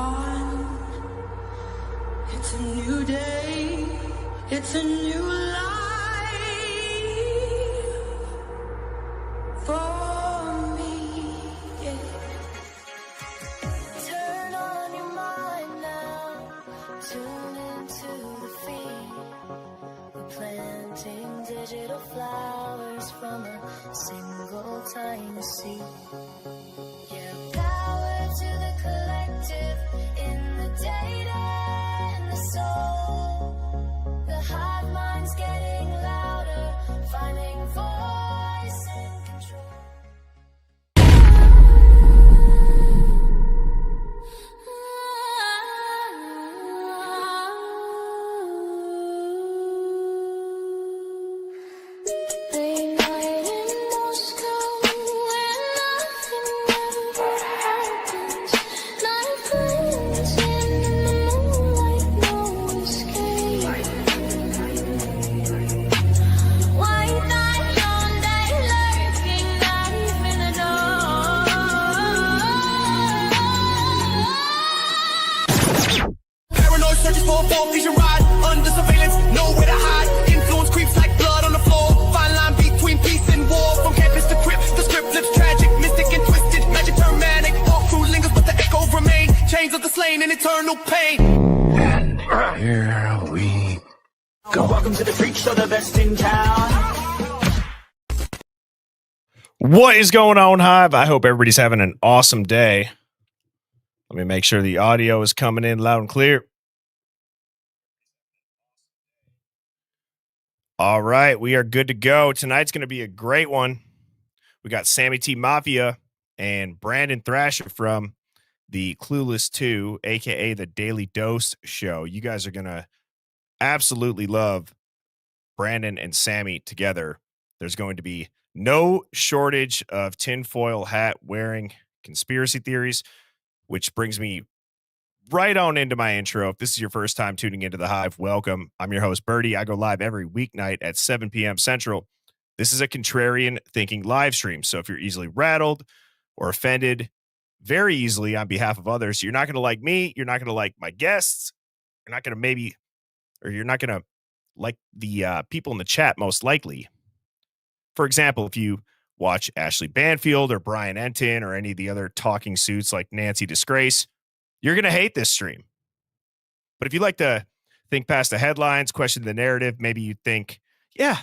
dawn. It's a new day. It's a new life for me. Yeah. Turn on your mind now. Tune into the feed. We're planting digital flowers from a single tiny seed. Yeah, power to the collective in the data and the soul. The hive mind's getting louder, finding voice and control. Of the slain and eternal pain. And here we go. Welcome to the freak show, the best in town. What is going on, Hive? I hope everybody's having an awesome day. Let me make sure the audio is coming in loud and clear. All right, we are good to go. Tonight's going to be a great one. We got Sammy T Mafia and Brandon Thrasher from the Clueless 2, aka the Daily Dose show. You guys are going to absolutely love Brandon and Sammy together. There's going to be no shortage of tinfoil hat wearing conspiracy theories, which brings me right on into my intro. If this is your first time tuning into the Hive, welcome. I'm your host, Birdie. I go live every weeknight at 7 p.m. Central. This is a contrarian thinking live stream. So if you're easily rattled or offended very easily on behalf of others, you're not going to like me. You're not going to like my guests. You're not going to you're not going to like the people in the chat, most likely. For example, if you watch Ashley Banfield or Brian Entin or any of the other talking suits like Nancy Disgrace, you're going to hate this stream. But if you like to think past the headlines, question the narrative, maybe you think, yeah,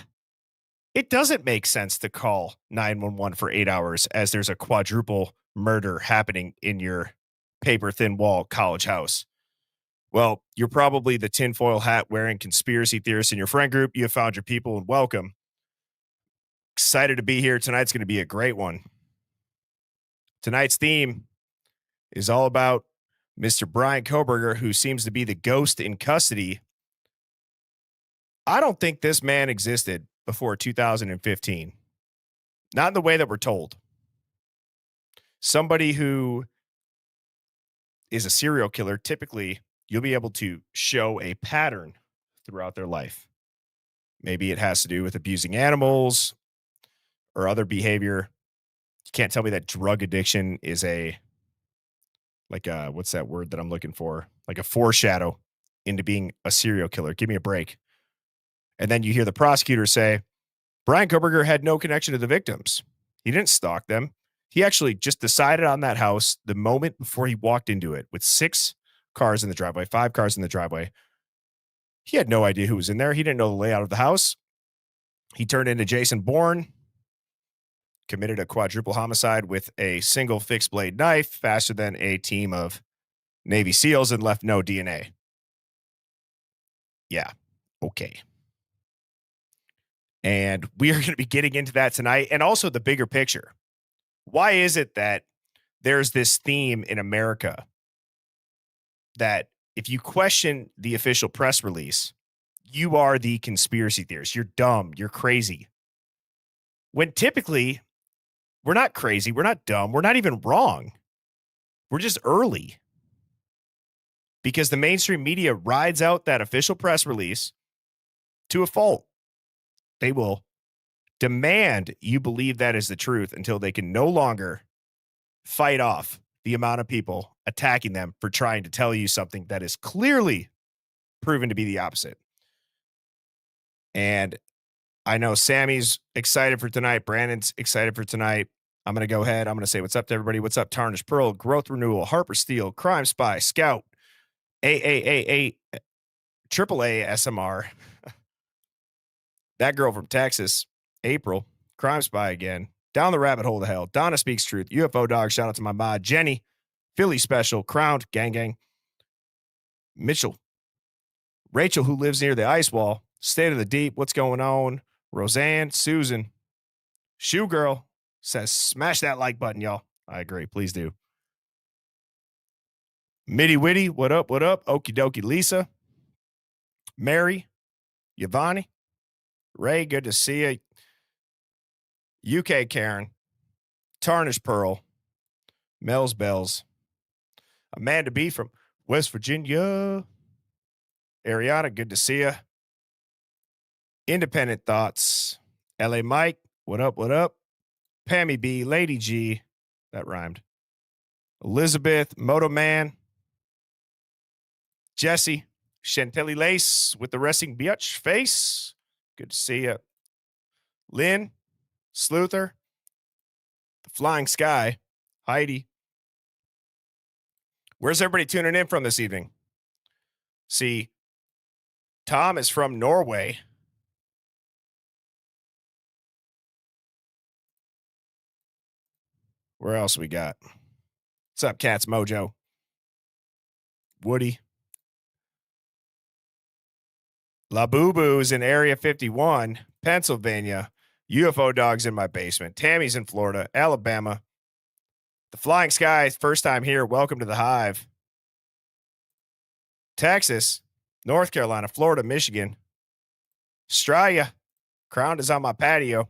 it doesn't make sense to call 911 for 8 hours as there's a quadruple murder happening in your paper thin wall college house. Well, you're probably the tinfoil hat wearing conspiracy theorist in your friend group. You have found your people, and welcome. Excited to be here. Tonight's going to be a great one. Tonight's theme is all about Mr. Bryan Kohberger, who seems to be the ghost in custody. I don't think this man existed before 2015. Not in the way that we're told. Somebody who is a serial killer, typically you'll be able to show a pattern throughout their life. Maybe it has to do with abusing animals or other behavior. You can't tell me that drug addiction is what's that word that I'm looking for? Like a foreshadow into being a serial killer. Give me a break. And then you hear the prosecutor say, Bryan Kohberger had no connection to the victims. He didn't stalk them. He actually just decided on that house the moment before he walked into it with 6 cars in the driveway, 5 cars in the driveway. He had no idea who was in there. He didn't know the layout of the house. He turned into Jason Bourne, committed a quadruple homicide with a single fixed blade knife faster than a team of Navy SEALs and left no DNA. Yeah. Okay. And we are going to be getting into that tonight and also the bigger picture. Why is it that there's this theme in America that if you question the official press release, you are the conspiracy theorist? You're dumb. You're crazy. When typically, we're not crazy. We're not dumb. We're not even wrong. We're just early. Because the mainstream media rides out that official press release to a fault. They will demand you believe that is the truth until they can no longer fight off the amount of people attacking them for trying to tell you something that is clearly proven to be the opposite. And I know Sammy's excited for tonight. Brandon's excited for tonight. I'm going to go ahead. I'm going to say what's up to everybody. What's up, Tarnished Pearl, Growth Renewal, Harper Steel, Crime Spy, Scout, AAAA, AAA SMR, that girl from Texas, April, Crime Spy again, Down the Rabbit Hole to Hell, Donna Speaks Truth, UFO Dog, shout out to my mod, Jenny, Philly Special, Crowned, Gang Gang, Mitchell, Rachel, who lives near the ice wall, State of the Deep, what's going on? Roseanne, Susan, Shoe Girl says, smash that like button, y'all. I agree. Please do. Mitty Witty, what up? What up? Okie dokie, Lisa, Mary, Yvonne, Ray, good to see you. UK Karen, Tarnished Pearl, Mel's Bells, Amanda B from West Virginia, Ariana, good to see you. Independent Thoughts, LA Mike, what up? What up? Pammy B, Lady G, that rhymed. Elizabeth, Moto Man, Jesse, Chantilly Lace with the resting biatch face, good to see you. Lynn, Sleuther, The Flying Sky, Heidi. Where's everybody tuning in from this evening? See, Tom is from Norway. Where else we got? What's up, Cats Mojo? Woody. La Boo Boo's in Area 51, Pennsylvania. UFO Dogs in my basement. Tammy's in Florida, Alabama. The Flying Sky, first time here. Welcome to the Hive. Texas, North Carolina, Florida, Michigan. Australia, Crowned is on my patio.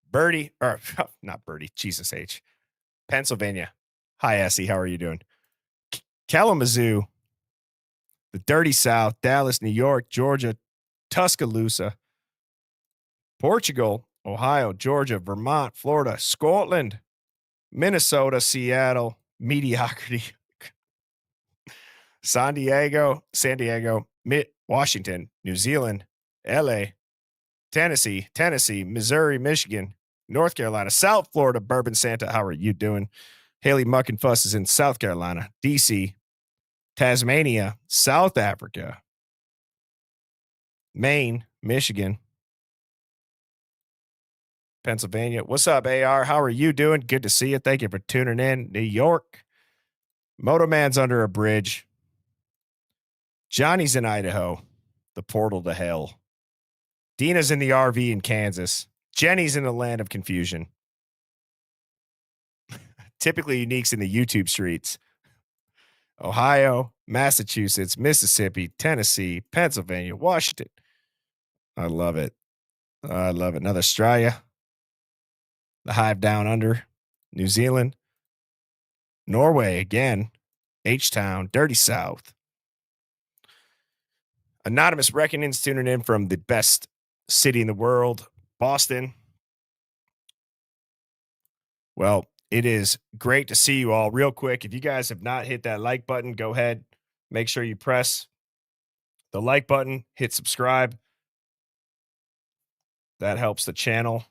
Birdie, or not Birdie, Jesus H. Pennsylvania. Hi, Essie. How are you doing? Kalamazoo, the Dirty South, Dallas, New York, Georgia, Tuscaloosa, Portugal, Ohio, Georgia, Vermont, Florida, Scotland, Minnesota, Seattle, Mediocrity, San Diego, Washington, New Zealand, LA, Tennessee, Missouri, Michigan, North Carolina, South Florida, Bourbon Santa. How are you doing? Haley Muck and Fuss is in South Carolina, DC, Tasmania, South Africa, Maine, Michigan, Pennsylvania. What's up, AR? How are you doing? Good to see you. Thank you for tuning in. New York, Moto Man's under a bridge. Johnny's in Idaho, the portal to hell. Dina's in the RV in Kansas. Jenny's in the land of confusion. Typically Unique's in the YouTube streets. Ohio, Massachusetts, Mississippi, Tennessee, Pennsylvania, Washington. I love it. I love it. Another Australia. The Hive down under. New Zealand. Norway again. H-Town. Dirty South. Anonymous Reckoning's tuning in from the best city in the world, Boston. Well, it is great to see you all. Real quick, if you guys have not hit that like button, go ahead. Make sure you press the like button, hit subscribe. That helps the channel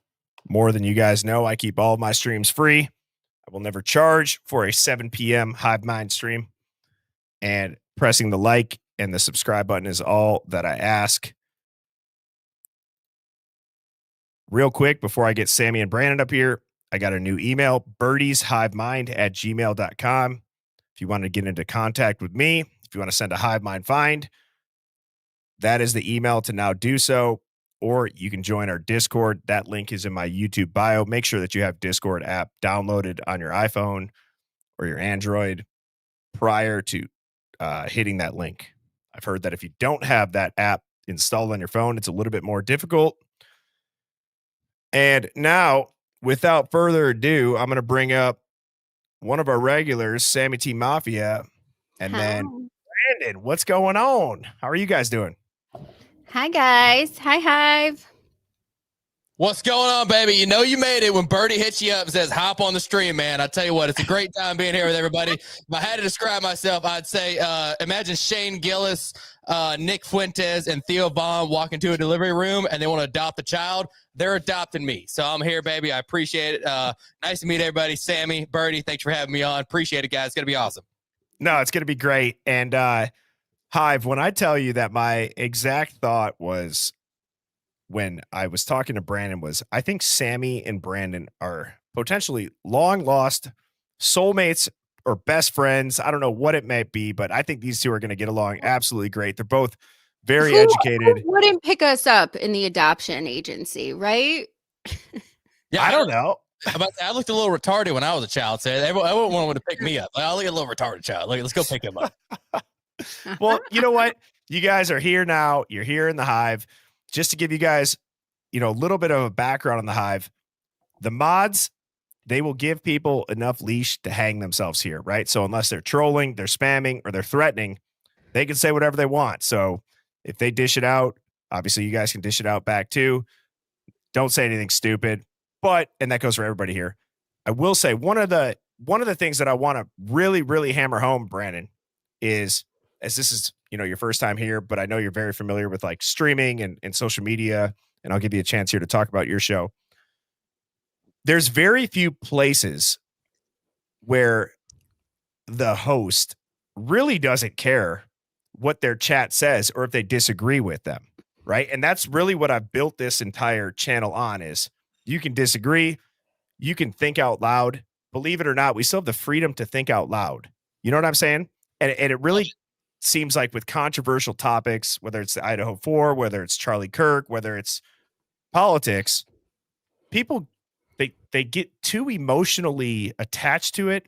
more than you guys know. I keep all of my streams free. I will never charge for a 7 p.m. Hive Mind stream. And pressing the like and the subscribe button is all that I ask. Real quick, before I get Sammy and Brandon up here, I got a new email, birdieshivemind@gmail.com. If you want to get into contact with me, if you want to send a Hive Mind find, that is the email to now do so. Or you can join our Discord. That link is in my YouTube bio. Make sure that you have Discord app downloaded on your iPhone or your Android prior to hitting that link. I've heard that if you don't have that app installed on your phone, it's a little bit more difficult. And now, without further ado, I'm going to bring up one of our regulars, Sammy T Mafia, and then Brandon. What's going on? How are you guys doing? Hi, guys. Hi, Hive. What's going on, baby? You know you made it when Birdie hits you up and says, hop on the stream, man. I tell you what, it's a great time being here with everybody. If I had to describe myself, I'd say imagine Shane Gillis, Nick Fuentes, and Theo Vaughn walk into a delivery room and they want to adopt a child. They're adopting me. So I'm here, baby. I appreciate it. Nice to meet everybody. Sammy, Birdie, thanks for having me on. Appreciate it, guys. It's going to be awesome. No, it's going to be great. And Hive, when I tell you that my exact thought was when I was talking to Brandon was, I think Sammy and Brandon are potentially long lost soulmates or best friends. I don't know what it might be, but I think these two are going to get along absolutely great. They're both very educated. Who wouldn't pick us up in the adoption agency, right? Yeah, I don't know. I looked a little retarded when I was a child. So I wouldn't want to pick me up. I look a little retarded child. Let's go pick him up. Well, you know what? You guys are here now. You're here in the Hive. Just to give you guys, a little bit of a background on the Hive, the mods, they will give people enough leash to hang themselves here, right? So unless they're trolling, they're spamming, or they're threatening, they can say whatever they want. So if they dish it out, obviously you guys can dish it out back too. Don't say anything stupid, and that goes for everybody here. I will say one of the things that I want to really, really hammer home, Brandon, is, as this is your first time here, but I know you're very familiar with like streaming and social media, and I'll give you a chance here to talk about your show. There's very few places where the host really doesn't care what their chat says or if they disagree with them, right? And that's really what I've built this entire channel on is you can disagree, you can think out loud. Believe it or not, we still have the freedom to think out loud. You know what I'm saying? And it really seems like with controversial topics, whether it's the Idaho 4, whether it's Charlie Kirk, whether it's politics, people, they get too emotionally attached to it.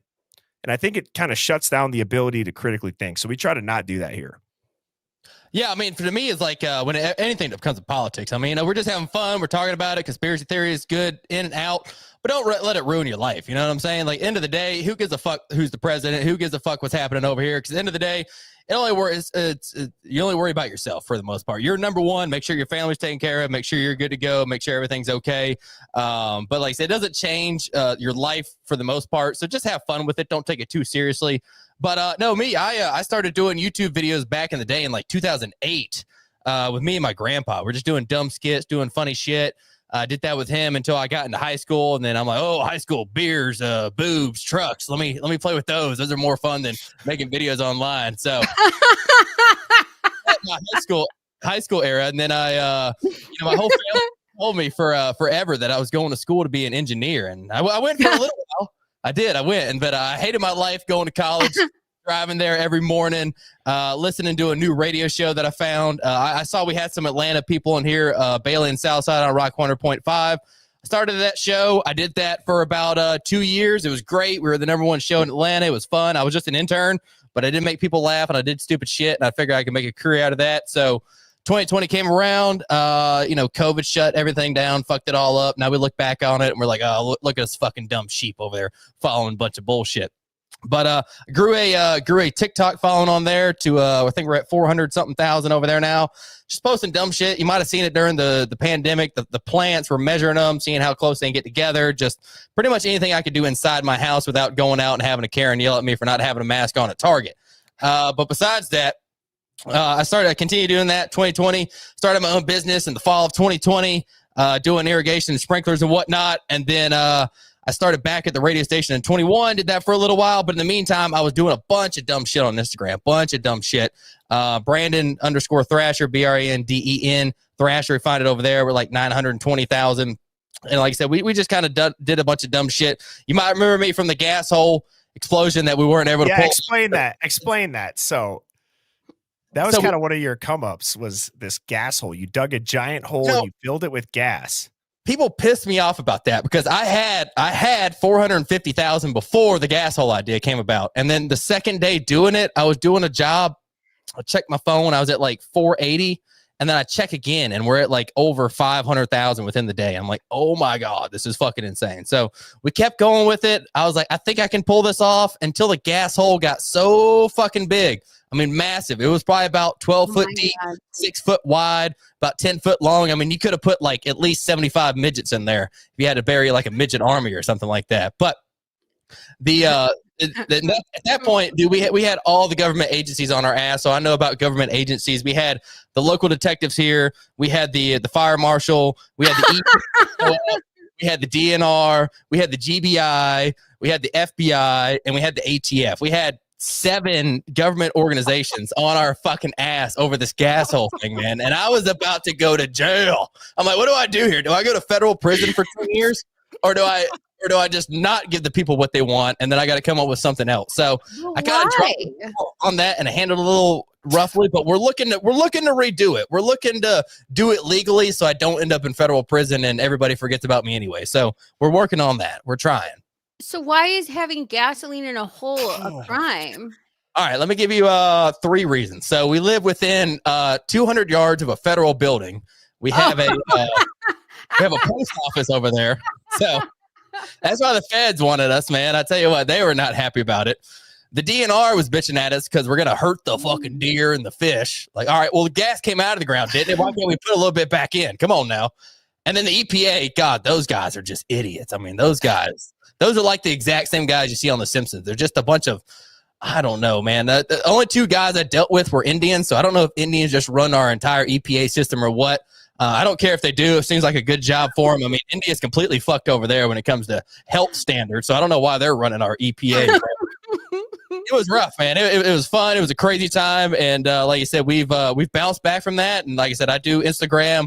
And I think it kind of shuts down the ability to critically think. So we try to not do that here. Yeah, I mean, for me, it's like when anything that comes to politics, I mean, we're just having fun. We're talking about it. Conspiracy theory is good in and out, but don't let it ruin your life. You know what I'm saying? Like, end of the day, who gives a fuck who's the president? Who gives a fuck what's happening over here? Because at the end of the day, you only worry about yourself for the most part. You're number one. Make sure your family's taken care of. Make sure you're good to go. Make sure everything's okay. But like I said, it doesn't change your life for the most part. So just have fun with it. Don't take it too seriously. But no, I started doing YouTube videos back in the day in like 2008 with me and my grandpa. We're just doing dumb skits, doing funny shit. I did that with him until I got into high school, and then I'm like, oh, high school, beers, boobs, trucks. Let me play with those. Those are more fun than making videos online. So my high school era, and then I, my whole family told me for forever that I was going to school to be an engineer, and I went for a little while. I went, but I hated my life going to college. Driving there every morning, listening to a new radio show that I found. I saw we had some Atlanta people in here, Bailey and Southside on Rock 100.5. I started that show. I did that for about 2 years. It was great. We were the number one show in Atlanta. It was fun. I was just an intern, but I did make people laugh, and I did stupid shit, and I figured I could make a career out of that. So 2020 came around, COVID shut everything down, fucked it all up. Now we look back on it, and we're like, oh, look at this fucking dumb sheep over there following a bunch of bullshit. But grew a TikTok following on there to I think we're at 400-something thousand over there now. Just posting dumb shit. You might have seen it during the pandemic. The plants, we're measuring them, seeing how close they can get together. Just pretty much anything I could do inside my house without going out and having a Karen yell at me for not having a mask on at Target. But besides that, I continued doing that. 2020, started my own business in the fall of 2020, doing irrigation and sprinklers and whatnot, and then I started back at the radio station in 21, did that for a little while. But in the meantime, I was doing a bunch of dumb shit on Instagram, Brandon _Thrasher, BRANDEN, Thrasher. We find it over there. We're like 920,000. And like I said, we just kind of did a bunch of dumb shit. You might remember me from the gas hole explosion that we weren't able to pull. Explain that. So that was kind of one of your come-ups, was this gas hole. You dug a giant hole and you filled it with gas. People pissed me off about that because I had 450,000 before the gas hole idea came about. And then the second day doing it, I was doing a job. I checked my phone. I was at like 480. And then I check again, and we're at like over 500,000 within the day. I'm like, oh my God, this is fucking insane. So we kept going with it. I was like, I think I can pull this off, until the gas hole got so fucking big. I mean, massive. It was probably about 12 foot deep, 6 foot wide, about 10 foot long. I mean, you could have put like at least 75 midgets in there if you had to bury like a midget army or something like that. But at that point, dude, we had all the government agencies on our ass. So I know about government agencies. We had the local detectives here. We had the fire marshal. We had the we had the DNR. We had the GBI. We had the FBI, and we had the ATF. We had 7 government organizations on our fucking ass over this gas hole thing, man. And I was about to go to jail. I'm like, what do I do here? Do I go to federal prison for 10 years? Or do I just not give the people what they want, and then I got to come up with something else? So I kind of dropped on that and handled it a little roughly, but we're looking to redo it. We're looking to do it legally so I don't end up in federal prison and everybody forgets about me anyway. So we're working on that. We're trying. So why is having gasoline in a hole a crime? All right, let me give you 3 reasons. So we live within 200 yards of a federal building. We have a post office over there. So that's why the feds wanted us, man. I tell you what, they were not happy about it. The DNR was bitching at us because we're going to hurt the fucking deer and the fish. Like, all right, well, the gas came out of the ground, didn't it? Why can't we put a little bit back in? Come on now. And then the EPA, God, those guys are just idiots. I mean, those are like the exact same guys you see on The Simpsons. They're just a bunch of, I don't know, man. The only 2 guys I dealt with were Indians, so I don't know if Indians just run our entire EPA system or what. I don't care if they do. It seems like a good job for them. I mean, India's completely fucked over there when it comes to health standards, so I don't know why they're running our EPA. It was rough, man. It was fun. It was a crazy time, and like I said, we've bounced back from that. And like I said, I do Instagram,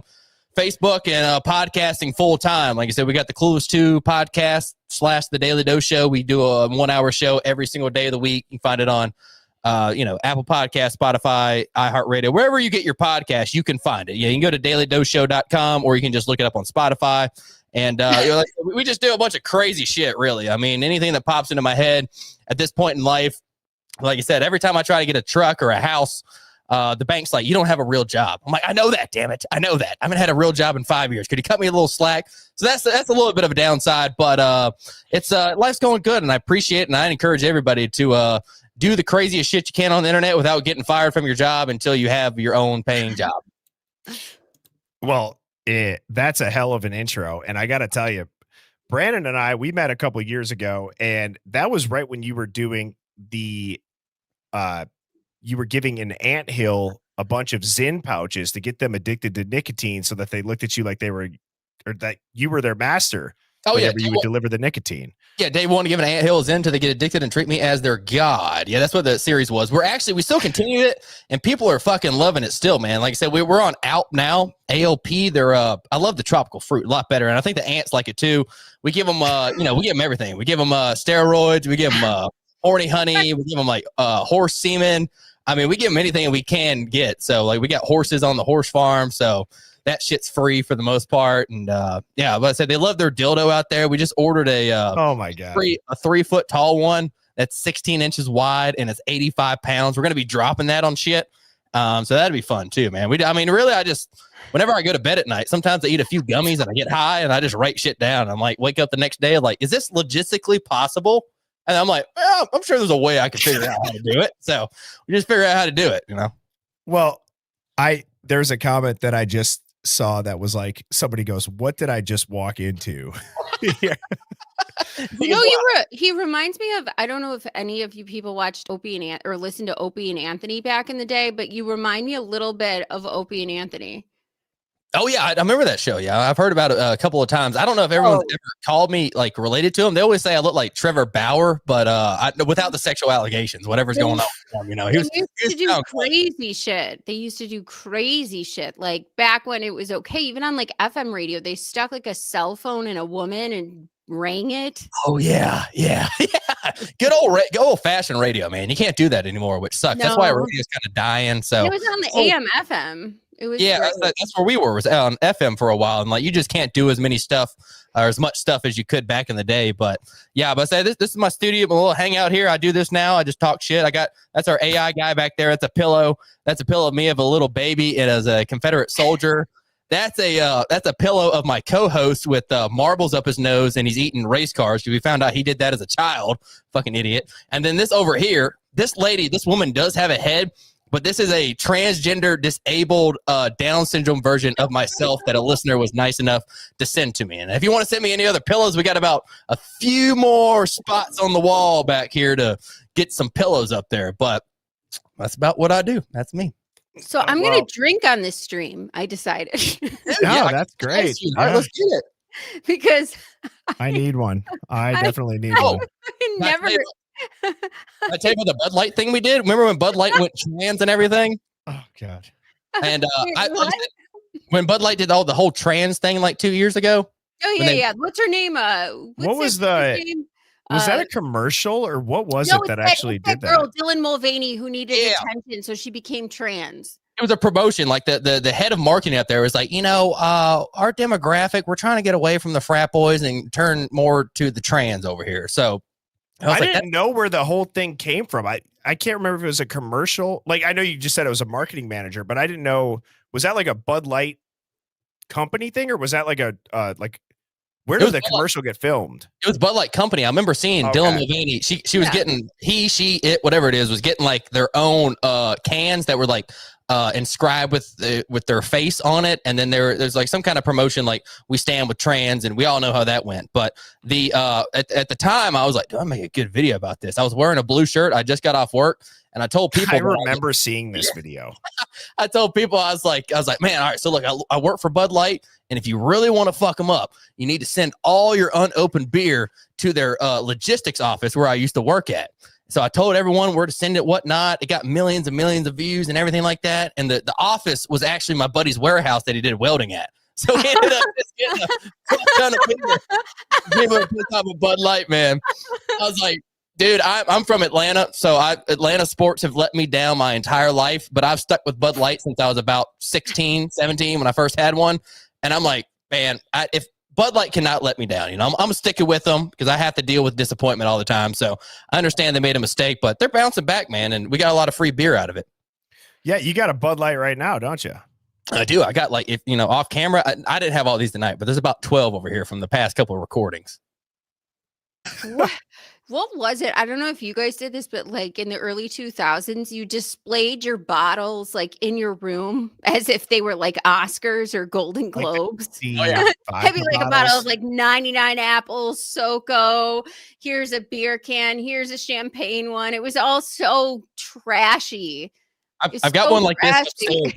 Facebook, and podcasting full time. Like I said, we got the Clueless 2 podcast / the Daily Dose Show. We do a 1-hour show every single day of the week. You can find it on Apple Podcasts, Spotify, iHeartRadio, wherever you get your podcast, you can find it. Yeah, you can go to dailydoseshow.com, or you can just look it up on Spotify. And we just do a bunch of crazy shit, really. I mean, anything that pops into my head at this point in life. Like I said, every time I try to get a truck or a house, the bank's like, you don't have a real job. I'm like, I know that, damn it. I know that. I haven't had a real job in 5 years. Could you cut me a little slack? So that's a little bit of a downside, but it's life's going good, and I appreciate it, and I encourage everybody to do the craziest shit you can on the internet without getting fired from your job until you have your own paying job. Well, that's a hell of an intro. And I got to tell you, Brandon and we met a couple of years ago, and that was right when you were doing you were giving an anthill a bunch of Zyn pouches to get them addicted to nicotine so that they looked at you like they were, or that you were their master. Oh, whenever yeah. you would deliver the nicotine. Yeah, they want to give an anthill Zyn until they get addicted and treat me as their god. Yeah, that's what the series was. We still continue it, and people are fucking loving it still, man. Like I said, we're on ALP now. ALP, they're I love the tropical fruit a lot better, and I think the ants like it too. We give them, we give them everything. We give them steroids. We give them horny honey. We give them like horse semen. I mean, we give them anything we can get. So like we got horses on the horse farm, so that shit's free for the most part. And yeah, but I said they love their dildo out there. We just ordered oh my god, a 3 foot tall one that's 16 inches wide and it's 85 pounds. We're gonna be dropping that on shit. So that'd be fun too, man. I just whenever I go to bed at night, sometimes I eat a few gummies and I get high and I just write shit down. I'm like, wake up the next day, like, is this logistically possible? And I'm like, well, I'm sure there's a way I can figure out how to do it. So we just figure out how to do it, Well, there's a comment that I just saw that was like, somebody goes, what did I just walk into? Yeah. He reminds me of, I don't know if any of you people watched Opie or listened to Opie and Anthony back in the day, but you remind me a little bit of Opie and Anthony. Oh yeah, I remember that show. Yeah, I've heard about it a couple of times. I don't know if everyone's ever called me like related to him. They always say I look like Trevor Bauer, but without the sexual allegations, whatever's going on with him, They used to do crazy shit. They used to do crazy shit. Like back when it was okay, even on like FM radio, they stuck like a cell phone in a woman and rang it. Oh yeah. Good old fashioned radio, man. You can't do that anymore, which sucks. No. That's why radio's kind of dying. So it was on the AM FM. It was that's where we were. Was on FM for a while, and like you just can't do as many stuff or as much stuff as you could back in the day. But yeah, but I say this is my studio, my little hangout here. I do this now. I just talk shit. That's our AI guy back there. That's a pillow. That's a pillow of me of a little baby. It is a Confederate soldier That's a pillow of my co-host with marbles up his nose, and he's eating race cars. We found out he did that as a child. Fucking idiot. And then this over here, this woman does have a head, but this is a transgender, disabled, Down syndrome version of myself that a listener was nice enough to send to me. And if you want to send me any other pillows, we got about a few more spots on the wall back here to get some pillows up there. But that's about what I do. That's me. So I'm going to drink on this stream. I decided. That's great. All right, let's get it. Because I need one. I definitely need one. I never. I tell you about the Bud Light thing we did. Remember when Bud Light went trans and everything? Oh God. And when Bud Light did the whole trans thing like 2 years ago. Oh yeah. What's her name? What was name? Was that a commercial or what was it that actually did that? Girl, Dylan Mulvaney, who needed attention, so she became trans. It was a promotion. Like the head of marketing out there was like, our demographic, we're trying to get away from the frat boys and turn more to the trans over here. So I didn't know where the whole thing came from. I can't remember if it was a commercial. Like, I know you just said it was a marketing manager, but I didn't know. Was that like a Bud Light company thing, or was that like a where did the commercial get filmed? It was Bud Light Company. I remember seeing Dylan Mulvaney. She was getting it, whatever it is, was getting like their own cans that were like inscribed with their face on it, and then there's like some kind of promotion like we stand with trans, and we all know how that went. But the at the time I was like, do I make a good video about this? I was wearing a blue shirt. I just got off work, and I told people. I remember seeing this video. I told people I was like, man, all right, so look, I work for Bud Light, and if you really want to fuck them up, you need to send all your unopened beer to their logistics office where I used to work at. So I told everyone where to send it, whatnot. It got millions and millions of views and everything like that. And the office was actually my buddy's warehouse that he did welding at. So he ended up just getting a ton of people to put on a Bud Light, man. I was like, dude, I'm from Atlanta, so Atlanta sports have let me down my entire life, but I've stuck with Bud Light since I was about 16, 17 when I first had one. And I'm like, man, if Bud Light cannot let me down. I'm sticking with them because I have to deal with disappointment all the time. So I understand they made a mistake, but they're bouncing back, man, and we got a lot of free beer out of it. Yeah, you got a Bud Light right now, don't you? I do. I got off camera. I didn't have all these tonight, but there's about 12 over here from the past couple of recordings. What was it? I don't know if you guys did this, but like in the early 2000s, you displayed your bottles like in your room as if they were like Oscars or Golden Globes. Having like a bottle of like 99 apples, SoCo. Here's a beer can. Here's a champagne one. It was all so trashy. I've got one like this upstairs.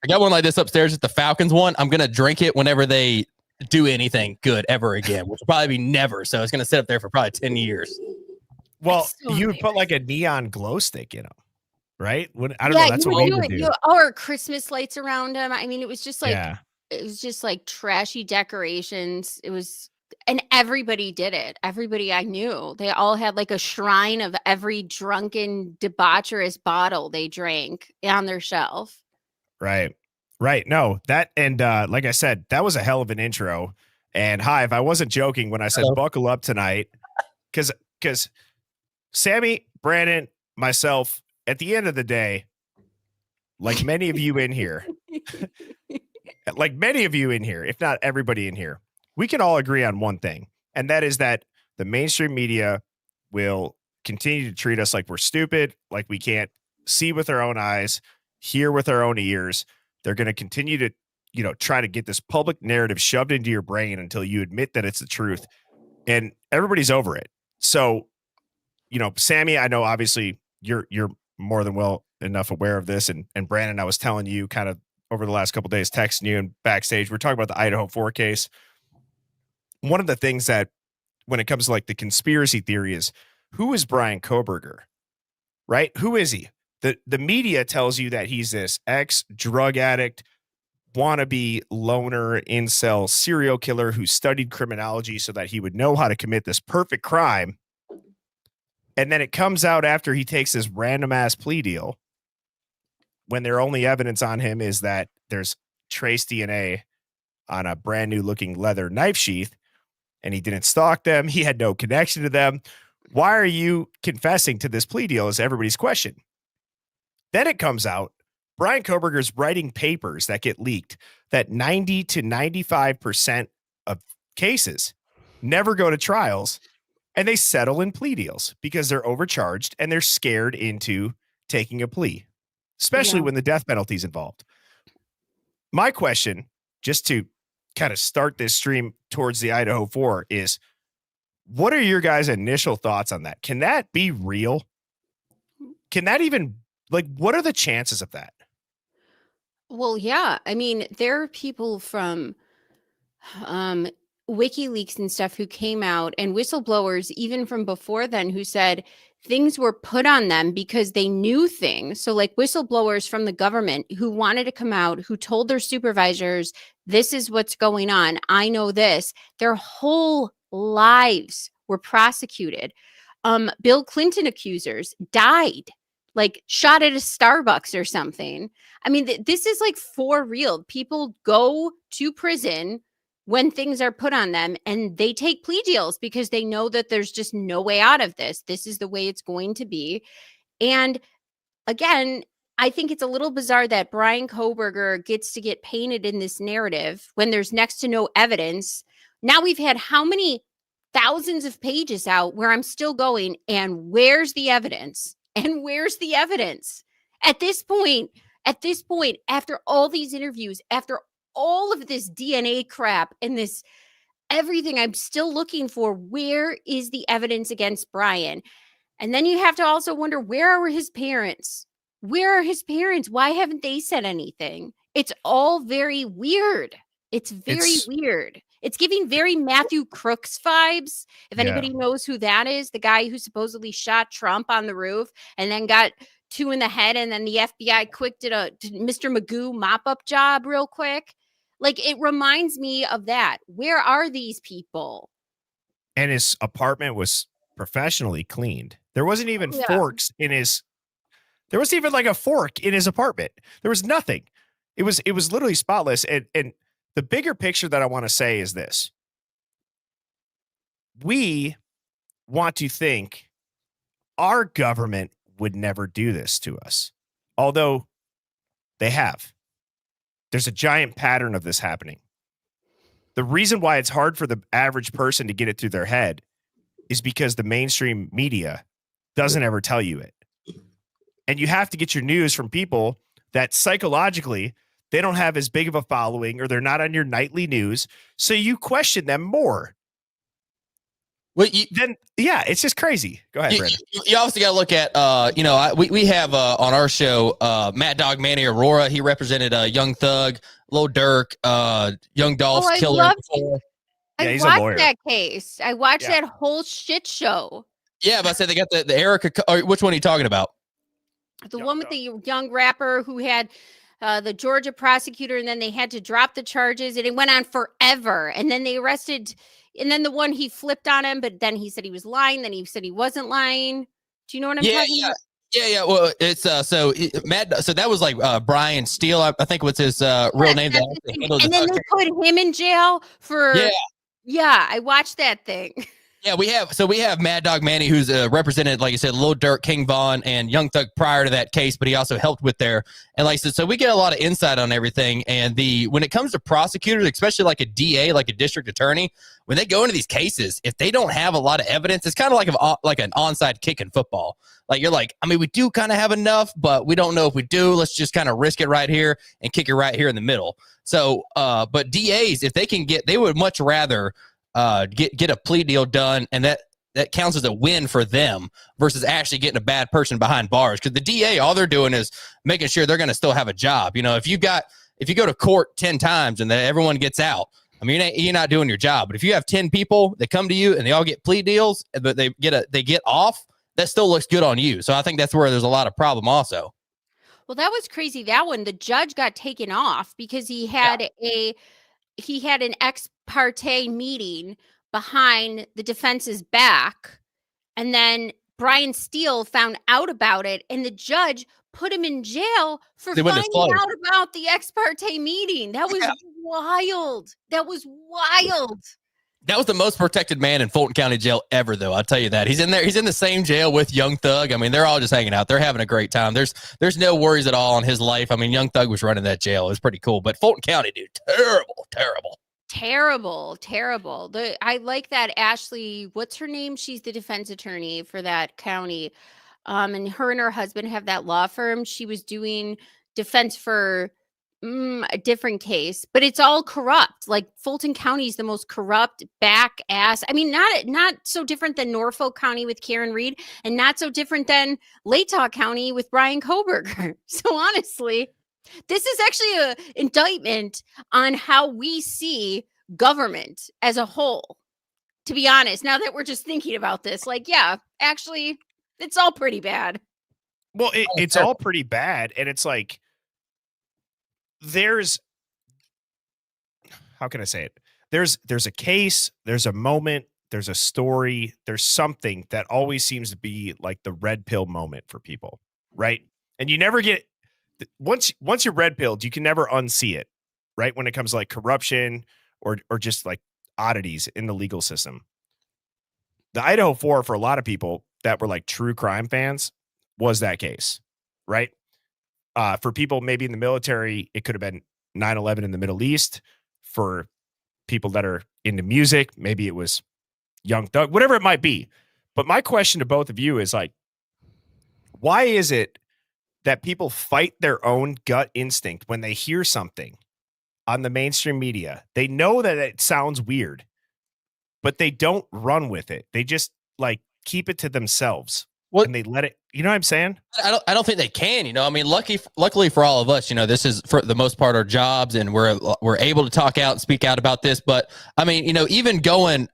I got one like this upstairs at the Falcons one. I'm going to drink it whenever they do anything good ever again, which will probably be never. So it's going to sit up there for probably 10 years. Well, you would put like a neon glow stick in them, right? I don't know. That's what we would do. Or Christmas lights around them. I mean, it was just like trashy decorations. It was, and everybody did it. Everybody I knew, they all had like a shrine of every drunken, debaucherous bottle they drank on their shelf. Right. No, that, and like I said, that was a hell of an intro. And Hive, I wasn't joking when I said buckle up tonight, because Sammy, Brandon, myself, at the end of the day, like many of you in here, if not everybody in here, we can all agree on one thing, and that is that the mainstream media will continue to treat us like we're stupid, like we can't see with our own eyes, hear with our own ears. They're going to continue to, try to get this public narrative shoved into your brain until you admit that it's the truth, and everybody's over it. So, Sammy, I know obviously you're more than well enough aware of this, and Brandon, I was telling you kind of over the last couple of days, texting you and backstage, we're talking about the Idaho 4 case. One of the things that when it comes to like the conspiracy theory is, who is Bryan Kohberger, right? Who is he? The media tells you that he's this ex-drug addict, wannabe loner, incel, serial killer who studied criminology so that he would know how to commit this perfect crime. And then it comes out after he takes this random ass plea deal, when their only evidence on him is that there's trace DNA on a brand new looking leather knife sheath, and he didn't stalk them. He had no connection to them. Why are you confessing to this plea deal is everybody's question. Then it comes out, Bryan Kohberger's writing papers that get leaked that 90 to 95% of cases never go to trials, and they settle in plea deals because they're overcharged and they're scared into taking a plea, especially when the death penalty is involved. My question, just to kind of start this stream towards the Idaho 4, is what are your guys' initial thoughts on that? Can that be real? Can that even, like, what are the chances of that? Well, yeah. I mean, there are people from WikiLeaks and stuff who came out, and whistleblowers even from before then, who said things were put on them because they knew things. So like whistleblowers from the government who wanted to come out, who told their supervisors, this is what's going on. I know this. Their whole lives were prosecuted. Bill Clinton accusers died, like shot at a Starbucks or something. I mean, this is like for real. People go to prison when things are put on them, and they take plea deals because they know that there's just no way out of this. This is the way it's going to be. And again, I think it's a little bizarre that Bryan Kohberger gets to get painted in this narrative when there's next to no evidence. Now we've had how many thousands of pages out where I'm still going, and where's the evidence? And where's the evidence? At this point, after all these interviews, after all of this DNA crap and this everything, I'm still looking for, where is the evidence against Bryan? And then you have to also wonder, where are his parents? Where are his parents? Why haven't they said anything? It's all very weird. It's very weird. It's giving very Matthew Crooks vibes. If anybody knows who that is, the guy who supposedly shot Trump on the roof and then got 2 in the head, and then the FBI quick did a Mr. Magoo mop-up job real quick. Like, it reminds me of that. Where are these people? And his apartment was professionally cleaned. There wasn't even forks in his. There wasn't even like a fork in his apartment. There was nothing. It was literally spotless. And the bigger picture that I want to say is this: we want to think our government would never do this to us, although they have. There's a giant pattern of this happening. The reason why it's hard for the average person to get it through their head is because the mainstream media doesn't ever tell you it. And you have to get your news from people that psychologically they don't have as big of a following, or they're not on your nightly news. So you question them more. Well, it's just crazy. Go ahead, Brandon. You also got to look at, we have on our show, Mad Dog Manny Aurora. He represented Young Thug, Lil Durk, Young Dolph's killer. He's I a lawyer. watched that case. I watched that whole shit show. Yeah, but I said they got the Erica. Which one are you talking about? The one with the young rapper who had the Georgia prosecutor, and then they had to drop the charges, and it went on forever. And then they arrested. And then the one he flipped on him, but then he said he was lying. Then he said he wasn't lying. Do you know what I'm talking about? Yeah. Well, it's so that was like Brian Steele, I think was his real name. And then they put him in jail for. Yeah, I watched that thing. Yeah, we have Mad Dog Manny, who's represented, like I said, Lil Durk, King Von, and Young Thug prior to that case, but he also helped with there. And like I said, so we get a lot of insight on everything. And when it comes to prosecutors, especially like a DA, like a district attorney, when they go into these cases, if they don't have a lot of evidence, it's kind of like an onside kick in football. Like, you're like, I mean, we do kind of have enough, but we don't know if we do. Let's just kind of risk it right here and kick it right here in the middle. So, but DAs, if they can they would much rather get a plea deal done, and that counts as a win for them versus actually getting a bad person behind bars. Because the DA, all they're doing is making sure they're going to still have a job. You know, if you go to court 10 times and everyone gets out, I mean, you're not doing your job. But if you have 10 people that come to you and they all get plea deals, but they get off, that still looks good on you. So I think that's where there's a lot of problem also. Well, that was crazy. That one, the judge got taken off because he had an ex parte meeting behind the defense's back, and then Brian Steele found out about it, and the judge put him in jail for finding out about the ex parte meeting. That was wild. That was wild. That was the most protected man in Fulton County Jail ever, though. I'll tell you that. He's in there. He's in the same jail with Young Thug. I mean, they're all just hanging out. They're having a great time. There's no worries at all on his life. I mean, Young Thug was running that jail. It was pretty cool. But Fulton County, dude, terrible. I like that Ashley, what's her name? She's the defense attorney for that county. And her husband have that law firm. She was doing defense for a different case, but it's all corrupt. Like Fulton County is the most corrupt back ass. I mean, not so different than Norfolk County with Karen Reed, and not so different than Latah County with Bryan Kohberger. So honestly, this is actually an indictment on how we see government as a whole. To be honest, now that we're just thinking about this, like, yeah, actually, it's all pretty bad. Well, it's all pretty bad, and it's like, how can I say it? There's a case, there's a moment, there's a story, there's something that always seems to be like the red pill moment for people, right? And you never get once you're red pilled, you can never unsee it, right? When it comes to like corruption or just like oddities in the legal system. The Idaho 4 for a lot of people that were like true crime fans was that case, right? For people maybe in the military, it could have been 9/11 in the Middle East. For people that are into music, maybe it was Young Thug, whatever it might be. But my question to both of you is like, why is it that people fight their own gut instinct when they hear something on the mainstream media? They know that it sounds weird, but they don't run with it. They just like keep it to themselves. And they let it, you know what I'm saying? I don't think they can, you know. I mean, luckily for all of us, you know, this is for the most part our jobs, and we're able to talk out and speak out about this. But I mean, you know,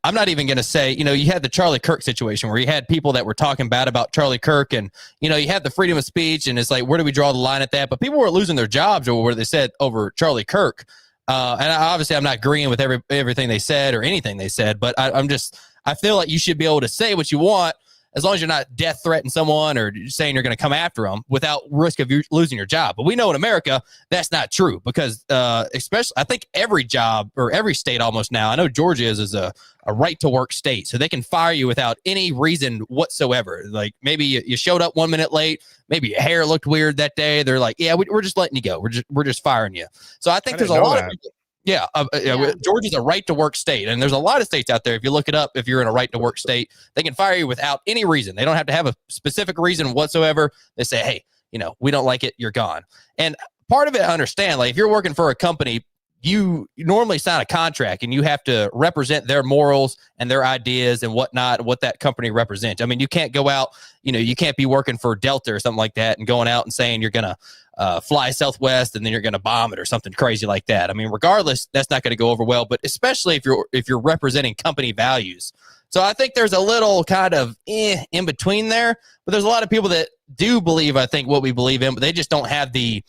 I'm not even going to say, you know, you had the Charlie Kirk situation where you had people that were talking bad about Charlie Kirk, and, you know, you had the freedom of speech, and it's like, where do we draw the line at that? But people were losing their jobs over what they said over Charlie Kirk. And obviously I'm not agreeing with everything they said or anything they said, but I feel like you should be able to say what you want, as long as you're not death threatening someone or saying you're going to come after them without risk of you losing your job. But we know in America, that's not true, because especially I think every job or every state almost now, I know Georgia is a right to work state. So they can fire you without any reason whatsoever. Like maybe you showed up 1 minute late, maybe your hair looked weird that day. They're like, yeah, we're just letting you go. We're just firing you. So I think there's a lot of people. Yeah, Georgia's a right to work state, and there's a lot of states out there. If you look it up, if you're in a right to work state, they can fire you without any reason. They don't have to have a specific reason whatsoever. They say, hey, you know, we don't like it, you're gone. And part of it, I understand, like if you're working for a company, you normally sign a contract and you have to represent their morals and their ideas and whatnot, what that company represents. I mean, you can't go out, you know, you can't be working for Delta or something like that and going out and saying you're going to fly Southwest and then you're going to bomb it or something crazy like that. I mean, regardless, that's not going to go over well, but especially if you're representing company values. So I think there's a little kind of in between there, but there's a lot of people that do believe, I think, what we believe in, but they just don't have the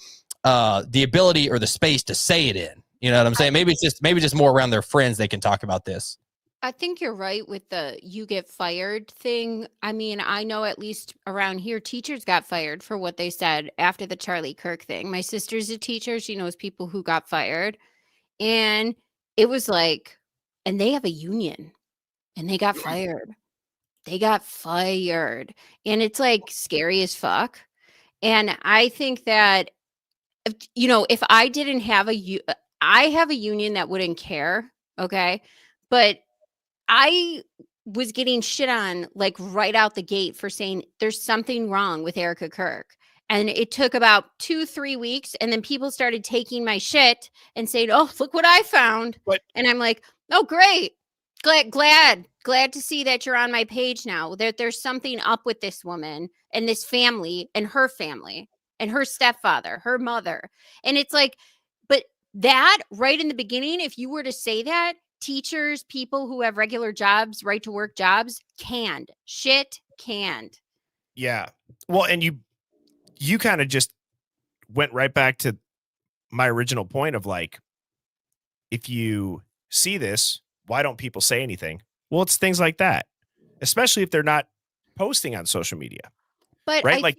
ability or the space to say it in. You know what I'm saying? Maybe it's just more around their friends they can talk about this. I think you're right with the you get fired thing. I mean, I know at least around here, teachers got fired for what they said after the Charlie Kirk thing. My sister's a teacher. She knows people who got fired. And it was like, and they have a union and they got fired. They got fired. And it's like scary as fuck. And I think that, you know, if I didn't have I have a union that wouldn't care. Okay. But I was getting shit on like right out the gate for saying there's something wrong with Erica Kirk. And it took about 2-3 weeks. And then people started taking my shit and saying, oh, look what I found. And I'm like, oh, great. Glad to see that you're on my page now. There's something up with this woman and this family and her stepfather, her mother. And it's like, but that right in the beginning, if you were to say that, teachers, people who have regular jobs, right to work jobs, canned. Yeah. Well, and you kind of just went right back to my original point of like, if you see this, why don't people say anything? Well, it's things like that, especially if they're not posting on social media. But right?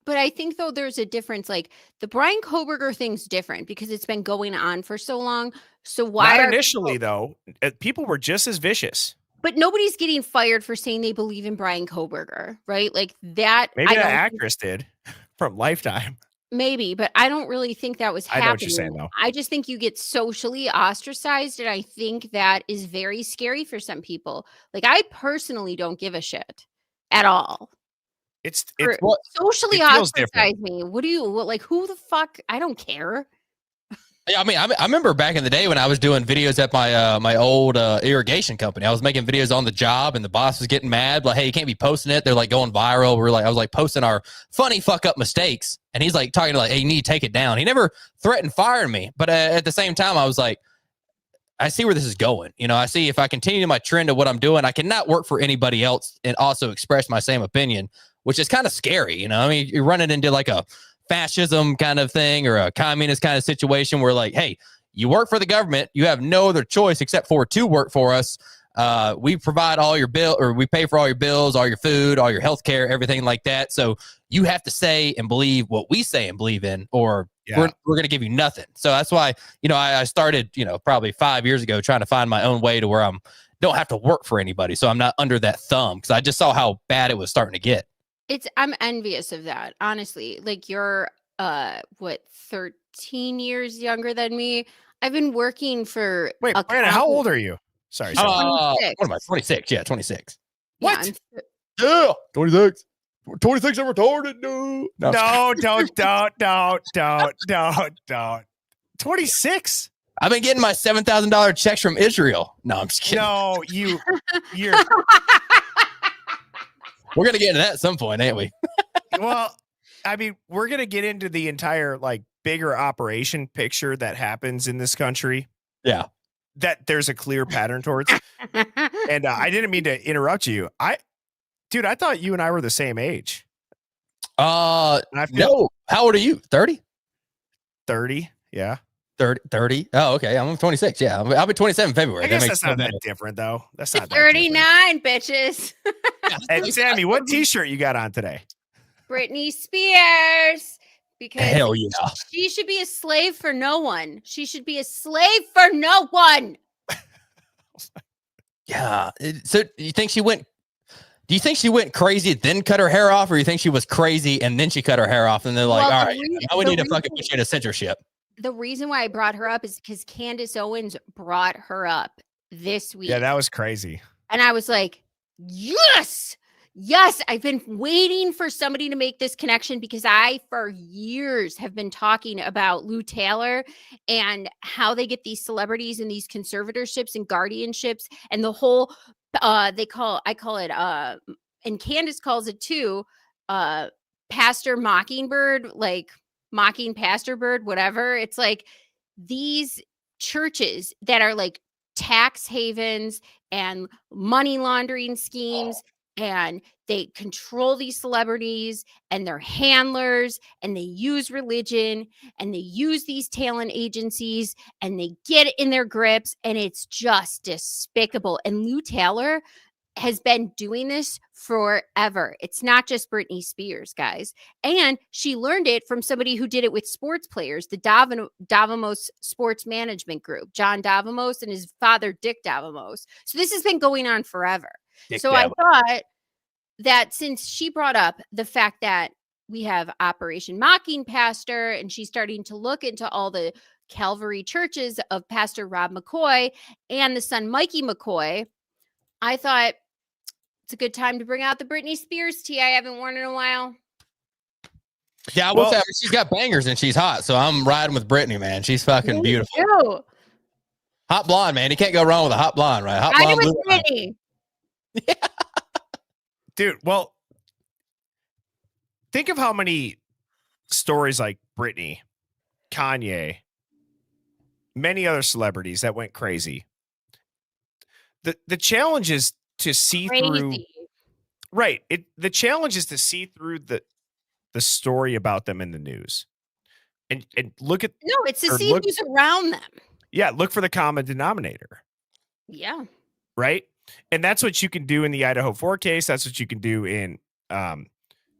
But I think though there's a difference. Like the Bryan Kohberger thing's different because it's been going on for so long. So why Not initially though? People were just as vicious. But nobody's getting fired for saying they believe in Bryan Kohberger, right? Like that. Maybe that actress did from Lifetime. Maybe, but I don't really think that was happening. I know what you're saying, though. I just think you get socially ostracized, and I think that is very scary for some people. Like I personally don't give a shit at all. It's socially ostracize me. What do you like? Who the fuck? I don't care. Yeah, I mean, I remember back in the day when I was doing videos at my my old irrigation company. I was making videos on the job, and the boss was getting mad. Like, hey, you can't be posting it. They're like going viral. I was like posting our funny fuck up mistakes, and he's like talking to like, hey, you need to take it down. He never threatened firing me, but at the same time, I was like, I see where this is going. You know, I see if I continue my trend of what I'm doing, I cannot work for anybody else and also express my same opinion, which is kind of scary. You know, I mean, you're running into like a fascism kind of thing or a communist kind of situation where like, hey, you work for the government, you have no other choice except for to work for us. We provide all your bill, or we pay for all your bills, all your food, all your health care, everything like that. So you have to say and believe what we say and believe in, or we're going to give you nothing. So that's why, you know, I started, you know, probably 5 years ago trying to find my own way to where don't have to work for anybody. So I'm not under that thumb, because I just saw how bad it was starting to get. I'm envious of that, honestly. Like you're 13 years younger than me. I've been working for Brandon, how old are you? Sorry. What am I? 26. Yeah, 26. What? Yeah, 26. 26 are retarded. Don't. 26. I've been getting my $7,000 checks from Israel. No, I'm just kidding. No, you're. We're gonna get into that at some point, ain't we? Well, I mean, we're gonna get into the entire like bigger operation picture that happens in this country. Yeah, that there's a clear pattern towards. And I didn't mean to interrupt you. I thought you and I were the same age. No. How old are you? 30? 30. Yeah. 30. Oh, okay. I'm 26. Yeah. I'll be 27 in February. I guess that's not that different, though. That's not 39, bitches. Hey, Sammy, what t-shirt you got on today? Britney Spears. Because hell yeah, she should be a slave for no one. She should be a slave for no one. Yeah. So do you think she went crazy, then cut her hair off, or you think she was crazy and then she cut her hair off and they're like, all right, now we need to fucking put you in a censorship? The reason why I brought her up is because Candace Owens brought her up this week. Yeah, that was crazy. And I was like, yes, I've been waiting for somebody to make this connection, because I, for years, have been talking about Lou Taylor and how they get these celebrities and these conservatorships and guardianships and the whole, I call it, and Candace calls it too, Pastor Mockingbird, like mocking Pastor Bird, whatever. It's like these churches that are like tax havens and money laundering schemes, and they control these celebrities and their handlers, and they use religion and they use these talent agencies and they get in their grips, and it's just despicable. And Lou Taylor has been doing this forever. It's not just Britney Spears, guys. And she learned it from somebody who did it with sports players, the Davamos Sports Management Group, John Davamos and his father, Dick Davamos. So this has been going on forever. I thought that since she brought up the fact that we have Operation Mocking Pastor, and she's starting to look into all the Calvary churches of Pastor Rob McCoy and the son Mikey McCoy, I thought it's a good time to bring out the Britney Spears tee I haven't worn in a while. Yeah, I will say she's got bangers and she's hot, so I'm riding with Britney, man. She's fucking beautiful. Too. Hot blonde, man. You can't go wrong with a hot blonde, right? Hot blonde. With Britney. Yeah. Dude, well, think of how many stories like Britney, Kanye, many other celebrities that went crazy. The challenge is to see through. Right. The challenge is to see through the story about them in the news, and look at. No, it's to see who's around them. Yeah, look for the common denominator. Yeah. Right. And that's what you can do in the Idaho 4 case. That's what you can do in,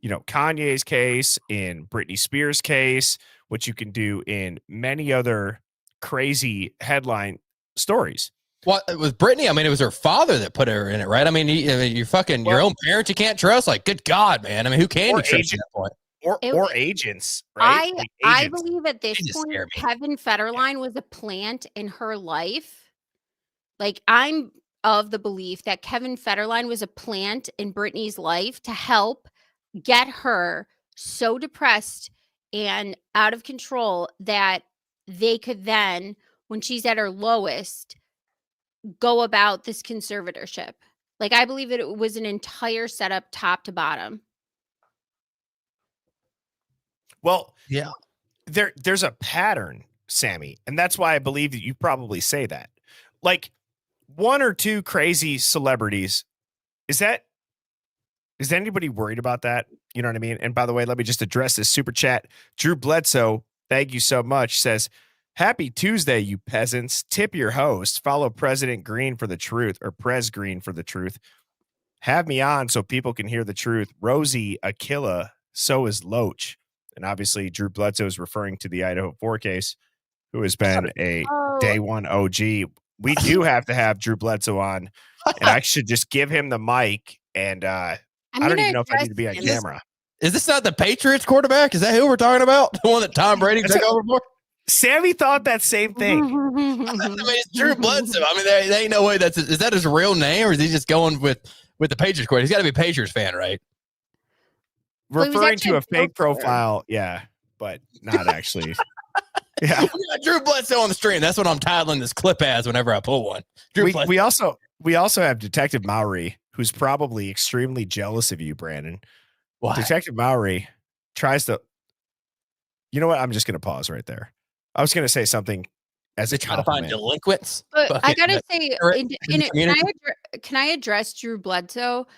Kanye's case, in Britney Spears' case, what you can do in many other crazy headline stories. What it was Brittany? I mean, it was her father that put her in it, right? I mean, you're fucking your own parents. You can't trust. Like, good God, man. I mean, who can you trust at that point? Or agents, right? I believe at this just point, scare me. Kevin Federline was a plant in her life. Like, I'm of the belief that Kevin Federline was a plant in Brittany's life to help get her so depressed and out of control that they could then, when she's at her lowest, go about this conservatorship. Like, I believe that it was an entire setup top to bottom. Well, Yeah. There's a pattern, Sammy, and that's why I believe that you probably say that. Like, one or two crazy celebrities, is anybody worried about that? You know what I mean? And by the way, let me just address this super chat. Drew Bledsoe, thank you so much, says, "Happy Tuesday, you peasants. Tip your host. Follow President Green for the truth, or Pres Green for the truth. Have me on so people can hear the truth. Rosie Aquila, so is Loach." And obviously, Drew Bledsoe is referring to the Idaho 4 case, who has been a day one OG. We do have to have Drew Bledsoe on, and I should just give him the mic. And I don't even know if I need to be on camera. Is this not the Patriots quarterback? Is that who we're talking about? The one that Tom Brady took over for? Sammy thought that same thing. I mean, it's Drew Bledsoe. I mean, there ain't no way is that his real name, or is he just going with the Patriots quarterback? He's got to be a Patriots fan, right? Referring to a fake profile, yeah, but not actually. Yeah, we got Drew Bledsoe on the stream. That's what I'm titling this clip as whenever I pull one. We also have Detective Mowry, who's probably extremely jealous of you, Brandon. Why? Detective Mowry tries to. You know what? I'm just going to pause right there. I was going to say something as a try to find delinquents. But I gotta say, can I address Drew Bledsoe?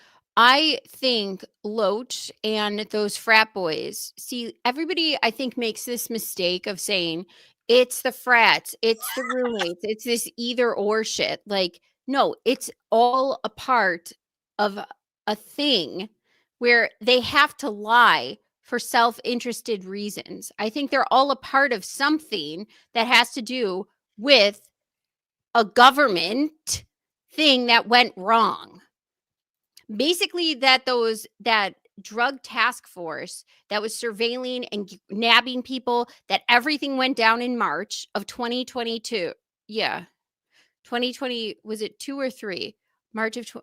I think Loach and those frat boys, see, everybody, I think, makes this mistake of saying it's the frats, it's the roommates, it's this either or shit. Like, no, it's all a part of a thing where they have to lie for self-interested reasons. I think they're all a part of something that has to do with a government thing that went wrong. Basically, that drug task force that was surveilling and nabbing people, that everything went down in March of 2022. Yeah. 2020, was it 2 or 3?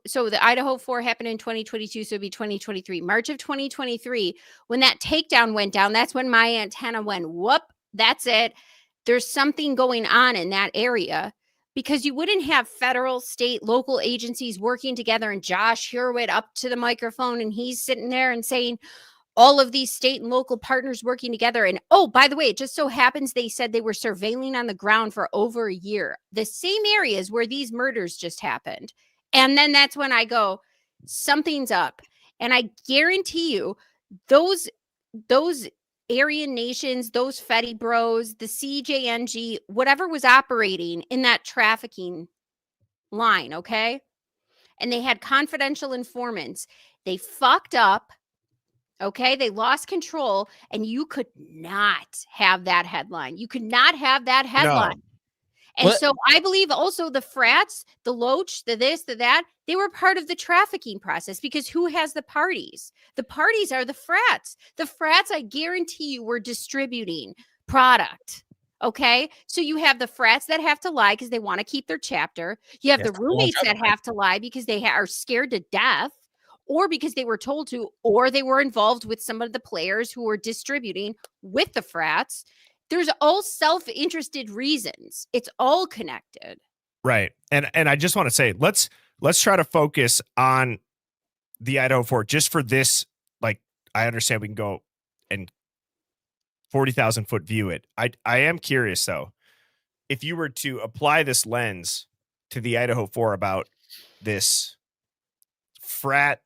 So the Idaho 4 happened in 2022, so it'd be 2023. March of 2023, when that takedown went down, that's when my antenna went, whoop, that's it. There's something going on in that area. Because you wouldn't have federal, state, local agencies working together, and Josh Hurwitz up to the microphone and he's sitting there and saying all of these state and local partners working together. And oh, by the way, it just so happens they said they were surveilling on the ground for over a year, the same areas where these murders just happened. And then that's when I go, something's up. And I guarantee you, those Aryan nations, those Fetty bros, the CJNG, whatever was operating in that trafficking line, okay? And they had confidential informants. They fucked up, okay? They lost control, and you could not have that headline. You could not have that headline. No. And so I believe also the frats, the Loach, the this, the that, they were part of the trafficking process, because who has the parties? The parties are the frats. The frats, I guarantee you, were distributing product. Okay. So you have the frats that have to lie because they want to keep their chapter. You have the roommates that have to lie because they are scared to death, or because they were told to, or they were involved with some of the players who were distributing with the frats. There's all self-interested reasons. It's all connected. Right. And I just want to say, let's try to focus on the Idaho 4 just for this. Like, I understand we can go and 40,000 foot view it. I am curious, though, if you were to apply this lens to the Idaho 4 about this frat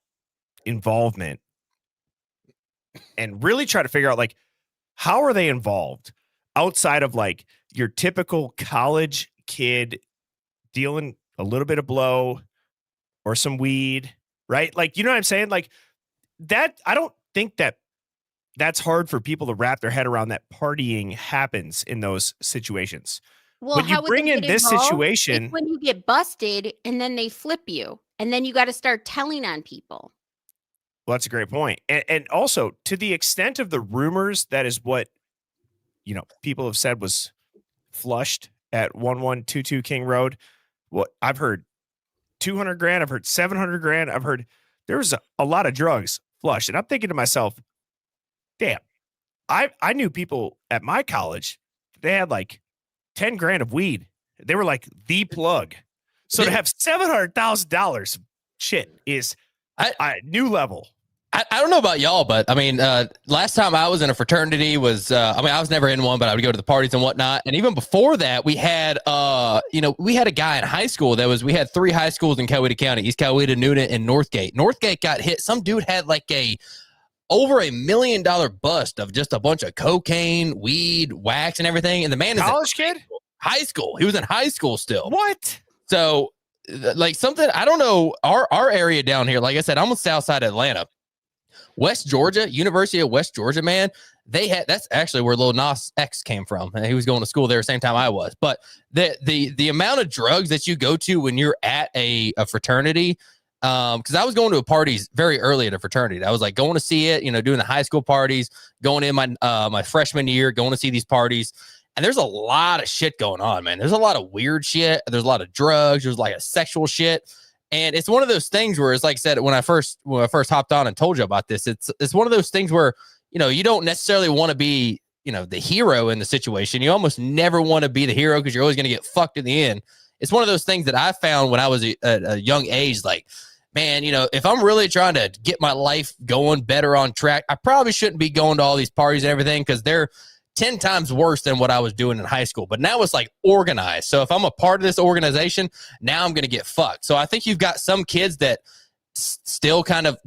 involvement and really try to figure out, like, how are they involved? Outside of like your typical college kid dealing a little bit of blow or some weed, right? Like, you know what I'm saying? Like that, I don't think that that's hard for people to wrap their head around, that partying happens in those situations. Well, When you how would bring they in get this involved? situation, It's when you get busted and then they flip you, and then you got to start telling on people. well, that's a great point. And also, to the extent of the rumors, that is what, people have said was flushed at 1122 King Road. What I've heard 200 grand, I've heard 700 grand, I've heard there was a lot of drugs flushed. And I'm thinking to myself, damn, I knew people at my college, they had like 10 grand of weed. They were like the plug. So to have $700,000, shit is a new level. I don't know about y'all, but I mean, last time I was in a fraternity was, I was never in one, but I would go to the parties and whatnot. And even before that, we had, we had a guy in high school we had 3 high schools in Coweta County: East Coweta, Newnan, and Northgate. Northgate got hit. Some dude had like over $1 million bust of just a bunch of cocaine, weed, wax, and everything. And the man is college kid, high school. He was in high school still. What? So like something, I don't know, our area down here, like I said, I'm on the south side of Atlanta. West Georgia, University of West Georgia, man, that's actually where Lil Nas X came from. He was going to school there the same time I was. But the amount of drugs that you go to when you're at a fraternity, because I was going to parties very early at a fraternity. I was like going to see it, doing the high school parties, going in my freshman year, going to see these parties. And there's a lot of shit going on, man. There's a lot of weird shit. There's a lot of drugs. There's like a sexual shit. And it's one of those things where it's like I said, when I first hopped on and told you about this, it's one of those things where, you don't necessarily want to be, the hero in the situation. You almost never want to be the hero because you're always going to get fucked in the end. It's one of those things that I found when I was a young age, like, man, if I'm really trying to get my life going better on track, I probably shouldn't be going to all these parties and everything because they're 10 times worse than what I was doing in high school. But now it's like organized. So if I'm a part of this organization, now I'm going to get fucked. So I think you've got some kids that still kind of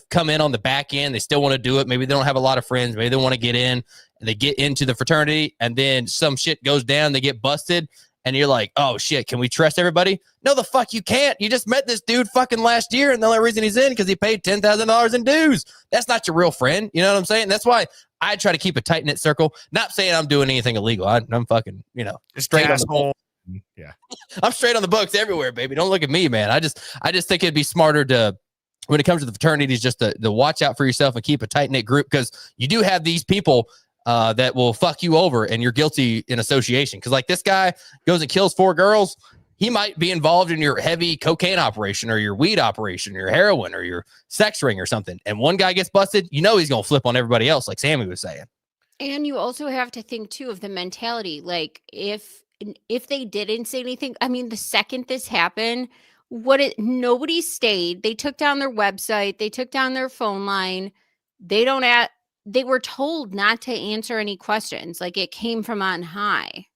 come in on the back end. They still want to do it. Maybe they don't have a lot of friends. Maybe they want to get in and they get into the fraternity and then some shit goes down. They get busted. And you're like, oh shit, can we trust everybody? No, the fuck you can't. You just met this dude fucking last year, and the only reason he's in because he paid $10,000 in dues. That's not your real friend. You know what I'm saying? That's why I try to keep a tight knit circle. Not saying I'm doing anything illegal. I'm fucking, straight on the books. Yeah, I'm straight on the books everywhere, baby. Don't look at me, man. I just think it'd be smarter to, when it comes to the fraternities, just to watch out for yourself and keep a tight knit group, because you do have these people that will fuck you over and you're guilty in association. Because like this guy goes and kills 4 girls. He might be involved in your heavy cocaine operation or your weed operation or your heroin or your sex ring or something. And one guy gets busted, he's going to flip on everybody else, like Sammy was saying. And you also have to think too of the mentality. Like if they didn't say anything, the second this happened, nobody stayed. They took down their website. They took down their phone line. They were told not to answer any questions. Like it came from on high.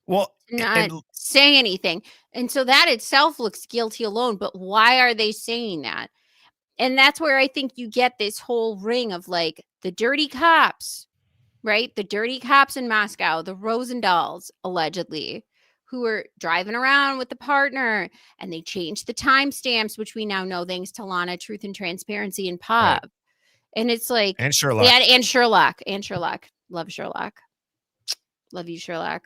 Well, not say anything. And so that itself looks guilty alone. But why are they saying that? And that's where I think you get this whole ring of like the dirty cops, right? The dirty cops in Moscow, the Rosendals, allegedly, who were driving around with the partner, and they changed the timestamps, which we now know thanks to Lana, Truth and Transparency, and Pop. Right. And it's like, and Sherlock. Yeah, and Sherlock. Love Sherlock. Love you, Sherlock.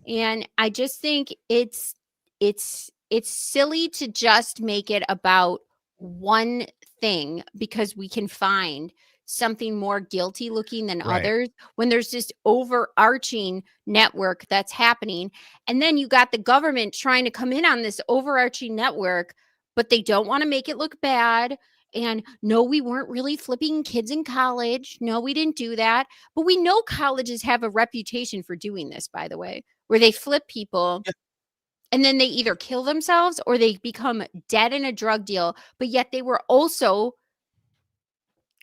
And I just think it's silly to just make it about one thing because we can find something more guilty looking than others when there's this overarching network that's happening. And then you got the government trying to come in on this overarching network, but they don't want to make it look bad. And no, we weren't really flipping kids in college. No, we didn't do that. But we know colleges have a reputation for doing this, by the way, where they flip people and then they either kill themselves or they become dead in a drug deal. But yet they were also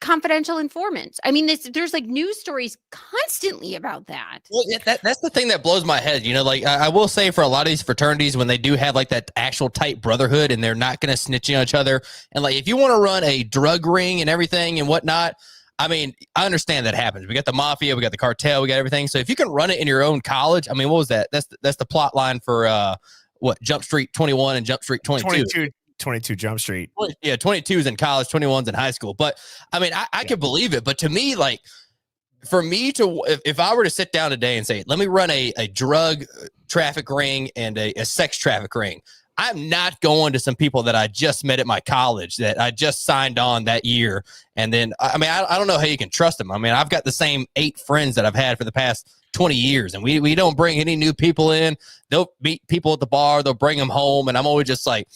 confidential informants. There's like news stories constantly about that. Well, that's the thing that blows my head. Like I will say for a lot of these fraternities, when they do have like that actual tight brotherhood and they're not going to snitch on each other. And like, if you want to run a drug ring and everything and whatnot, I understand that happens. We got the mafia, we got the cartel, we got everything. So if you can run it in your own college, what was that? That's the plot line for Jump Street 21 and Jump Street 22. 22 Jump Street. Yeah, 22's in college, 21's in high school. But I mean, I could believe it. But to me, like, for me to, if I were to sit down today and say, let me run a drug traffic ring and a sex traffic ring, I'm not going to some people that I just met at my college that I just signed on that year. And then, I mean, I don't know how you can trust them. I mean, I've got the same 8 friends that I've had for the past 20 years, and we don't bring any new people in. They'll meet people at the bar, they'll bring them home, and I'm always just like,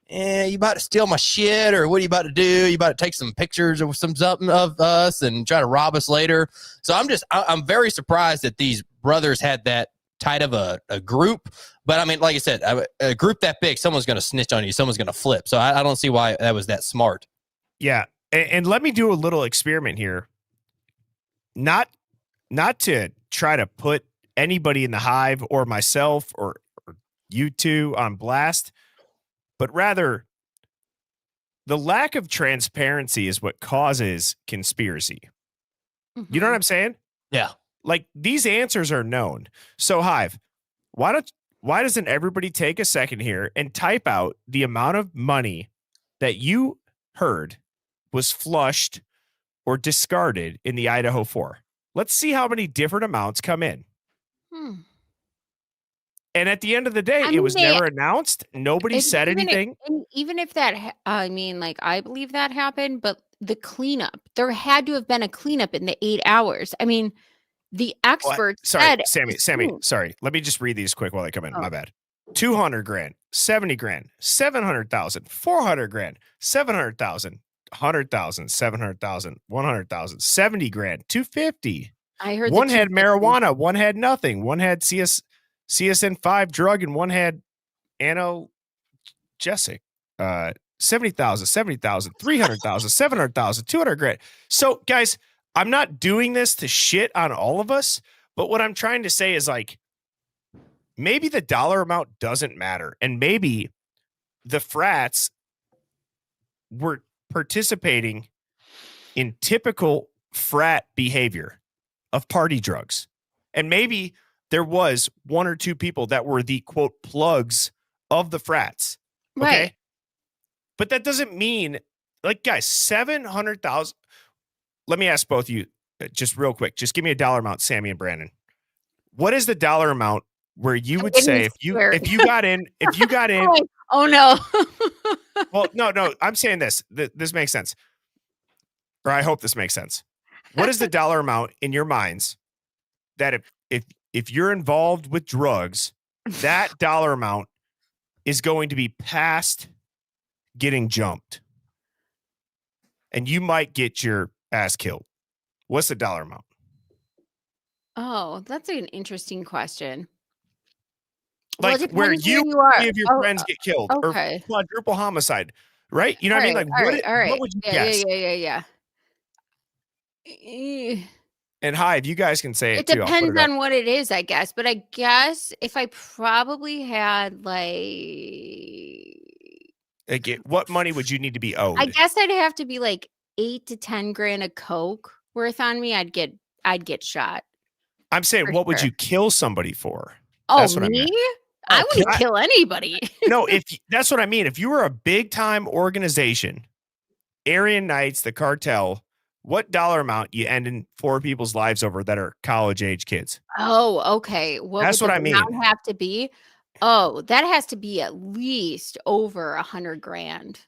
you about to steal my shit, or what are you about to do? You about to take some pictures or something of us and try to rob us later? So I'm very surprised that these brothers had that tight of a group. But I mean, like I said, a group that big, someone's going to snitch on you, someone's going to flip. So I don't see why that was that smart. Yeah. And let me do a little experiment here. Not to try to put anybody in the hive or myself or you two on blast, but rather the lack of transparency is what causes conspiracy. Mm-hmm. You know what I'm saying? Yeah. Like, these answers are known. So Hive, why doesn't everybody take a second here and type out the amount of money that you heard was flushed or discarded in the Idaho 4? Let's see how many different amounts come in. And at the end of the day, it was never announced. Nobody said anything. Even if that, I mean, like, I believe that happened, but the cleanup, there had to have been a cleanup in the 8 hours. I mean, the experts said. Sammy, sorry. Let me just read these quick while they come in. My bad. 200 grand, 70 grand, 700,000, 400 grand, 700,000, 100,000, 700,000, 100,000, 70 grand, 250. I heard one had marijuana, one had nothing, one had CSN5 drug, and one had analgesic. 70,000, 70,000, 300,000, 700,000, 200 grand. So, guys, I'm not doing this to shit on all of us, but what I'm trying to say is, like, maybe the dollar amount doesn't matter, and maybe the frats were participating in typical frat behavior of party drugs, and maybe there was 1 or 2 people that were the quote plugs of the frats. Okay. Right. But that doesn't mean, like, guys, 700,000. Let me ask both of you just real quick. Just give me a dollar amount, Sammy and Brandon. What is the dollar amount where you would say if you got in, oh no. Well, no, I'm saying this. This makes sense. Or I hope this makes sense. What is the dollar amount in your minds that if you're involved with drugs, that dollar amount is going to be past getting jumped, and you might get your ass killed? What's the dollar amount? Oh, that's an interesting question. Like, where you any of your friends get killed, or quadruple homicide, right? You know what I mean? Like, what would you guess? Yeah. And Hive, you guys can say it too. It depends on what it is, I guess. But I guess if I probably had what money would you need to be owed? I guess I'd have to be like 8 to 10 grand of coke worth on me. I'd get shot. I'm saying, what would you kill somebody for? Oh, that's what me? I wouldn't kill anybody. No, that's what I mean. If you were a big time organization, Aryan Knights, the cartel, what dollar amount you ending 4 people's lives over that are college age kids? Oh, okay. That's what I mean. Have to be. Oh, that has to be at least over 100 grand.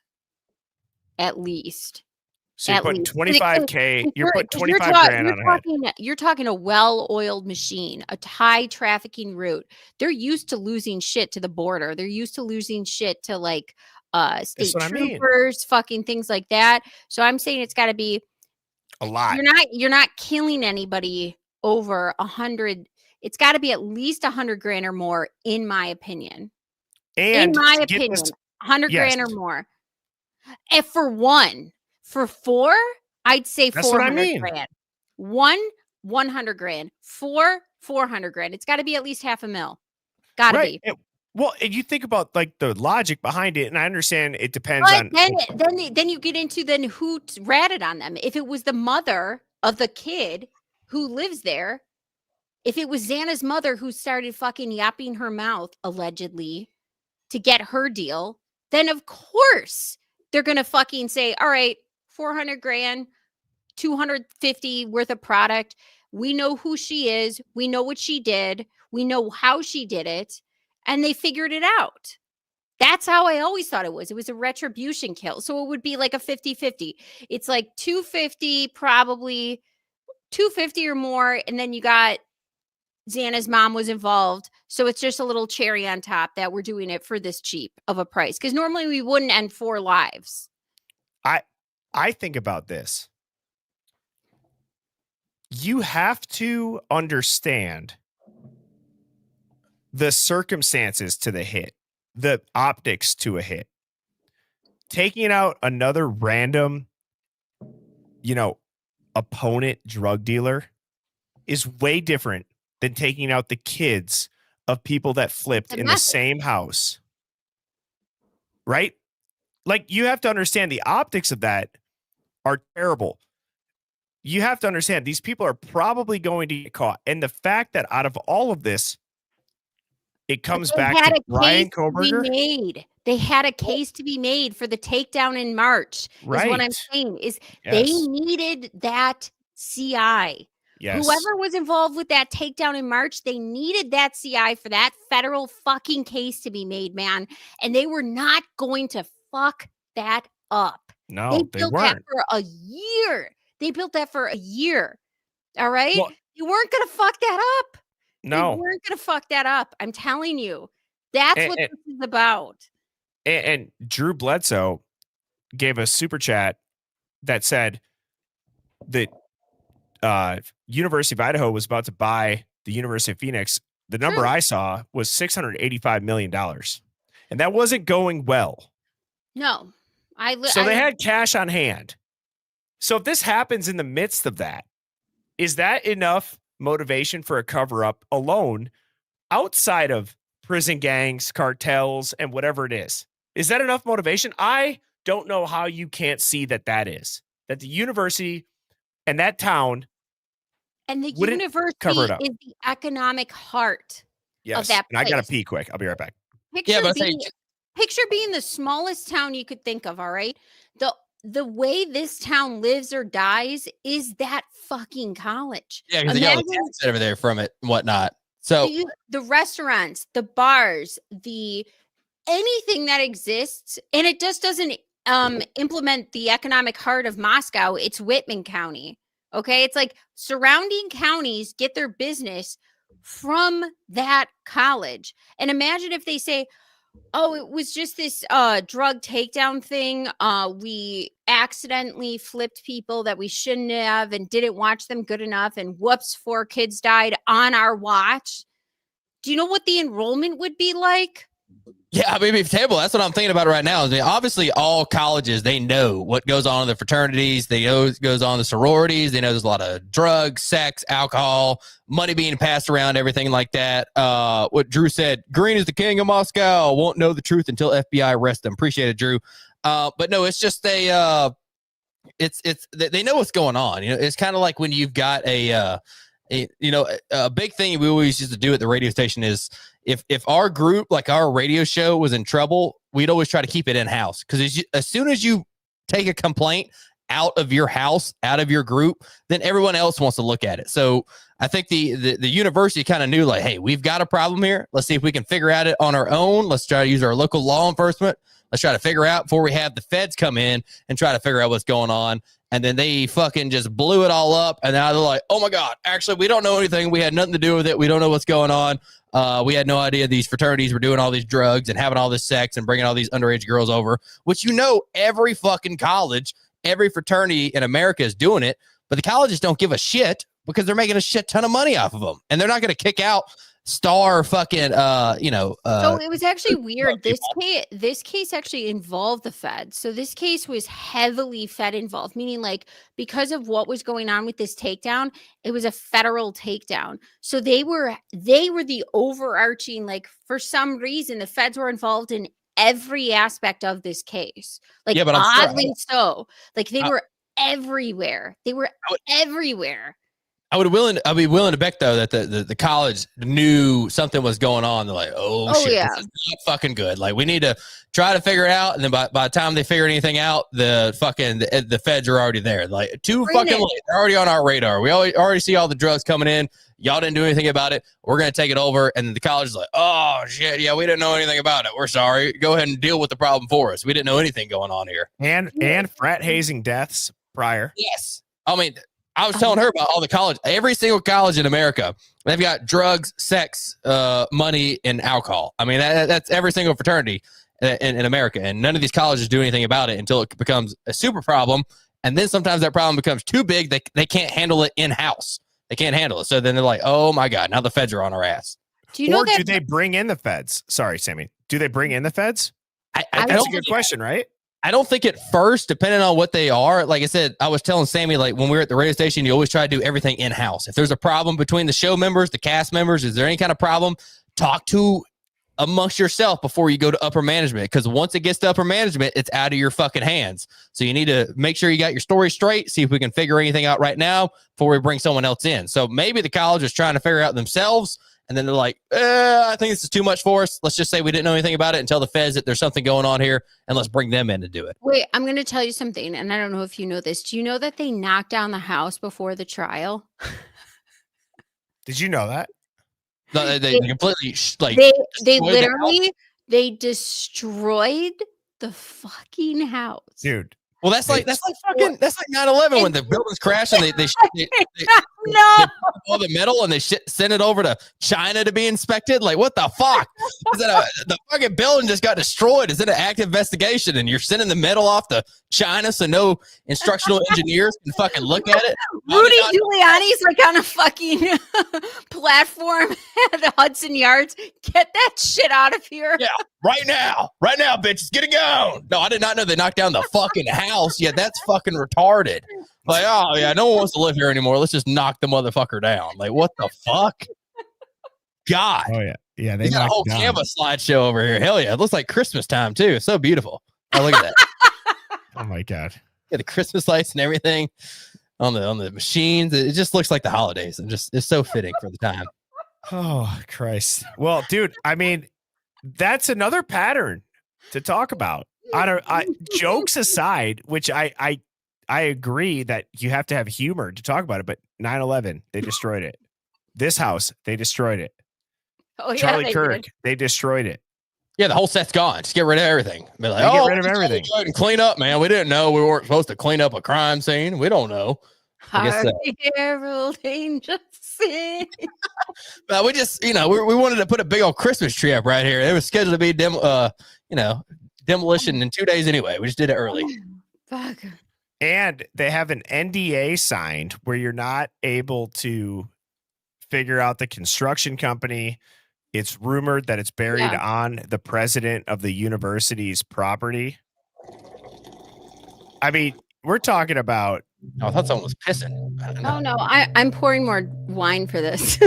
At least. So you're putting 25K. You're putting 25 grand on a head. You're talking a well-oiled machine, a high trafficking route. They're used to losing shit to the border. They're used to losing shit to like state troopers, fucking things like that. So I'm saying it's got to be a lot. You're not killing anybody over 100. It's got to be at least 100 grand or more, in my opinion. And in my opinion, 100 grand or more. If for 1. For 4, I'd say 400 grand. 1, 100 grand. 4, 400 grand. It's got to be at least $500,000. Got to be. Well, and you think about like the logic behind it, and I understand it depends on. Then you get into who ratted on them. If it was the mother of the kid who lives there, if it was Xana's mother who started fucking yapping her mouth allegedly to get her deal, then of course they're going to fucking say, all right, 400 grand, 250 worth of product. We know who she is. We know what she did. We know how she did it. And they figured it out. That's how I always thought it was. It was a retribution kill. So it would be like a 50-50. It's like 250, probably 250 or more. And then you got Xana's mom was involved. So it's just a little cherry on top that we're doing it for this cheap of a price. Because normally we wouldn't end 4 lives. I think about this. You have to understand the circumstances to the hit, the optics to a hit. Taking out another random, opponent drug dealer is way different than taking out the kids of people that flipped in the same house. Right? Like, you have to understand the optics of that are terrible. You have to understand these people are probably going to get caught. And the fact that out of all of this, it comes back to Bryan Kohberger. They had a case to be made for the takedown in March. Right. Is what I'm saying is they needed that CI. Yes. Whoever was involved with that takedown in March, they needed that CI for that federal fucking case to be made, man. And they were not going to fuck that up. No, they built that for a year. They built that for a year. All right. Well, you weren't going to fuck that up. No, you weren't going to fuck that up. I'm telling you. That's what this is about. And Drew Bledsoe gave a super chat that said that University of Idaho was about to buy the University of Phoenix. The number I saw was $685 million. And that wasn't going well. No. So they had cash on hand. So if this happens in the midst of that, is that enough motivation for a cover-up alone outside of prison gangs, cartels, and whatever it is? Is that enough motivation? I don't know how you can't see that is. That the university and that town and the university is the economic heart of that place. And I got to pee quick. I'll be right back. Picture being the smallest town you could think of, all right? The way this town lives or dies is that fucking college. Yeah, because they got the over there from it and whatnot. So the restaurants, the bars, anything that exists, and it just doesn't implement the economic heart of Moscow. It's Whitman County. Okay, it's like surrounding counties get their business from that college. And imagine if they say, oh, it was just this drug takedown thing. We accidentally flipped people that we shouldn't have and didn't watch them good enough. And whoops, 4 kids died on our watch. Do you know what the enrollment would be like? Yeah, I mean, table. That's what I'm thinking about right now. Obviously, all colleges, they know what goes on in the fraternities. They know what goes on in the sororities. They know there's a lot of drugs, sex, alcohol, money being passed around, everything like that. What Drew said, Green is the king of Moscow. Won't know the truth until FBI arrests them. Appreciate it, Drew. But no, it's just they know what's going on. It's kind of like when you've got a big thing we always used to do at the radio station is if our group, like our radio show, was in trouble, we'd always try to keep it in-house. Because as soon as you take a complaint out of your house, out of your group, then everyone else wants to look at it. So I think the university kind of knew, like, hey, we've got a problem here. Let's see if we can figure out it on our own. Let's try to use our local law enforcement. Let's try to figure out before we have the feds come in and try to figure out what's going on. And then they fucking just blew it all up. And now they're like, oh, my God, actually, we don't know anything. We had nothing to do with it. We don't know what's going on. We had no idea these fraternities were doing all these drugs and having all this sex and bringing all these underage girls over, which every fucking college, every fraternity in America is doing it. But the colleges don't give a shit because they're making a shit ton of money off of them. And they're not going to kick out star fucking so it was actually weird. This case actually involved the Fed. So this case was heavily Fed involved, meaning like because of what was going on with this takedown, it was a federal takedown. So they were the overarching, like, for some reason the Feds were involved in every aspect of this case. Like, yeah, but oddly so. Like they were everywhere. They were everywhere. I'd be willing to bet though that the college knew something was going on. They're like, oh shit, yeah. this is not fucking good. Like we need to try to figure it out. And then by the time they figure anything out, the feds are already there. Like too fucking late. They're already on our radar. We already see all the drugs coming in. Y'all didn't do anything about it. We're going to take it over. And the college is like, oh shit. Yeah. We didn't know anything about it. We're sorry. Go ahead and deal with the problem for us. We didn't know anything going on here. And frat hazing deaths prior. Yes. I mean, I was telling her about all the college, every single college in America, they've got drugs, sex, money, and alcohol. I mean, that's every single fraternity in America. And none of these colleges do anything about it until it becomes a super problem. And then sometimes that problem becomes too big. They can't handle it in-house. They can't handle it. So then they're like, oh my God, now the feds are on our ass. Do you know do they bring in the feds? Sorry, Sammy. Do they bring in the feds? That's a good question, right? I don't think at first, depending on what they are, like I said, I was telling Sammy, like when we were at the radio station, you always try to do everything in-house. If there's a problem between the show members, the cast members, is there any kind of problem? Talk to amongst yourself before you go to upper management. Because once it gets to upper management, it's out of your fucking hands. So you need to make sure you got your story straight, see if we can figure anything out right now before we bring someone else in. So maybe the college is trying to figure out themselves. And then they're like, I think this is too much for us. Let's just say we didn't know anything about it and tell the feds that there's something going on here, and let's bring them in to do it. Wait, I'm going to tell you something, and I don't know if you know this. Do you know that they knocked down the house before the trial? Did you know that? No, they completely they literally destroyed the fucking house, dude. Well, that's like 9/11 when the buildings crash and they all the metal and they send it over to China to be inspected. Like, what the fuck? The fucking building just got destroyed. It's in an active investigation, and you're sending the metal off to China so no instructional engineers can fucking look at it. Rudy Giuliani's like on a fucking platform at the Hudson Yards. Get that shit out of here. Yeah, right now, bitches, get it going. No, I did not know they knocked down the fucking house. Yeah, that's fucking retarded. Like, oh yeah, no one wants to live here anymore. Let's just knock the motherfucker down. Like, what the fuck? God. Oh yeah. They got a whole Canva slideshow over here. Hell yeah, it looks like Christmas time too. It's so beautiful. Oh, look at that. Oh my God. Yeah, the Christmas lights and everything on the machines. It just looks like the holidays. It's so fitting for the time. Oh Christ. Well, dude, I mean, that's another pattern to talk about. Jokes aside, which I agree that you have to have humor to talk about it, but 9/11, they destroyed it. This house, they destroyed it. Oh, yeah, Charlie Kirk, they destroyed it. Yeah, the whole set's gone. Just get rid of everything. Be like, get rid of everything. Go ahead and clean up, man. We didn't know we weren't supposed to clean up a crime scene. We don't know. Herald angels sing. But we just, we wanted to put a big old Christmas tree up right here. It was scheduled to be demolition in 2 days anyway. We just did it early. Fuck. And they have an NDA signed where you're not able to figure out the construction company. It's rumored that it's buried on the president of the university's property. I mean, we're talking about. Oh, I thought someone was pissing. Oh no, I'm pouring more wine for this.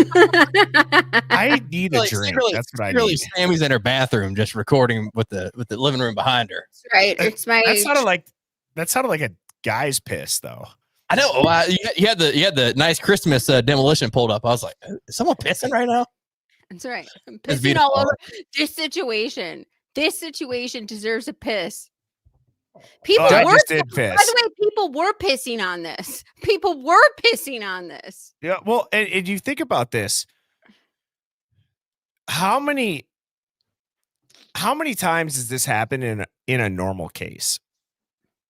I need a drink. That's what I need. Sammy's in her bathroom just recording with the living room behind her. That's right. It's my. That sounded like a guy's piss, though. I know. You had the nice Christmas demolition pulled up. I was like, is someone pissing right now? That's right. I'm pissing all over this situation. This situation deserves a piss. People I just did piss. By the way, people were pissing on this. People were pissing on this. Yeah. Well, and you think about this. How many times does this happen in a normal case?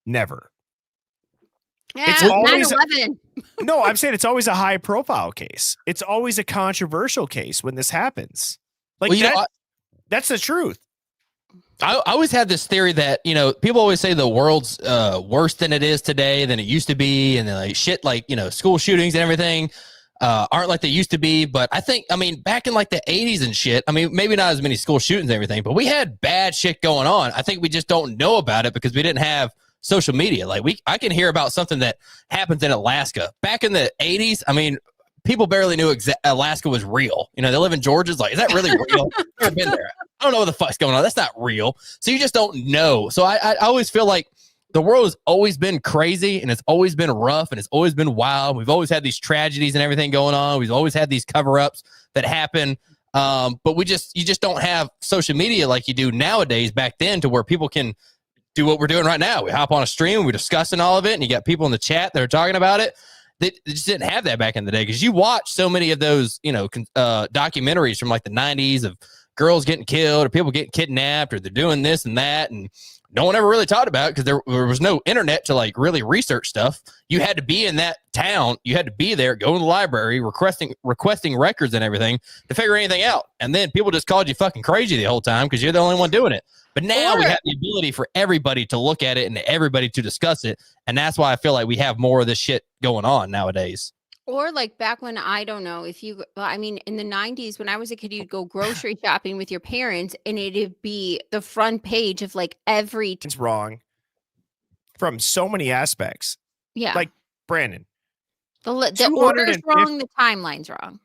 Never. Yeah, it's always 9/11. No, I'm saying it's always a high profile case. It's always a controversial case when this happens. Like that's the truth. I always had this theory that, people always say the world's worse than it is today than it used to be. And then like shit, like, school shootings and everything aren't like they used to be. But back in like the 80s and shit, maybe not as many school shootings and everything, but we had bad shit going on. I think we just don't know about it because we didn't have social media. Like I can hear about something that happens in Alaska. Back in the 80s, people barely knew Alaska was real. They live in Georgia. It's like, is that really real? I've never been there. I don't know what the fuck's going on. That's not real. So you just don't know. So I always feel like the world has always been crazy and it's always been rough and it's always been wild. We've always had these tragedies and everything going on. We've always had these cover-ups that happen. But you just don't have social media like you do nowadays back then, to where people can do what we're doing right now. We hop on a stream, we're discussing all of it, and you got people in the chat that are talking about it. They just didn't have that back in the day, because you watch so many of those, documentaries from like the 90s of girls getting killed or people getting kidnapped, or they're doing this and that, and no one ever really talked about it because there was no internet to like really research stuff. You had to be in that town. You had to be there, go in the library, requesting records and everything to figure anything out. And then people just called you fucking crazy the whole time because you're the only one doing it. But now we have the ability for everybody to look at it and everybody to discuss it. And that's why I feel like we have more of this shit going on nowadays. Or like back when, I don't know if you, I mean, in the 90s, when I was a kid, you'd go grocery shopping with your parents and it'd be the front page of like every. It's wrong from so many aspects. Yeah. Like, Brandon. The order's wrong, the timeline's wrong.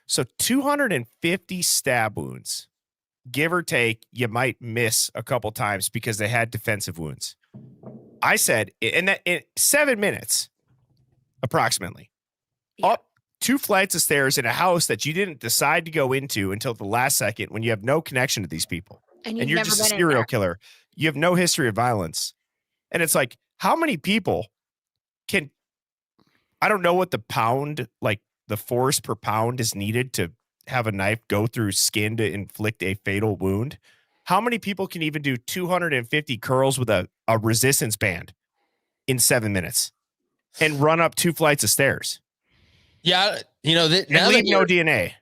So 250 stab wounds, give or take, you might miss a couple times because they had defensive wounds. I said, in 7 minutes, approximately, up 2 flights of stairs in a house that you didn't decide to go into until the last second, when you have no connection to these people and you're just a serial killer. You have no history of violence. And it's like, how many people can, I don't know what the pound, like the force per pound is needed to have a knife go through skin to inflict a fatal wound. How many people can even do 250 curls with a resistance band in 7 minutes and run up 2 flights of stairs? Yeah, and leave no DNA.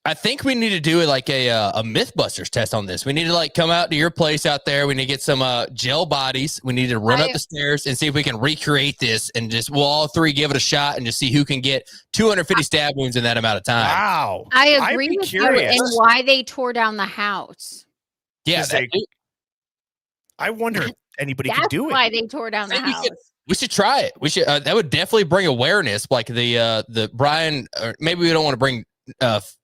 I think we need to do like a Mythbusters test on this. We need to like come out to your place out there. We need to get some gel bodies. We need to run up the stairs and see if we can recreate this, and we'll all three give it a shot and just see who can get 250 stab wounds in that amount of time. Wow. I agree with you, and why they tore down the house. Yeah. I wonder if anybody can do it. That's why they tore down the house. We should try it. We should. That would definitely bring awareness, like the Bryan. Or maybe we don't want to bring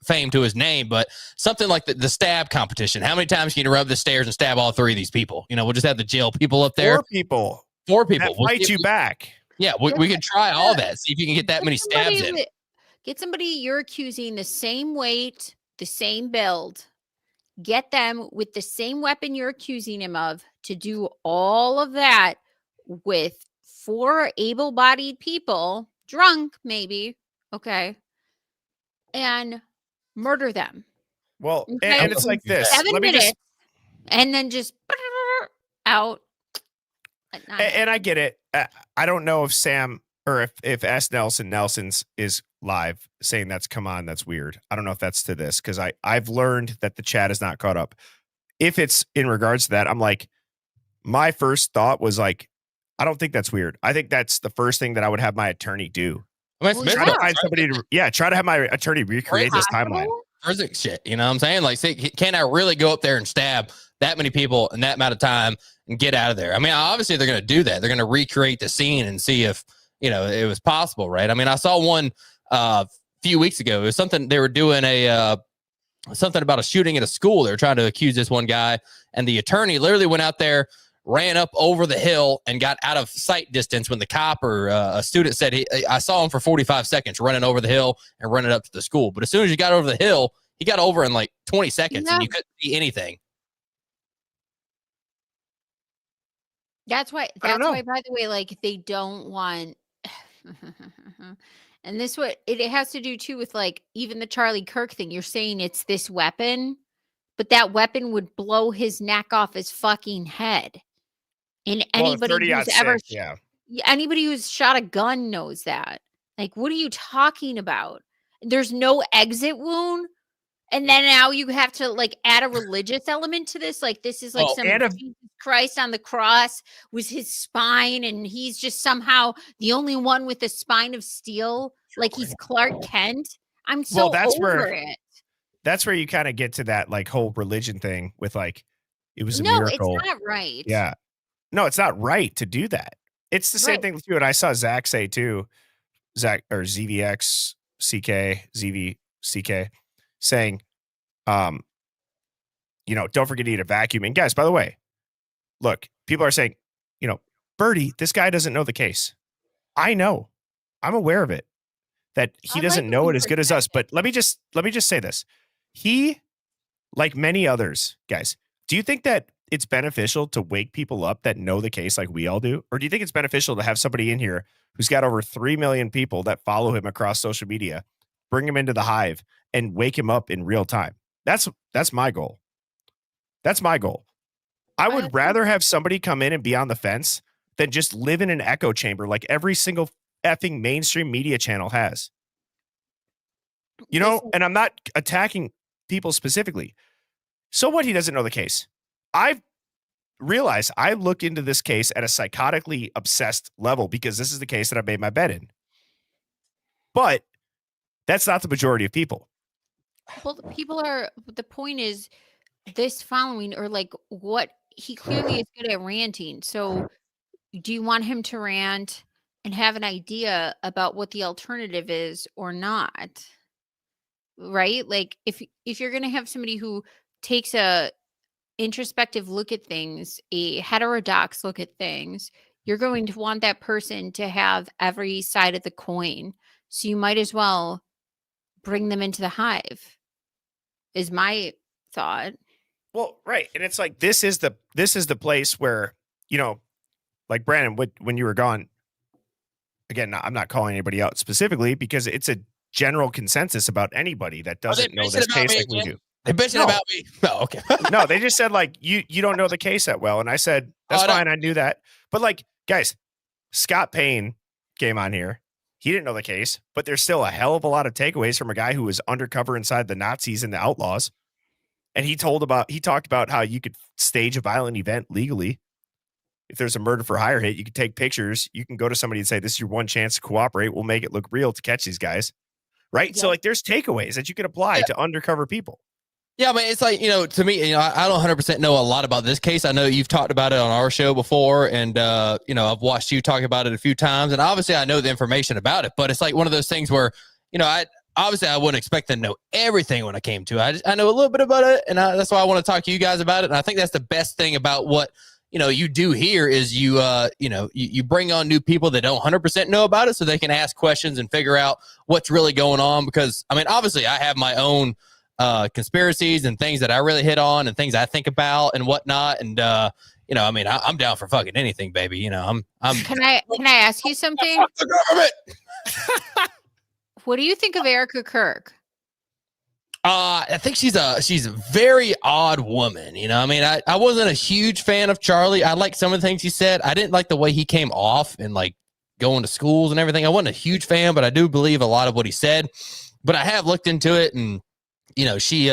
fame to his name, but something like the stab competition. How many times can you run up the stairs and stab all 3 of these people? We'll just have the jail people up there. 4 people. That fight you back. Yeah, we could try all that. See if you can get that many stabs in. Get somebody you're accusing the same weight, the same build. Get them with the same weapon you're accusing him of to do all of that with 4 able-bodied people, drunk maybe, okay, and murder them. Well, okay? and it's like this. 7 minutes, and then just out. And I get it. I don't know if Sam or if S. Nelson's is live saying that's weird. I don't know if that's to this, because I've learned that the chat is not caught up. If it's in regards to that, I'm like, my first thought was like, I don't think that's weird. I think that's the first thing that I would have my attorney do. Try to find somebody try to have my attorney recreate this timeline. Forensic shit, you know what I'm saying? Like, say, can I really go up there and stab that many people in that amount of time and get out of there? I mean, obviously they're going to do that. They're going to recreate the scene and see if, it was possible, right? I mean, I saw one a few weeks ago. It was something they were doing something about a shooting at a school. They were trying to accuse this one guy, and the attorney literally went out there, ran up over the hill, and got out of sight distance when the cop or a student said, I saw him for 45 seconds running over the hill and running up to the school. But as soon as he got over the hill, he got over in like 20 seconds and you couldn't see anything. That's why, by the way, like, they don't want, and this what it has to do too with, like, even the Charlie Kirk thing. You're saying it's this weapon, but that weapon would blow his neck off his fucking head. And anybody anybody who's shot a gun knows that. Like, what are you talking about? There's no exit wound. And then now you have to like add a religious element to this. Like, this is like Jesus Christ on the cross was his spine, and he's just somehow the only one with a spine of steel. Like, he's Clark Kent. I'm so over it. That's where you kind of get to that like whole religion thing with like, it was a miracle. No, it's not right. Yeah. No, it's not right to do that. It's the same thing too. And I saw Zach say too, Zach or ZVX CK, ZVCK saying, don't forget to eat a vacuum. And guys, by the way, look, people are saying, Birdie, this guy doesn't know the case. I know. I'm aware of it. That he doesn't know it as good as us. But let me just say this. He, like many others, guys, do you think that it's beneficial to wake people up that know the case like we all do? Or do you think it's beneficial to have somebody in here who's got over 3 million people that follow him across social media, bring him into the hive and wake him up in real time? That's my goal. That's my goal. I would rather have somebody come in and be on the fence than just live in an echo chamber like every single effing mainstream media channel has. You know, and I'm not attacking people specifically. So what? He doesn't know the case. I've realized I look into this case at a psychotically obsessed level because this is the case that I made my bet in. But that's not the majority of people. Well, the point is this following, or like what he clearly is good at ranting. So do you want him to rant and have an idea about what the alternative is or not? Right? Like if you're going to have somebody who takes a introspective look at things, a heterodox look at things, you're going to want that person to have every side of the coin. So you might as well bring them into the hive, is my thought. Well, right. And it's like, this is the place where, you know, like Brandon, when you were gone, again, I'm not calling anybody out specifically because it's a general consensus about anybody that doesn't know this case like we do. They bitching about me. Oh, okay. No, they just said like, you don't know the case that well. And I said, that's fine. I knew that. But like, guys, Scott Payne came on here. He didn't know the case, but there's still a hell of a lot of takeaways from a guy who was undercover inside the Nazis and the outlaws. And he talked about how you could stage a violent event legally. If there's a murder for hire hit, you can take pictures. You can go to somebody and say, this is your one chance to cooperate. We'll make it look real to catch these guys. Right. Yeah. So like there's takeaways that you could apply to undercover people. Yeah, I mean, it's like, you know, to me, you know, I don't 100% know a lot about this case. I know you've talked about it on our show before, and, you know, I've watched you talk about it a few times, and obviously I know the information about it, but it's like one of those things where, you know, I wouldn't expect to know everything when I came to it. I know a little bit about it, and that's why I want to talk to you guys about it, and I think that's the best thing about what, you know, you do here is you bring on new people that don't 100% know about it so they can ask questions and figure out what's really going on, because, I mean, obviously I have my own conspiracies and things that I really hit on and things I think about and whatnot. And, you know, I mean, I'm down for fucking anything, baby. You know, I'm Can I ask you something? The government. What do you think of Erica Kirk? I think she's a very odd woman. You know, I mean, I wasn't a huge fan of Charlie. I liked some of the things he said. I didn't like the way he came off and like going to schools and everything. I wasn't a huge fan, but I do believe a lot of what he said. But I have looked into it, and you know, she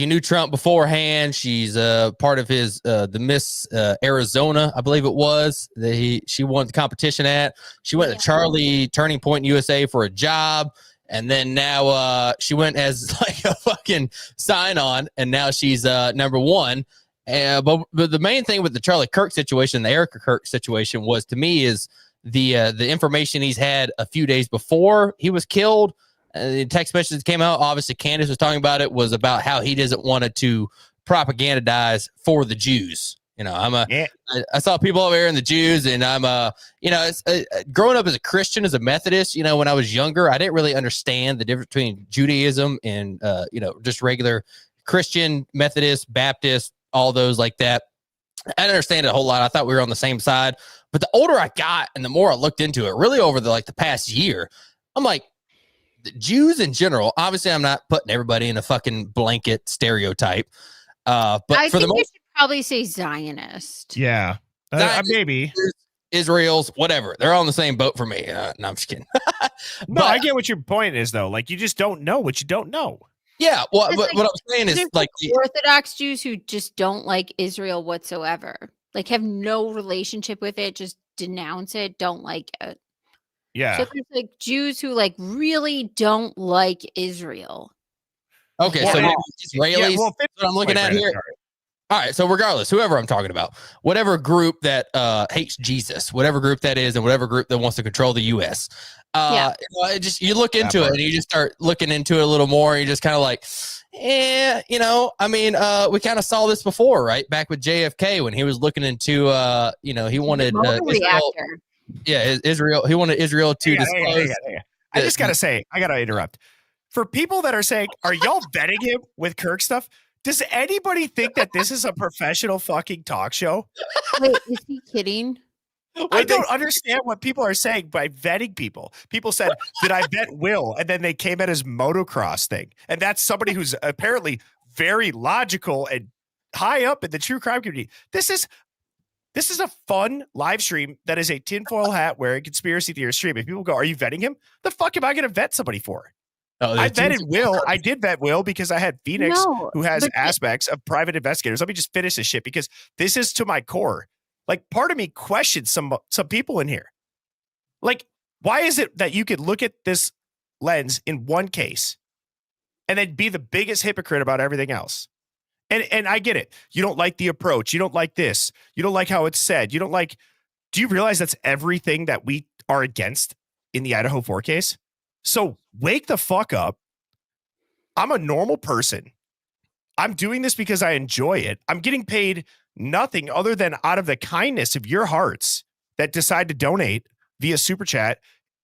knew Trump beforehand. She's part of his the Miss Arizona, I believe it was, that she won the competition at. She went to Charlie Turning Point USA for a job, and then now she went as like a fucking sign on, and now she's number one. But the main thing with the Charlie Kirk situation, the Erica Kirk situation, was to me is the information he's had a few days before he was killed. The text message that came out, obviously Candace was talking about it, was about how he doesn't want to propagandize for the Jews. You know, I saw people over here in the Jews, and I'm you know, growing up as a Christian, as a Methodist, you know, when I was younger, I didn't really understand the difference between Judaism and, you know, just regular Christian, Methodist, Baptist, all those like that. I didn't understand it a whole lot. I thought we were on the same side, but the older I got and the more I looked into it, really over the past year, I'm like, Jews in general, obviously I'm not putting everybody in a fucking blanket stereotype, but I for think the most, you should probably say Zionist. Yeah, maybe Israel's whatever, they're all in the same boat for me. No, I'm just kidding. No, I get what your point is though. Like, you just don't know what you don't know. Yeah, well, but what I'm saying is like Orthodox Jews who just don't like Israel whatsoever, like have no relationship with it, just denounce it, don't like it. Yeah. So there's like Jews who like really don't like Israel. Okay, so Israelis. Yeah, well, what I'm looking at here. All right, so regardless, whoever I'm talking about, whatever group that hates Jesus, whatever group that is, and whatever group that wants to control the U.S., you look into it and you just start looking into it a little more, and you're just kind of like, you know, I mean, we kind of saw this before, right? Back with JFK when he was looking into, you know, he wanted Israel. Yeah, Israel. He wanted Israel to disclose. I just gotta say, I gotta interrupt. For people that are saying, "Are y'all vetting him with Kirk stuff?" Does anybody think that this is a professional fucking talk show? Wait, is he kidding? I don't understand what people are saying by vetting people. People said, "Did I vet Will?" And then they came at his motocross thing, and that's somebody who's apparently very logical and high up in the true crime community. This is a fun live stream that is a tinfoil hat wearing conspiracy theory stream. If people go, "Are you vetting him?" The fuck am I going to vet somebody for? I vetted Will. I did vet Will because I had Phoenix, who has aspects of private investigators. Let me just finish this shit because this is to my core. Like, part of me questions some people in here. Like, why is it that you could look at this lens in one case and then be the biggest hypocrite about everything else? And I get it. You don't like the approach. You don't like this. You don't like how it's said. You don't like. Do you realize that's everything that we are against in the Idaho 4 case? So wake the fuck up. I'm a normal person. I'm doing this because I enjoy it. I'm getting paid nothing other than out of the kindness of your hearts that decide to donate via super chat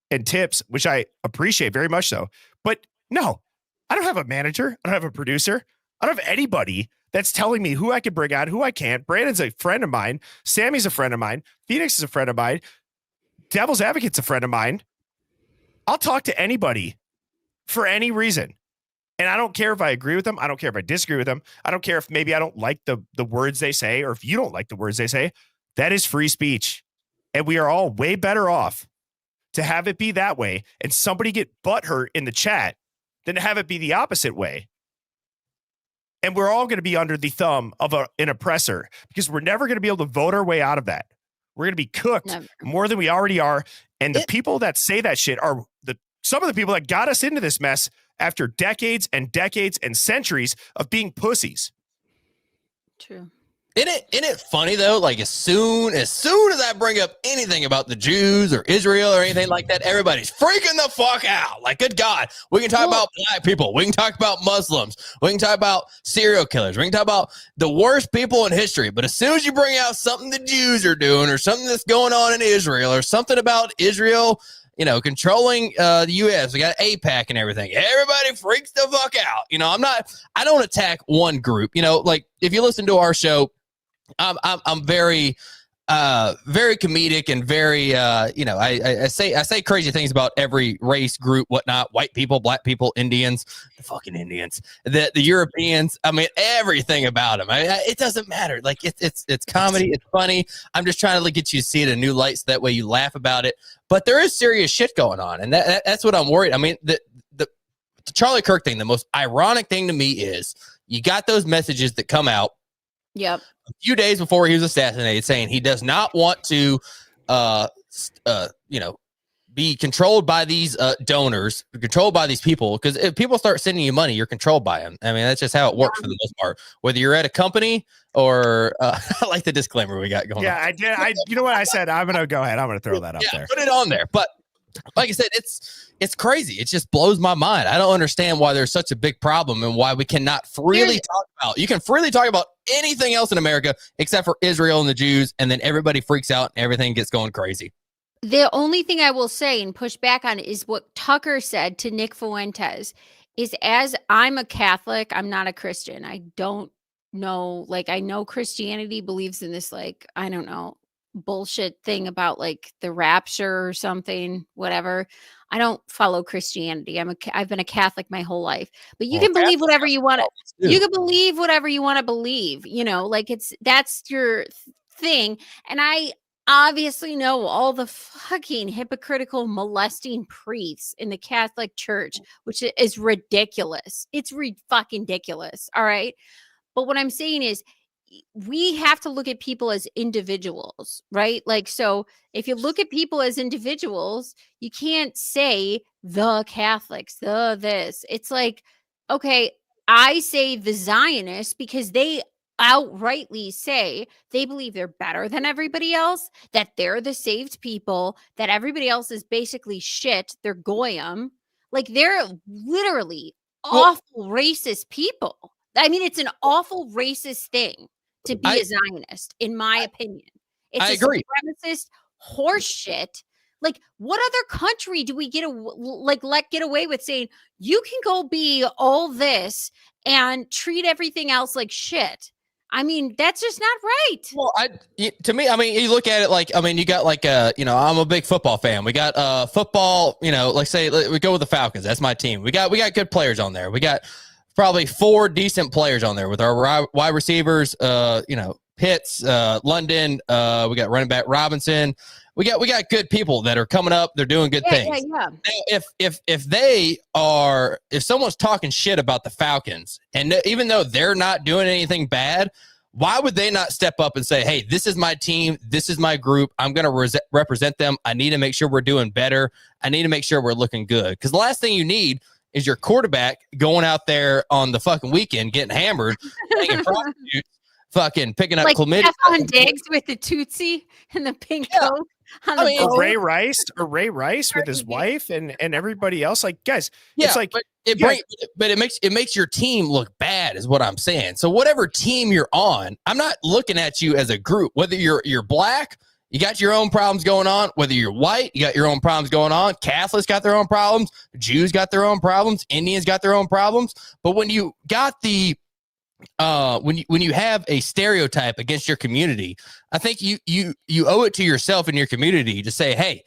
and tips, which I appreciate very much so. But no, I don't have a manager. I don't have a producer. I don't have anybody that's telling me who I can bring on, who I can't. Brandon's a friend of mine. Sammy's a friend of mine. Phoenix is a friend of mine. Devil's Advocate's a friend of mine. I'll talk to anybody for any reason. And I don't care if I agree with them. I don't care if I disagree with them. I don't care if maybe I don't like the words they say, or if you don't like the words they say. That is free speech. And we are all way better off to have it be that way and somebody get butthurt in the chat than to have it be the opposite way. And we're all going to be under the thumb of an oppressor because we're never going to be able to vote our way out of that. We're going to be cooked more than we already are. And the people that say that shit are some of the people that got us into this mess after decades and decades and centuries of being pussies. True. Isn't it funny though? Like as soon as I bring up anything about the Jews or Israel or anything like that, everybody's freaking the fuck out. Like, good God, we can talk about black people. We can talk about Muslims. We can talk about serial killers. We can talk about the worst people in history. But as soon as you bring out something the Jews are doing or something that's going on in Israel or something about Israel, you know, controlling the U.S., we got AIPAC and everything, everybody freaks the fuck out. You know, I don't attack one group. You know, like if you listen to our show, I'm very comedic and very you know, I say crazy things about every race group, whatnot, white people, black people, Indians, the fucking Indians, the Europeans. I mean, everything about them. It doesn't matter. Like it's comedy. It's funny. I'm just trying to get you to see it in new light so that way you laugh about it. But there is serious shit going on, and that's what I'm worried. I mean, the Charlie Kirk thing. The most ironic thing to me is you got those messages that come out. Yep. A few days before he was assassinated, saying he does not want to, you know, be controlled by these donors, controlled by these people. Because if people start sending you money, you're controlled by them. I mean, that's just how it works for the most part. Whether you're at a company or I like the disclaimer we got going. Yeah, on. I did. You know what I said? I'm gonna go ahead. I'm gonna throw that up there. Put it on there. But like I said, it's crazy. It just blows my mind. I don't understand why there's such a big problem and why we cannot freely talk about. You can freely talk about anything else in America except for Israel and the Jews, and then everybody freaks out and everything gets going crazy. The only thing I will say and push back on is what Tucker said to Nick Fuentes is, as I'm a Catholic, I'm not a Christian. I don't know, like, I know Christianity believes in this, like, I don't know, bullshit thing about like the rapture or something, whatever. I don't follow Christianity. I've been a Catholic my whole life, but you can believe whatever you want to. You can believe whatever you want to believe, you know, like that's your thing. And I obviously know all the fucking hypocritical molesting priests in the Catholic Church, which is ridiculous. It's fucking ridiculous. All right. But what I'm saying is, we have to look at people as individuals, right? Like, so if you look at people as individuals, you can't say the Catholics, the this. It's like, okay, I say the Zionists because they outrightly say they believe they're better than everybody else, that they're the saved people, that everybody else is basically shit. They're goyim. Like, they're literally awful racist people. I mean, it's an awful racist thing to be a Zionist, in my opinion. It's I agree. Supremacist horse shit. Like, what other country do we let get away with saying you can go be all this and treat everything else like shit? I mean, that's just not right. Well, to me, I mean, you look at it like, I mean, you got like, I'm a big football fan. We got football, like say we go with the Falcons. That's my team. We got good players on there. We got probably 4 decent players on there with our wide receivers, Pitts, London. We got running back Robinson. We got good people that are coming up. They're doing good things. Yeah. Now, if someone's talking shit about the Falcons, and even though they're not doing anything bad, why would they not step up and say, hey, this is my team. This is my group. I'm going to represent them. I need to make sure we're doing better. I need to make sure we're looking good. Because the last thing you need is your quarterback going out there on the fucking weekend getting hammered, taking prostitutes, fucking picking up chlamydia. Stephon Diggs with the Tootsie and the pink coat. Or Ray Rice with his wife and everybody else. Like, guys, it's like but it makes your team look bad, is what I'm saying. So whatever team you're on, I'm not looking at you as a group. Whether you're black, you got your own problems going on. Whether you're white, you got your own problems going on. Catholics got their own problems. Jews got their own problems. Indians got their own problems. But when you got when you have a stereotype against your community, I think you owe it to yourself and your community to say, hey,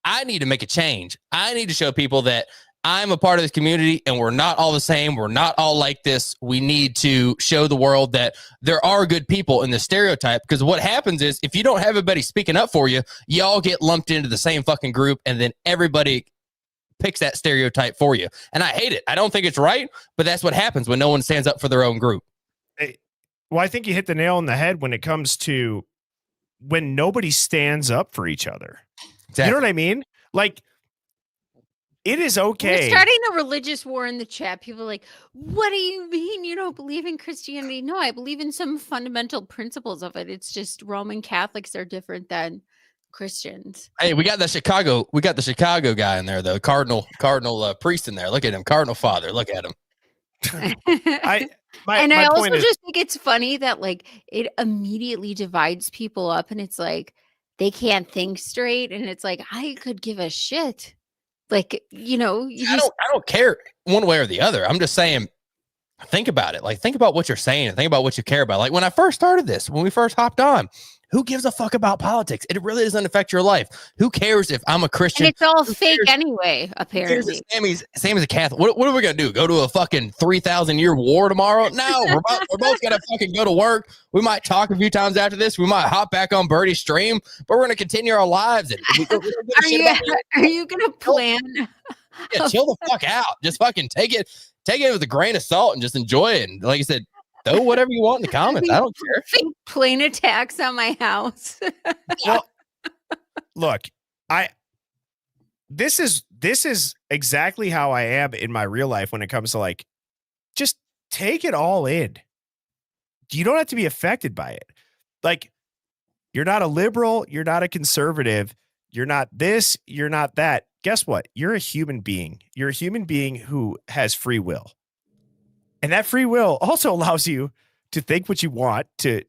I need to make a change. I need to show people that I'm a part of this community and we're not all the same. We're not all like this. We need to show the world that there are good people in the stereotype, because what happens is if you don't have everybody speaking up for you, y'all get lumped into the same fucking group, and then everybody picks that stereotype for you. And I hate it. I don't think it's right, but that's what happens when no one stands up for their own group. Well, I think you hit the nail on the head when it comes to when nobody stands up for each other. Exactly. You know what I mean? Like, it is okay. We're starting a religious war in the chat. People are like, what do you mean you don't believe in Christianity? No, I believe in some fundamental principles of it. It's just Roman Catholics are different than Christians. Hey, we got the Chicago guy in there, though. Cardinal priest in there. Look at him. Cardinal father. Look at him. I also just think it's funny that like it immediately divides people up, and it's like they can't think straight, and it's like I could give a shit. Like, I don't care one way or the other. I'm just saying, think about it. Like, think about what you're saying and think about what you care about. Like when I first started this, when we first hopped on, who gives a fuck about politics? It really doesn't affect your life. Who cares if I'm a Christian? And it's all fake anyway, apparently. Same as a Catholic. What are we going to do? Go to a fucking 3,000-year war tomorrow? No, we're both going to fucking go to work. We might talk a few times after this. We might hop back on Birdie's stream, but we're going to continue our lives. And are you going to plan? Yeah, chill the fuck out. Just fucking take it with a grain of salt and just enjoy it. And like I said, throw whatever you want in the comments. I don't care. Fake plane attacks on my house. Well, look, this is exactly how I am in my real life when it comes to like, just take it all in. You don't have to be affected by it. Like, you're not a liberal. You're not a conservative. You're not this. You're not that. Guess what? You're a human being. You're a human being who has free will. And that free will also allows you to think what you want, to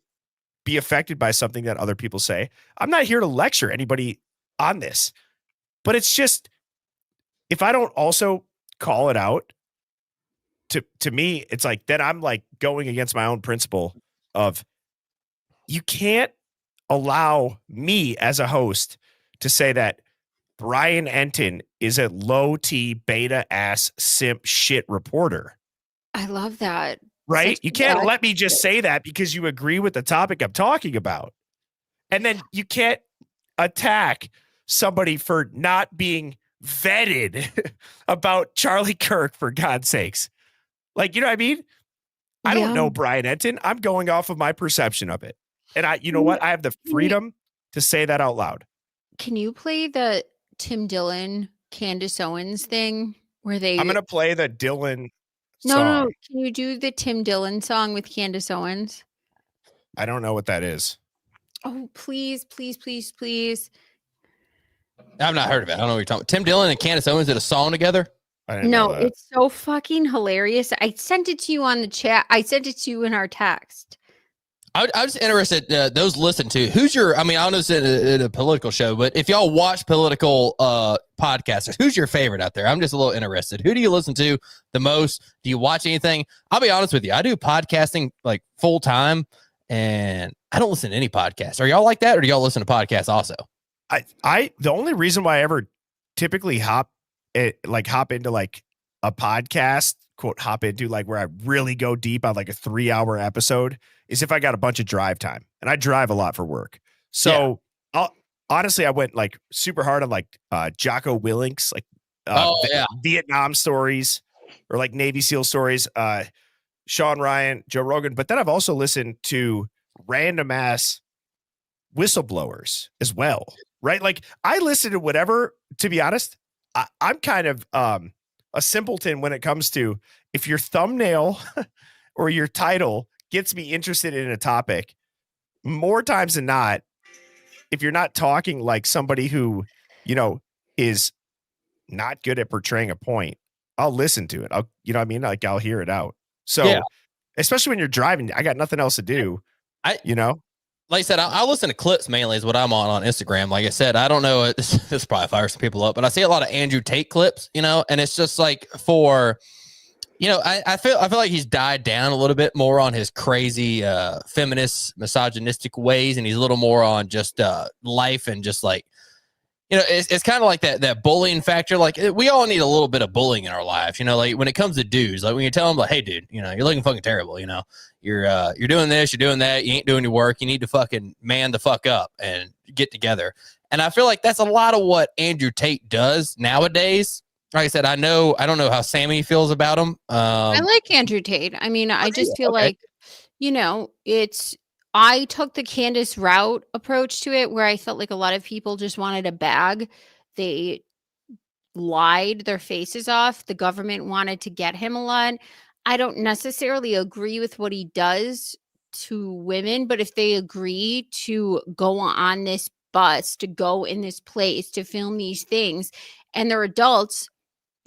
be affected by something that other people say. I'm not here to lecture anybody on this, but it's just, if I don't also call it out, to me, it's like, then I'm like going against my own principle of, you can't allow me as a host to say that Bryan Enton is a low T beta ass simp shit reporter. I love that. Right? You can't let me just say that because you agree with the topic I'm talking about. And then you can't attack somebody for not being vetted about Charlie Kirk, for God's sakes. Like, you know what I mean? I don't know Bryan Enton. I'm going off of my perception of it. And you know what? I have the freedom to say that out loud. Can you play the Tim Dillon, Candace Owens thing where they... I'm going to play the Dillon No, song. no. Can you do the Tim Dillon song with Candace Owens? I don't know what that is. Oh, please, please, please, please. I've not heard of it. I don't know what you're talking about. Tim Dillon and Candace Owens did a song together? I didn't know that. It's so fucking hilarious. I sent it to you on the chat. I sent it to you in our text. I was interested, those listen to, who's your, I mean, I know it's in a political show, but if y'all watch political podcasters, who's your favorite out there? I'm just a little interested. Who do you listen to the most? Do you watch anything? I'll be honest with you. I do podcasting like full time, and I don't listen to any podcasts. Are y'all like that, or do y'all listen to podcasts also? The only reason why I ever typically hop into like a podcast, quote, hop into like where I really go deep on like a 3-hour episode is if I got a bunch of drive time, and I drive a lot for work. So honestly, I went like super hard on like Jocko Willink's like Vietnam stories or like Navy SEAL stories, Sean Ryan, Joe Rogan. But then I've also listened to random ass whistleblowers as well. Right. Like I listen to whatever, to be honest, I'm kind of a simpleton when it comes to if your thumbnail or your title gets me interested in a topic, more times than not, if you're not talking like somebody who, you know, is not good at portraying a point, I'll listen to it. Like I'll hear it out. So especially when you're driving, I got nothing else to do. Like I said, I listen to clips mainly is what I'm on Instagram. Like I said, I don't know, this probably fires some people up, but I see a lot of Andrew Tate clips, and it's just like for, I feel like he's died down a little bit more on his crazy feminist, misogynistic ways, and he's a little more on just life and just like, it's kind of like that bullying factor. Like we all need a little bit of bullying in our life, like when it comes to dudes, like when you tell them like, hey dude, you're looking fucking terrible. You're doing this, you're doing that. You ain't doing your work. You need to fucking man the fuck up and get together. And I feel like that's a lot of what Andrew Tate does nowadays. Like I said, I don't know how Sammy feels about him. I like Andrew Tate. I mean, I just feel like, I took the Candace route approach to it where I felt like a lot of people just wanted a bag. They lied their faces off. The government wanted to get him a lot. I don't necessarily agree with what he does to women, but if they agree to go on this bus, to go in this place, to film these things, and they're adults,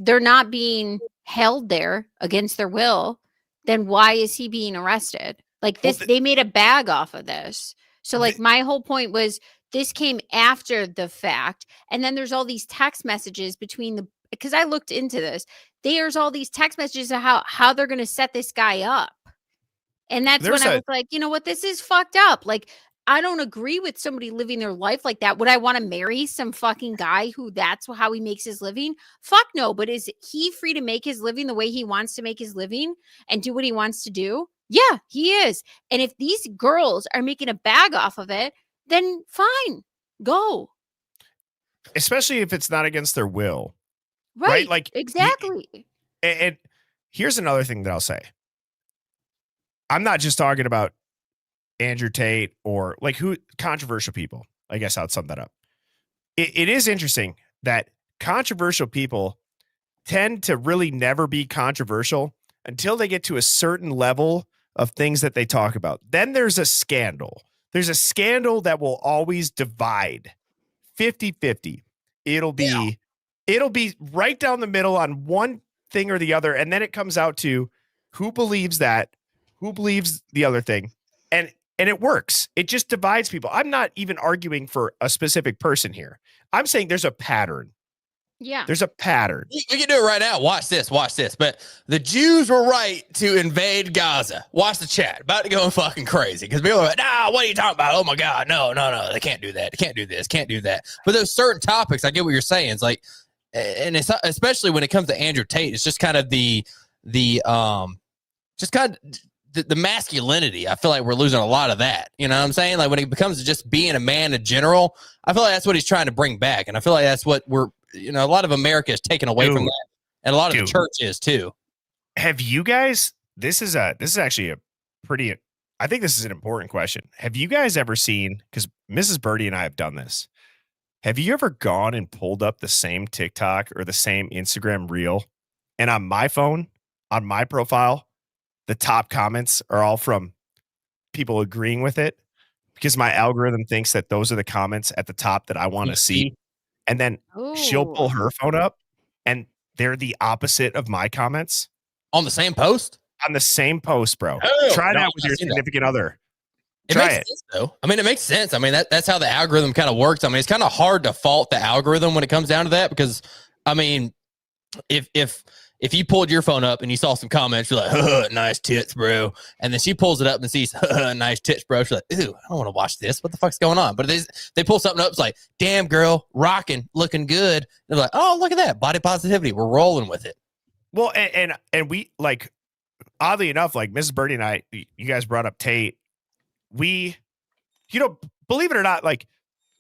they're not being held there against their will, then why is he being arrested? Like this, they made a bag off of this. So like my whole point was this came after the fact. And then there's all these text messages because I looked into this. There's all these text messages of how they're going to set this guy up. And that's when I was like, you know what, this is fucked up. Like, I don't agree with somebody living their life like that. Would I want to marry some fucking guy who that's how he makes his living? Fuck no. But is he free to make his living the way he wants to make his living and do what he wants to do? Yeah, he is. And if these girls are making a bag off of it, then fine, go. Especially if it's not against their will. Right? Like exactly. And here's another thing that I'll say. I'm not just talking about Andrew Tate or like controversial people. I guess I'll sum that up. It is interesting that controversial people tend to really never be controversial until they get to a certain level of things that they talk about. Then there's a scandal. There's a scandal that will always divide 50-50. It'll be right down the middle on one thing or the other. And then it comes out to who believes that, who believes the other thing. And it works. It just divides people. I'm not even arguing for a specific person here. I'm saying there's a pattern. Yeah. There's a pattern. We can do it right now. Watch this. But the Jews were right to invade Gaza. Watch the chat. About to go fucking crazy. Because people are like, nah, what are you talking about? Oh my God. No. They can't do that. They can't do this. Can't do that. But there's certain topics. I get what you're saying. It's like, and it's especially when it comes to Andrew Tate, it's just kind of the masculinity. I feel like we're losing a lot of that. You know what I'm saying? Like when it becomes to just being a man in general, I feel like that's what he's trying to bring back. And I feel like that's what a lot of America is taken away from that. And a lot of the church is too. Have you guys, this is actually I think this is an important question. Have you guys ever seen, because Mrs. Birdie and I have done this. Have you ever gone and pulled up the same TikTok or the same Instagram reel? And on my phone, on my profile, the top comments are all from people agreeing with it because my algorithm thinks that those are the comments at the top that I want to see. And then she'll pull her phone up and they're the opposite of my comments On the same post? on the same post, bro. Oh, Try no, that with your significant other. It Try makes sense, though. I mean, it makes sense. I mean, that's how the algorithm kind of works. I mean, it's kind of hard to fault the algorithm when it comes down to that because, I mean, if you pulled your phone up and you saw some comments, you're like, nice tits, bro. And then she pulls it up and sees, nice tits, bro. She's like, ew, I don't want to watch this. What the fuck's going on? But they pull something up. It's like, damn, girl, rocking, looking good. They're like, oh, look at that. Body positivity. We're rolling with it. Well, and we, like, oddly enough, like Mrs. Birdie and I, you guys brought up Tate. We, believe it or not, like,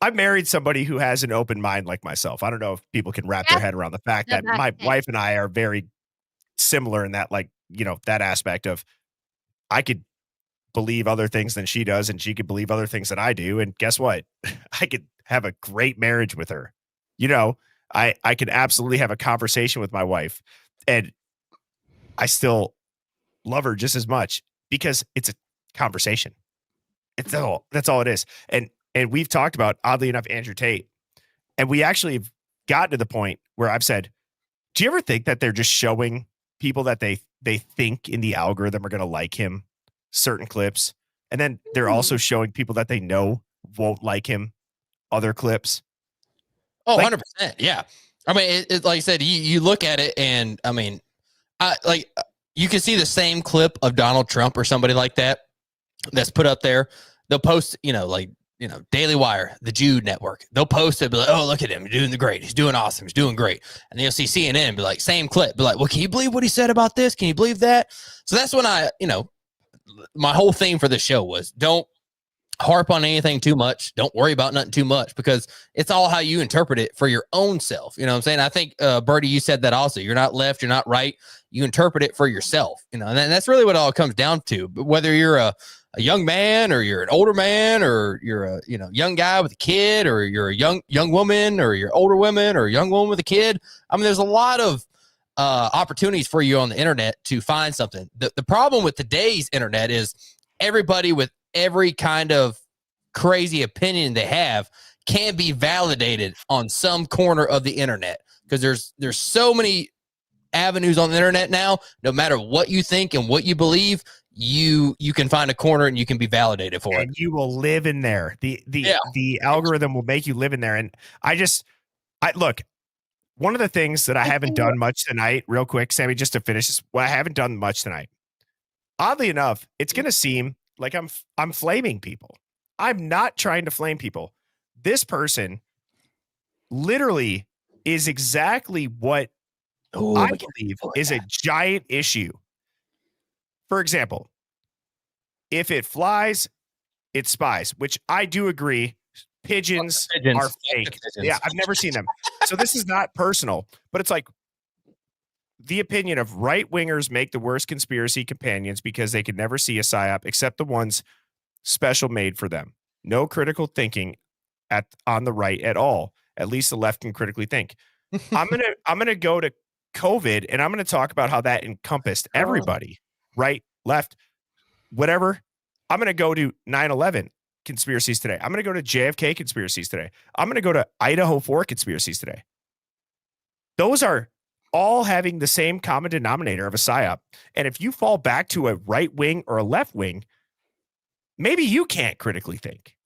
I married somebody who has an open mind like myself. I don't know if people can wrap their head around the fact that my wife and I are very similar in that, like, that aspect of I could believe other things than she does, and she could believe other things that I do. And guess what? I could have a great marriage with her. I could absolutely have a conversation with my wife, and I still love her just as much because it's a conversation. That's all it is. And we've talked about, oddly enough, Andrew Tate, and we actually have gotten to the point where I've said, do you ever think that they're just showing people that they think in the algorithm are going to like him certain clips, and then they're also showing people that they know won't like him other clips? Oh, 100%. Yeah. I mean, it like I said, you look at it, and I mean, you can see the same clip of Donald Trump or somebody like that's put up there. They'll post, Daily Wire, the Jude Network. They'll post it, be like, oh, look at him. He's doing great. He's doing awesome. He's doing great. And then you'll see CNN be like, same clip. Be like, well, can you believe what he said about this? Can you believe that? So that's when my whole theme for the show was don't harp on anything too much. Don't worry about nothing too much, because it's all how you interpret it for your own self. You know what I'm saying? I think, Bertie, you said that also. You're not left. You're not right. You interpret it for yourself. And that's really what it all comes down to. But whether you're a young man, or you're an older man, or you're a young guy with a kid, or you're a young woman, or you're older women, or a young woman with a kid. I mean, there's a lot of opportunities for you on the internet to find something. The problem with today's internet is everybody with every kind of crazy opinion they have can be validated on some corner of the internet, because there's so many avenues on the internet now. No matter what you think and what you believe, you can find a corner and you can be validated for it. And you will live in there. The algorithm will make you live in there. And I look, one of the things that I haven't done much tonight, real quick, Sammy, just to finish this, I haven't done much tonight. Oddly enough, it's going to seem like I'm flaming people. I'm not trying to flame people. This person literally is exactly what I believe is a giant issue. For example, if it flies, it spies, which I do agree. Pigeons are fake. Yeah, I've never seen them. So this is not personal, but it's like the opinion of right-wingers make the worst conspiracy companions because they can never see a psyop except the ones special made for them. No critical thinking on the right at all. At least the left can critically think. I'm gonna go to COVID, and I'm gonna talk about how that encompassed everybody. Right, left, whatever. I'm going to go to 9/11 conspiracies today. I'm going to go to JFK conspiracies today. I'm going to go to Idaho 4 conspiracies today. Those are all having the same common denominator of a psyop. And if you fall back to a right wing or a left wing, maybe you can't critically think.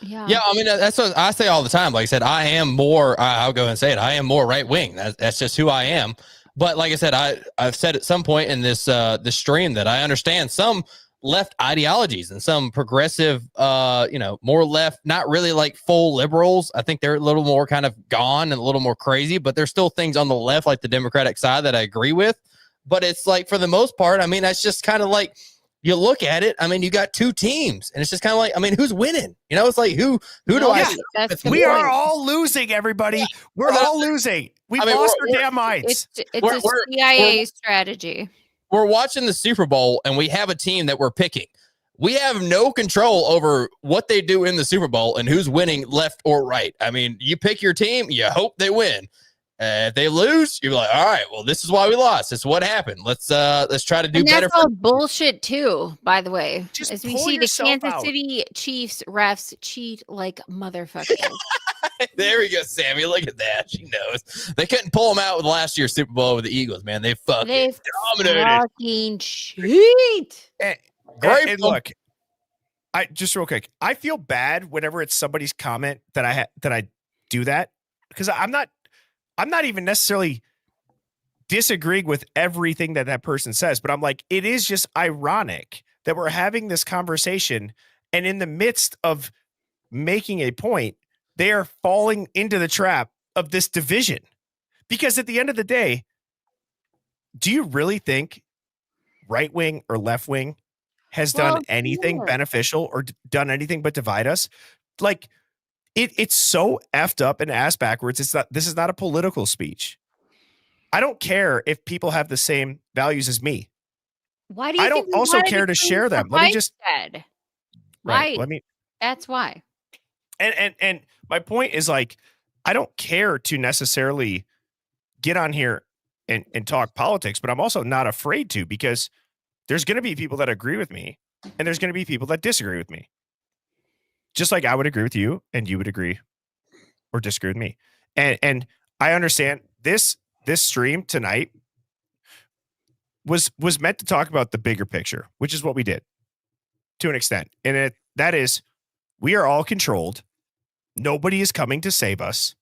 Yeah. I mean, that's what I say all the time. Like I said, I am more, I'll go and say it. I am more right wing. That's just who I am. But like I said, I've said at some point in this stream that I understand some left ideologies and some progressive, more left, not really like full liberals. I think they're a little more kind of gone and a little more crazy, but there's still things on the left, like the Democratic side, that I agree with. But it's like, for the most part, I mean, that's just kind of like, you look at it, I mean, you got two teams, and it's just kind of like, I mean, who's winning? It's like, who do I? We are all losing, everybody. Yeah. We're all losing. We've lost our damn minds. It's a CIA strategy. We're watching the Super Bowl, and we have a team that we're picking. We have no control over what they do in the Super Bowl and who's winning left or right. I mean, you pick your team, you hope they win. If they lose, you're like, all right, well, this is why we lost. This is what happened. Let's try to do better. That's all bullshit too, by the way. As we see the Kansas City Chiefs refs cheat like motherfuckers. There we go, Sammy. Look at that. She knows. They couldn't pull him out with last year's Super Bowl with the Eagles, man. They fucking dominated. Fucking cheat. And look, I just real quick. I feel bad whenever it's somebody's comment that I do that, because I'm not even necessarily disagreeing with everything that person says, but I'm like, it is just ironic that we're having this conversation, and in the midst of making a point, they are falling into the trap of this division. Because at the end of the day, do you really think right wing or left wing has done anything beneficial or done anything but divide us? Like, it's so effed up and ass backwards. This is not a political speech. I don't care if people have the same values as me. Why do you I don't also care to share them. Let me just why? Let me. That's why. And my point is, like, I don't care to necessarily get on here and talk politics, but I'm also not afraid to, because there's going to be people that agree with me and there's going to be people that disagree with me. Just like I would agree with you and you would agree or disagree with me. And I understand this stream tonight was meant to talk about the bigger picture, which is what we did to an extent. And that is, we are all controlled. Nobody is coming to save us.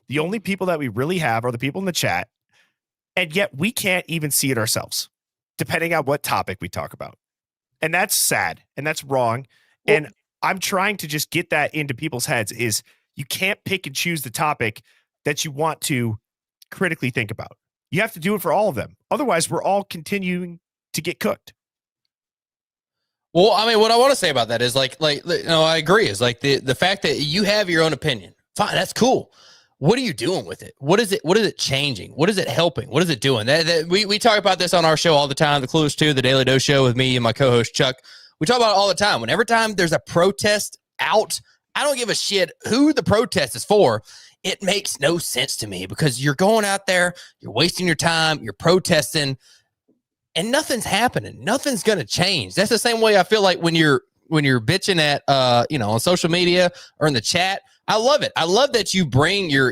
The only people that we really have are the people in the chat. And yet we can't even see it ourselves, depending on what topic we talk about. And that's sad and that's wrong. Well, and I'm trying to just get that into people's heads, is you can't pick and choose the topic that you want to critically think about. You have to do it for all of them. Otherwise, we're all continuing to get cooked. Well, I mean, what I want to say about that is like, I agree. Is like the fact that you have your own opinion. Fine. That's cool. What are you doing with it? What is it changing? What is it helping? What is it doing? We talk about this on our show all the time. The Clueless 2, the Daily Dose Show with me and my co-host Chuck. We talk about it all the time. Whenever time there's a protest out, I don't give a shit who the protest is for. It makes no sense to me, because you're going out there, you're wasting your time, you're protesting, and nothing's happening. Nothing's going to change. That's the same way I feel like when you're bitching at, on social media or in the chat. I love it. I love that you bring your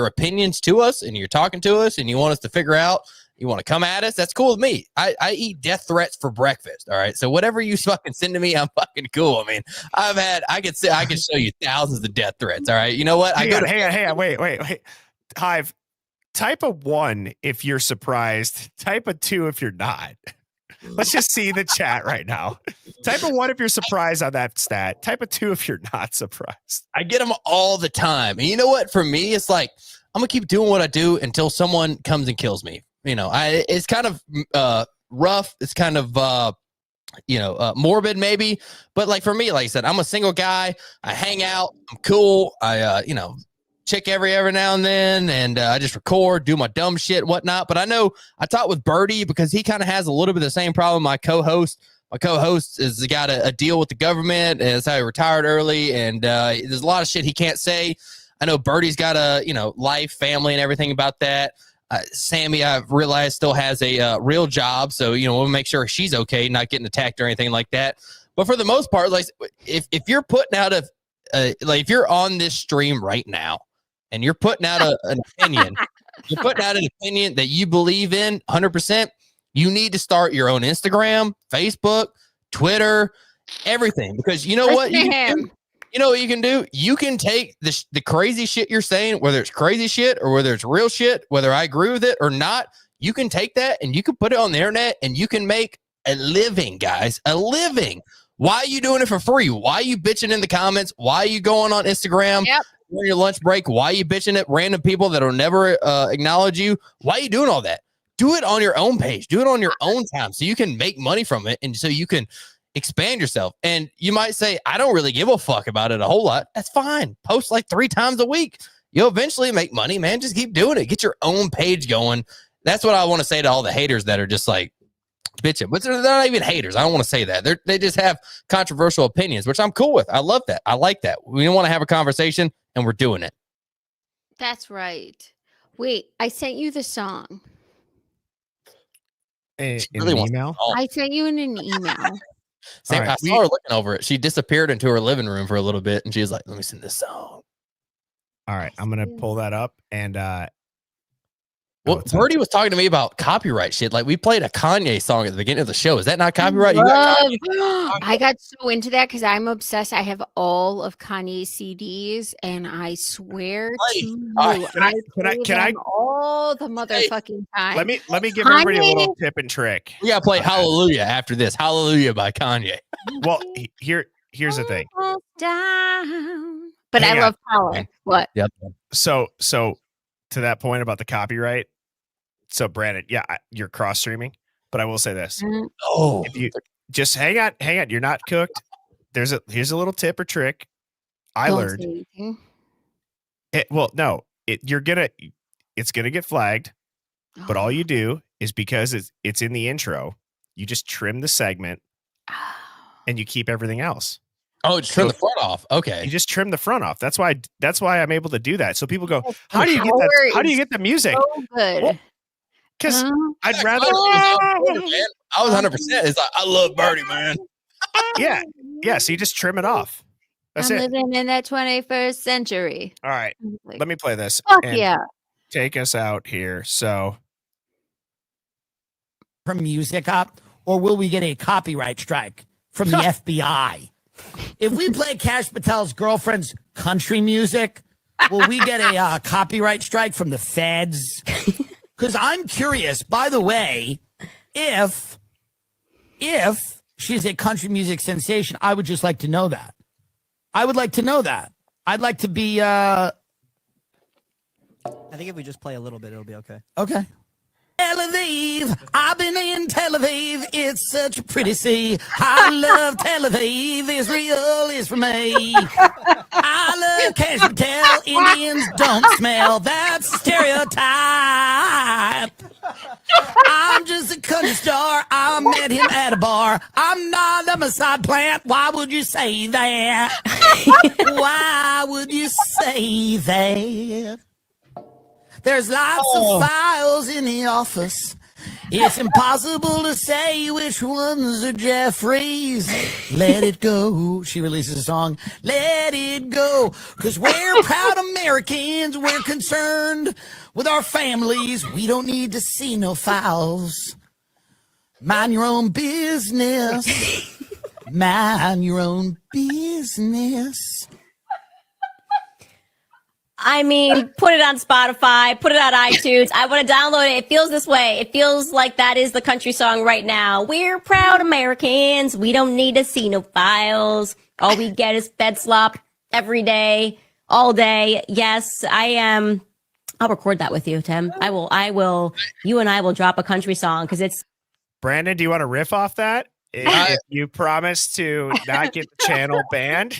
opinions to us and you're talking to us and you want us to figure out, you want to come at us. That's cool with me. I eat death threats for breakfast. All right. So whatever you fucking send to me, I'm fucking cool. I mean, I can show you thousands of death threats. All right. You know what? Hang on. Wait. Hive, type a 1 if you're surprised. Type a 2 if you're not. Let's just see the chat right now. Type a 1 if you're surprised on that stat. Type a 2 if you're not surprised. I get them all the time. And you know what? For me, it's like, I'm going to keep doing what I do until someone comes and kills me. It's kind of rough. It's kind of, morbid maybe. But like for me, like I said, I'm a single guy. I hang out. I'm cool. I, check every now and then, and I just record, do my dumb shit, whatnot. But I know I talked with Birdie because he kind of has a little bit of the same problem. My co-host has got a deal with the government, and that's how he retired early. And there's a lot of shit he can't say. I know Birdie's got a life, family, and everything about that. Sammy, I've realized, still has a real job, so we'll make sure she's okay, not getting attacked or anything like that. But for the most part, like if you're putting out if you're on this stream right now, and you're putting out an opinion, you're putting out an opinion that you believe in 100%, you need to start your own Instagram, Facebook, Twitter, everything. Because you know what? You know what you can do? You can take the crazy shit you're saying, whether it's crazy shit or whether it's real shit, whether I agree with it or not, you can take that and you can put it on the internet and you can make a living, guys, a living. Why are you doing it for free? Why are you bitching in the comments? Why are you going on Instagram? Yep. On your lunch break? Why are you bitching at random people that will never acknowledge you? Why are you doing all that? Do it on your own page. Do it on your own time so you can make money from it and so you can expand yourself. And you might say, I don't really give a fuck about it a whole lot. That's fine. Post like 3 times a week. You'll eventually make money, man. Just keep doing it. Get your own page going. That's what I want to say to all the haters that are just like bitching. But they're not even haters. I don't want to say that. They just have controversial opinions, which I'm cool with. I love that. I like that. We want to have a conversation, and we're doing it. That's right. Wait, I sent you the song. In an email? I sent you in an email. I saw her looking over it. She disappeared into her living room for a little bit, and she was like, let me send this song. All right, I'm gonna pull that up and well, Birdie was talking to me about copyright shit. Like we played a Kanye song at the beginning of the show. Is that not copyright? I got so into that because I'm obsessed. I have all of Kanye's CDs, and I swear to you, can I all the motherfucking time. Let me give everybody a little tip and trick. We gotta play Hallelujah after this. Hallelujah by Kanye. Well, here's the thing. Down. But Hang I love Power. What? Yep. So to that point about the copyright. So Brandon, yeah, you're cross streaming, but I will say this. Oh, if you just hang on, you're not cooked. Here's a little tip or trick I learned. It's gonna get flagged, but all you do is because it's in the intro, you just trim the segment and you keep everything else. Oh, just trim the front off. Okay. You just trim the front off. That's why I'm able to do that. So people go, how do you get that? How do you get the music? So good. Because I'd rather. I was 100%. It's like, I love Birdie, man. Yeah. So you just trim it off. That's it. Living in that 21st century. All right. Let me play this. Fuck yeah. Take us out here. So. From music up, or will we get a copyright strike from the FBI? If we play Kash Patel's girlfriend's country music, will we get a copyright strike from the feds? Because I'm curious, by the way, if she's a country music sensation, I would just like to know that. I would like to know that. I'd like to be... I think if we just play a little bit, it'll be okay. Okay. Tel Aviv, I've been in Tel Aviv, it's such a pretty sea. I love Tel Aviv, Israel is for me. I love Kash Patel, Indians don't smell, that's a stereotype. I'm just a country star, I met him at a bar. I'm not a Mossad plant, why would you say that? Why would you say that? There's lots of files in the office. It's impossible to say which ones are Jeffrey's. Let it go. She releases a song. Let it go. 'Cause we're proud Americans. We're concerned with our families. We don't need to see no files. Mind your own business. Mind your own business. I mean, put it on Spotify, put it on iTunes. I want to download it. It feels this way. It feels like that is the country song right now. We're proud Americans. We don't need to see no files. All we get is fed slop every day, all day. Yes, I am. I'll record that with you, Tim. I will. You and I will drop a country song because it's. Brandon, do you want to riff off that? If you promise to not get the channel banned.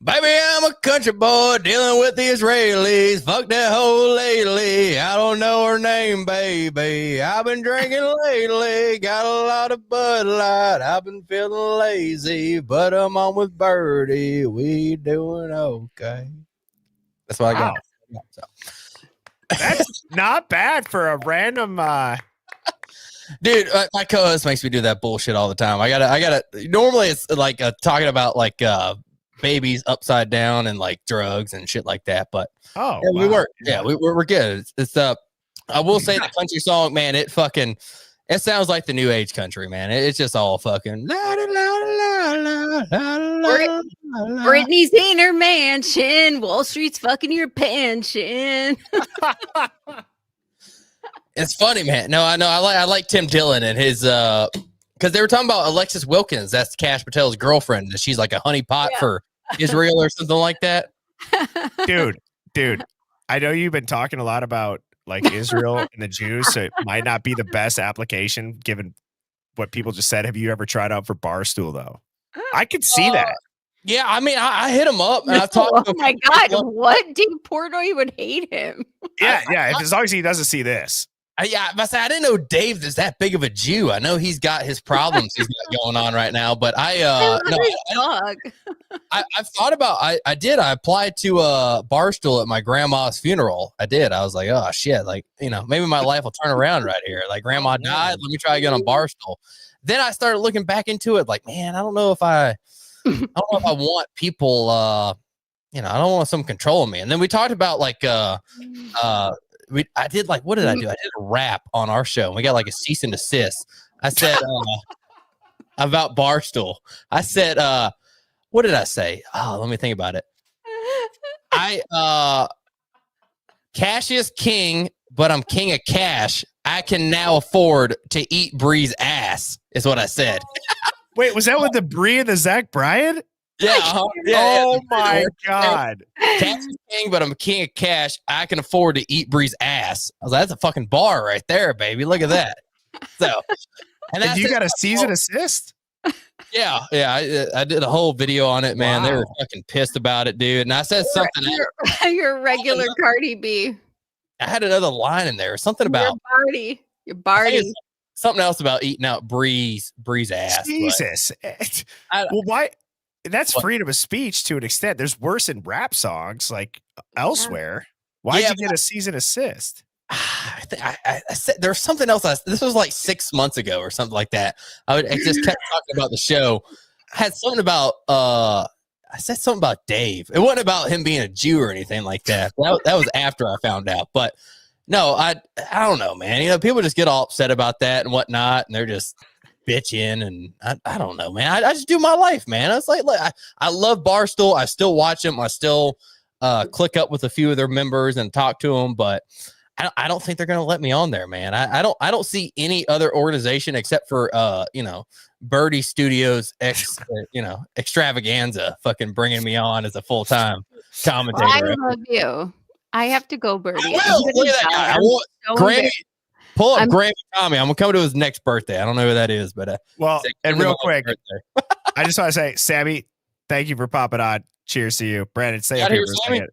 Baby, I'm a country boy dealing with the Israelis. Fuck that hoe lately. I don't know her name, baby. I've been drinking lately. Got a lot of Bud Light. I've been feeling lazy, but I'm on with Birdie. We doing okay. That's what I got. So. That's not bad for a random. Dude, my co-host makes me do that bullshit all the time. I gotta. Normally, it's like talking about like babies upside down and like drugs and shit like that. But we work. Yeah, we're good. It's I will say the country song, man. It sounds like the new age country, man. It's just all fucking. Britney's in her mansion. Wall Street's fucking your pension. It's funny, man. No, I know. I like Tim Dillon and his because they were talking about Alexis Wilkins. That's Kash Patel's girlfriend. And she's like a honeypot for Israel or something like that. Dude, I know you've been talking a lot about like Israel and the Jews, so it might not be the best application given what people just said. Have you ever tried out for Barstool though? I could see that. Yeah, I mean, I hit him up and I've talked. Oh my god, what? Dave Portnoy would hate him. Yeah. As long as he doesn't see this. I didn't know Dave is that big of a Jew. I know he's got his problems he's got going on right now, but I've thought about. I applied to Barstool at my grandma's funeral. I did. I was like, oh shit, like maybe my life will turn around right here. Like grandma died. Let me try again on Barstool. Then I started looking back into it. Like, man, I don't know if I want people. you know, I don't want someone controlling me. And then we talked about like, I did like, what did I do? I did a rap on our show, and we got like a cease and desist. I said about Barstool. I said, what did I say? Oh, let me think about it. Cash is king, but I'm king of cash. I can now afford to eat Bree's ass, is what I said. Wait, was that with the Bree and the Zach Bryan? Yeah. Oh my God. Cash is king, but I'm king of cash. I can afford to eat Bree's ass. I was like, that's a fucking bar right there, baby. Look at that. So, and you got a season assist? Yeah. I did a whole video on it, man. Wow. They were fucking pissed about it, dude. And I said something. Your regular Cardi B. I had another line in there. Something about your Barty. Something else about eating out Bree's ass. Jesus. Well, why? That's freedom of speech to an extent. There's worse in rap songs like elsewhere. Why'd you get a season assist? I said there's something else. This was like 6 months ago or something like that. I just kept talking about the show. I had something about I said something about Dave. It wasn't about him being a Jew or anything like that. That was after I found out. But no, I don't know, man. You know, people just get all upset about that and whatnot, and they're just bitching, and I don't know, man. I just do my life, man. I was like I love Barstool. I still watch them. I still click up with a few of their members and talk to them, but I don't think they're going to let me on there, man. I don't see any other organization except for Birdie Studios extravaganza fucking bringing me on as a full-time commentator. I love you. I have to go, Birdie. Look at that guy. I want Grammy. Pull up Grammy Tommy. I'm gonna come to his next birthday. I don't know who that is, but and real quick, I just want to say, Sammy, thank you for popping on. Cheers to you, Brandon. Stay up here for a second.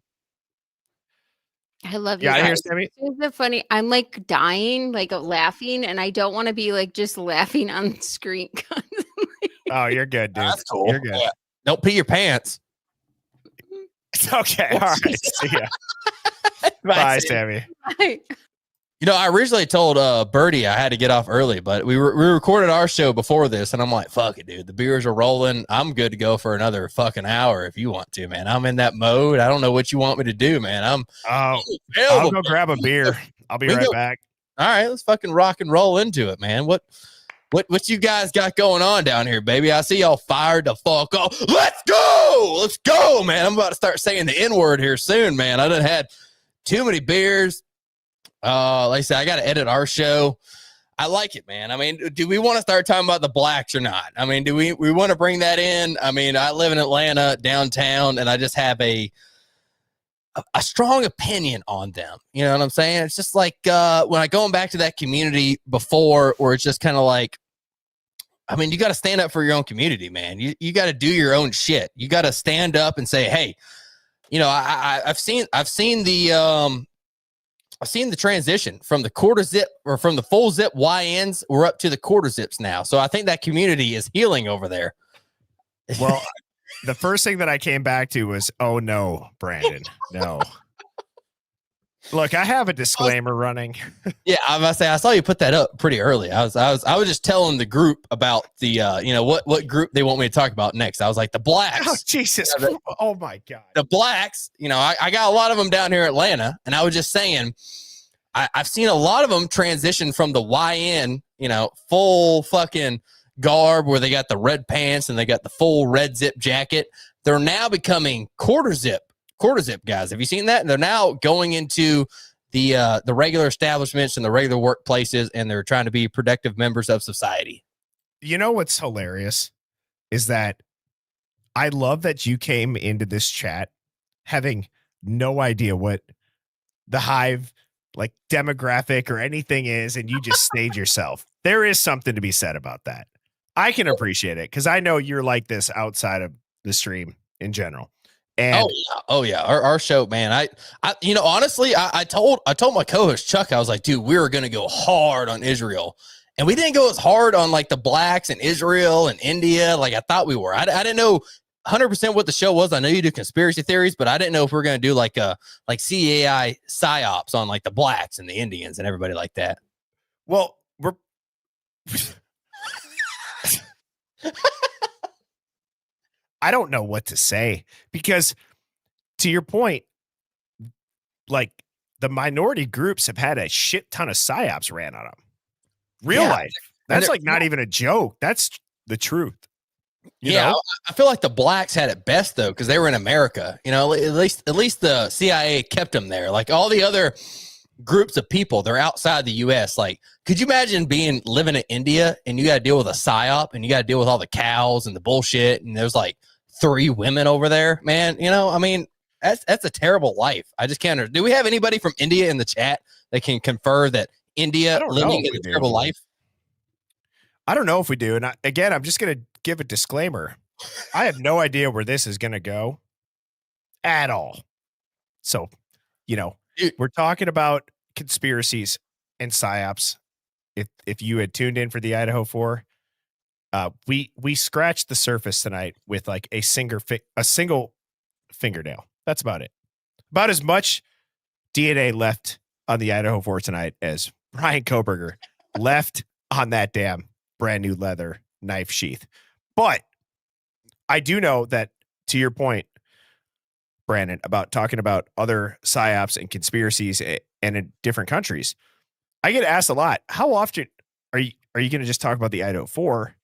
I love you. Yeah, guys. Here's Sammy. It's so funny. I'm like dying, like laughing, and I don't want to be like just laughing on the screen. Oh, you're good, dude. That's cool. You're good. Yeah. Don't pee your pants. It's okay. All right. See ya. Bye, Sammy. Bye. You know, I originally told Birdie I had to get off early, but we recorded our show before this, and I'm like, fuck it, dude. The beers are rolling. I'm good to go for another fucking hour if you want to, man. I'm in that mode. I don't know what you want me to do, man. I'll go grab a beer. I'll be right back. All right, let's fucking rock and roll into it, man. What you guys got going on down here, baby? I see y'all fired the fuck off. Let's go, man. I'm about to start saying the N-word here soon, man. I done had too many beers. Like I said, I got to edit our show. I like it, man. I mean, do we want to start talking about the blacks or not? I mean, do we want to bring that in? I mean, I live in Atlanta, downtown, and I just have a strong opinion on them. You know what I'm saying? It's just like when I go back to that community before, where it's just kind of like, I mean, you got to stand up for your own community, man. You got to do your own shit. You got to stand up and say, hey, you know, I've seen the transition from the quarter zip or from the full zip YNs. We're up to the quarter zips now. So I think that community is healing over there. Well, the first thing that I came back to was, oh no, Brandon, no. Look, I have a disclaimer running. Yeah, I must say I saw you put that up pretty early. I was just telling the group about the what group they want me to talk about next. I was like the blacks. Oh Jesus! Oh my God! The blacks. You know, I got a lot of them down here in Atlanta, and I was just saying, I've seen a lot of them transition from the YN, full fucking garb where they got the red pants and they got the full red zip jacket. They're now becoming quarter zip guys. Have you seen that? And they're now going into the regular establishments and the regular workplaces, and they're trying to be productive members of society. You know what's hilarious is that I love that you came into this chat having no idea what the Hive like demographic or anything is, and you just stayed yourself. There is something to be said about that. I can appreciate it because I know you're like this outside of the stream in general. And oh yeah. Our show, man. I honestly, I told my co-host Chuck, I was like, dude, we were gonna go hard on Israel, and we didn't go as hard on like the blacks in Israel and India like I thought we were. I didn't know 100% what the show was. I know you do conspiracy theories, but I didn't know if we were gonna do like CAI psyops on like the blacks and the Indians and everybody like that. Well, we're. I don't know what to say because to your point, like the minority groups have had a shit ton of psyops ran on them. Real life. That's like not even a joke. That's the truth. You know? I feel like the blacks had it best though, because they were in America. You know, at least the CIA kept them there. Like all the other groups of people, they're outside the U.S. Like, could you imagine living in India and you got to deal with a psyop and you got to deal with all the cows and the bullshit, and there's like 3 women over there, man? You know, I mean, that's a terrible life. I just can't. Do we have anybody from India in the chat that can confer that India living a terrible life? I don't know if we do. And again, I'm just going to give a disclaimer. I have no idea where this is going to go at all. So, you know, we're talking about conspiracies and psyops. If you had tuned in for the Idaho 4, we scratched the surface tonight with like a single fingernail. That's about it. About as much DNA left on the Idaho 4 tonight as Bryan Kohberger left on that damn brand new leather knife sheath. But I do know that, to your point, Brandon, about talking about other psyops and conspiracies and in different countries, I get asked a lot, how often are you going to just talk about the Idaho 4?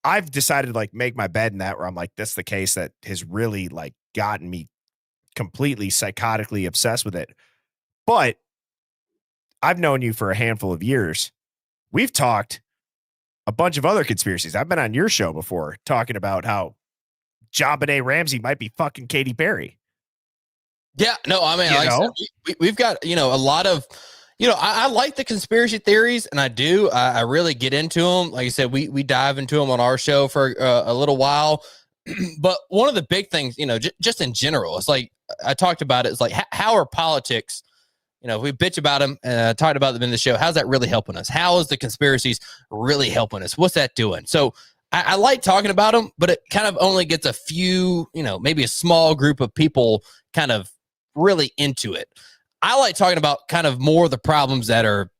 I've decided to like make my bed in that, where I'm like, that's the case that has really like gotten me completely psychotically obsessed with it. But I've known you for a handful of years. We've talked a bunch of other conspiracies. I've been on your show before talking about how JonBenet Ramsey might be fucking Katy Perry. Yeah, no, I mean, like I said, we've got, you know, a lot of, you know, I like the conspiracy theories, and I do. I really get into them. Like I said, we dive into them on our show for a little while. But one of the big things, you know, just in general, it's like I talked about it. It's like, how are politics, you know, if we bitch about them and talked about them in the show, how's that really helping us? How is the conspiracies really helping us? What's that doing? So I like talking about them, but it kind of only gets a few, you know, maybe a small group of people kind of really into it. I like talking about kind of more of the problems that are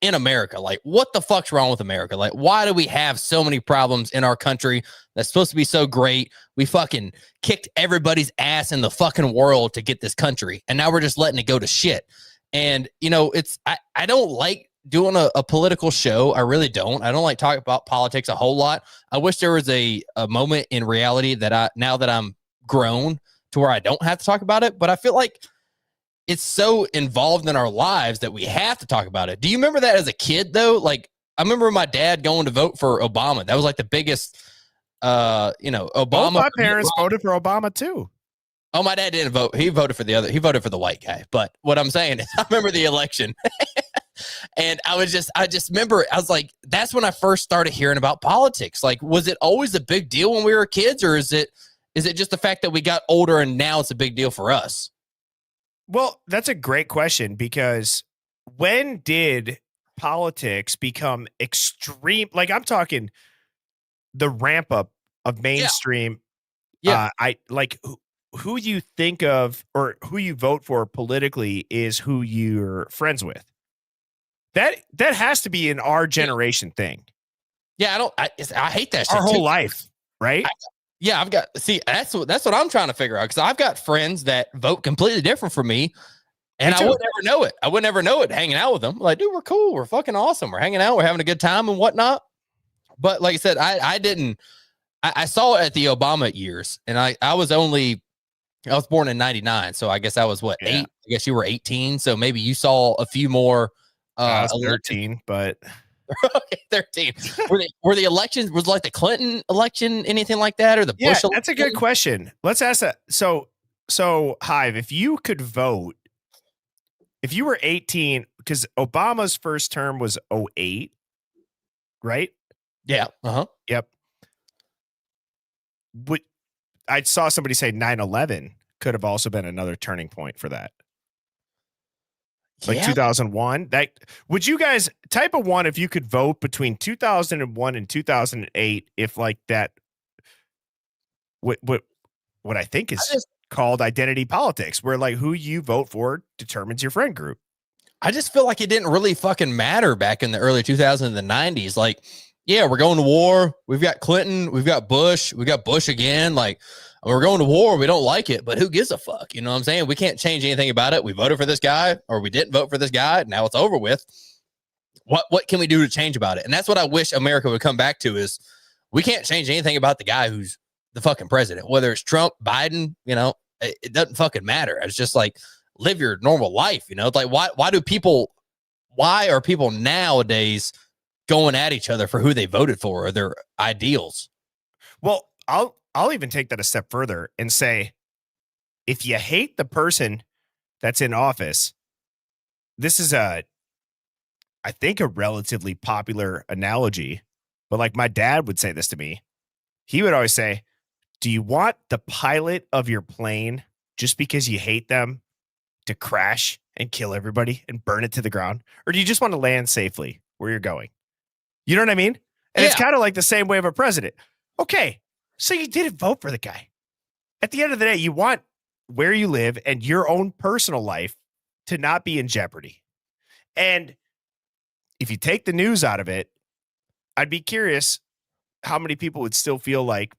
in America. Like, what the fuck's wrong with America? Like, why do we have so many problems in our country that's supposed to be so great? We fucking kicked everybody's ass in the fucking world to get this country, and now we're just letting it go to shit. And, you know, I don't like doing a political show. I really don't. I don't like talking about politics a whole lot. I wish there was a moment in reality that now that I'm grown to where I don't have to talk about it, but I feel like it's so involved in our lives that we have to talk about it. Do you remember that as a kid though? Like, I remember my dad going to vote for Obama. That was like the biggest, you know, Obama. Both my parents voted for Obama too. Oh, my dad didn't vote. He voted for he voted for the white guy. But what I'm saying is, I remember the election. And I just remember, I was like, that's when I first started hearing about politics. Like, was it always a big deal when we were kids, or is it just the fact that we got older and now it's a big deal for us? Well, that's a great question, because when did politics become extreme? Like, I'm talking the ramp up of mainstream. Yeah. I like who you think of or who you vote for politically is who you're friends with. That has to be an our generation thing. Yeah, I hate that shit. Our whole life, right? That's what I'm trying to figure out, because I've got friends that vote completely different from me, and I would never know it. I would never know it hanging out with them. Like, dude, we're cool. We're fucking awesome. We're hanging out. We're having a good time and whatnot. But like I said, I saw it at the Obama years, and I was born in 99. So I guess I was 8? I guess you were 18. So maybe you saw a few more. I was 13, but okay, 13. Were the elections, was like the Clinton election anything like that, or the Bush election? That's a good question. Let's ask that. So Hive, if you could vote, if you were 18, because Obama's first term was 08, right? Yeah. Yep. I saw somebody say 9/11 could have also been another turning point for that. Like 2001. That would you guys type of one if you could vote between 2001 and 2008, if like that what I think is called identity politics, where like who you vote for determines your friend group. I just feel like it didn't really fucking matter back in the early 2000s and the 90s. Like, yeah, we're going to war. We've got Clinton. We've got Bush. We got Bush again. Like, we're going to war. We don't like it, but who gives a fuck? You know what I'm saying? We can't change anything about it. We voted for this guy, or we didn't vote for this guy. Now it's over with. What can we do to change about it? And that's what I wish America would come back to, is we can't change anything about the guy who's the fucking president, whether it's Trump, Biden, you know, it doesn't fucking matter. It's just like, live your normal life. You know, it's like, why are people nowadays going at each other for who they voted for or their ideals? Well, I'll even take that a step further and say, if you hate the person that's in office, this is I think a relatively popular analogy, but like my dad would say this to me. He would always say, do you want the pilot of your plane, just because you hate them, to crash and kill everybody and burn it to the ground? Or do you just want to land safely where you're going? You know what I mean? And it's kind of like the same way of a president. Okay, so you didn't vote for the guy. At the end of the day, you want where you live and your own personal life to not be in jeopardy. And if you take the news out of it, I'd be curious how many people would still feel like,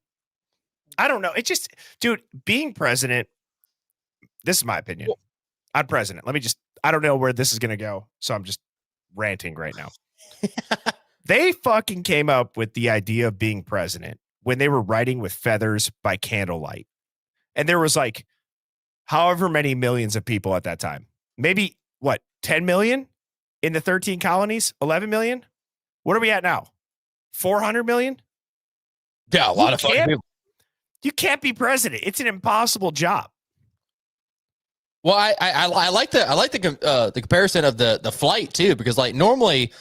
I don't know. It just, dude, being president, this is my opinion. I'm president. I don't know where this is going to go. So I'm just ranting right now. They fucking came up with the idea of being president when they were writing with feathers by candlelight. And there was like however many millions of people at that time. Maybe 10 million in the 13 colonies? 11 million? What are we at now? 400 million? Yeah, a lot of fucking people. You can't be president. It's an impossible job. Well, I like the comparison of the flight too, because like normally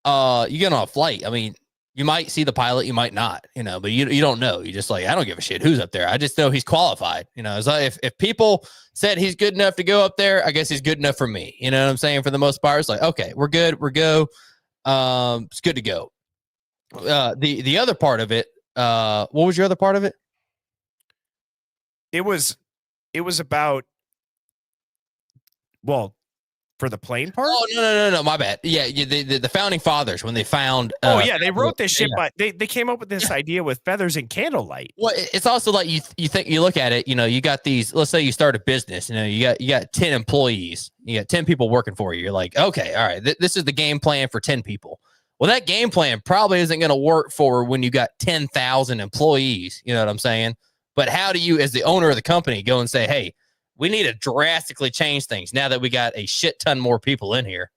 you get on a flight. I mean, you might see the pilot, you might not, you know, but you don't know. You just like, I don't give a shit who's up there. I just know he's qualified. You know, so if people said he's good enough to go up there, I guess he's good enough for me. You know what I'm saying? For the most part, it's like, okay, we're good. We're go. It's good to go. The other part of it, what was your other part of it? It was about, well, for the plane part? Oh, no, my bad. Yeah, the founding fathers, when they found... they wrote this shit, but they came up with this idea with feathers and candlelight. Well, it's also like you look at it, you know, you got these, let's say you start a business, you know, you got 10 employees, you got 10 people working for you. You're like, okay, all right, this is the game plan for 10 people. Well, that game plan probably isn't going to work for when you got 10,000 employees. You know what I'm saying? But how do you, as the owner of the company, go and say, hey, we need to drastically change things now that we got a shit ton more people in here?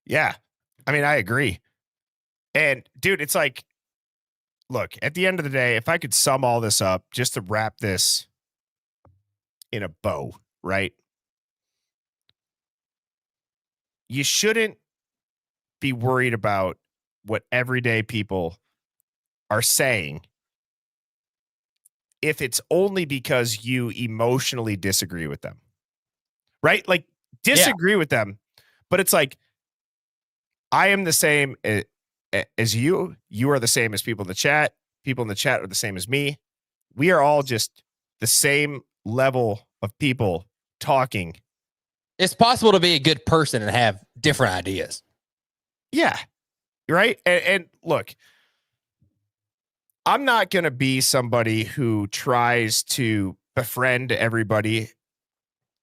Yeah. I mean, I agree. And dude, it's like, look, at the end of the day, if I could sum all this up just to wrap this in a bow, right? You shouldn't be worried about what everyday people are saying if it's only because you emotionally disagree with them, right? Like disagree with them, but it's like, I am the same as you. You are the same as people in the chat. People in the chat are the same as me. We are all just the same level of people talking. It's possible to be a good person and have different ideas. Yeah. Right. And look, I'm not going to be somebody who tries to befriend everybody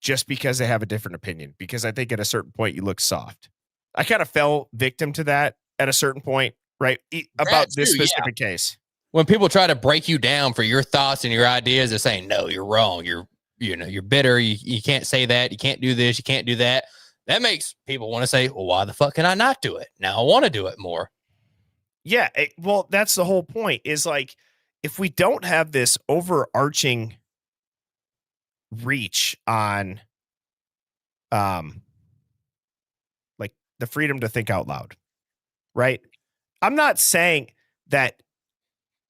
just because they have a different opinion, because I think at a certain point you look soft. I kind of fell victim to that at a certain point, right? About this specific case. When people try to break you down for your thoughts and your ideas, they're saying, no, you're wrong. You're bitter. You can't say that. You can't do this. You can't do that. That makes people want to say, well, why the fuck can I not do it? Now I want to do it more. Yeah. Well, that's the whole point, is like, if we don't have this overarching reach on, like the freedom to think out loud, right? I'm not saying that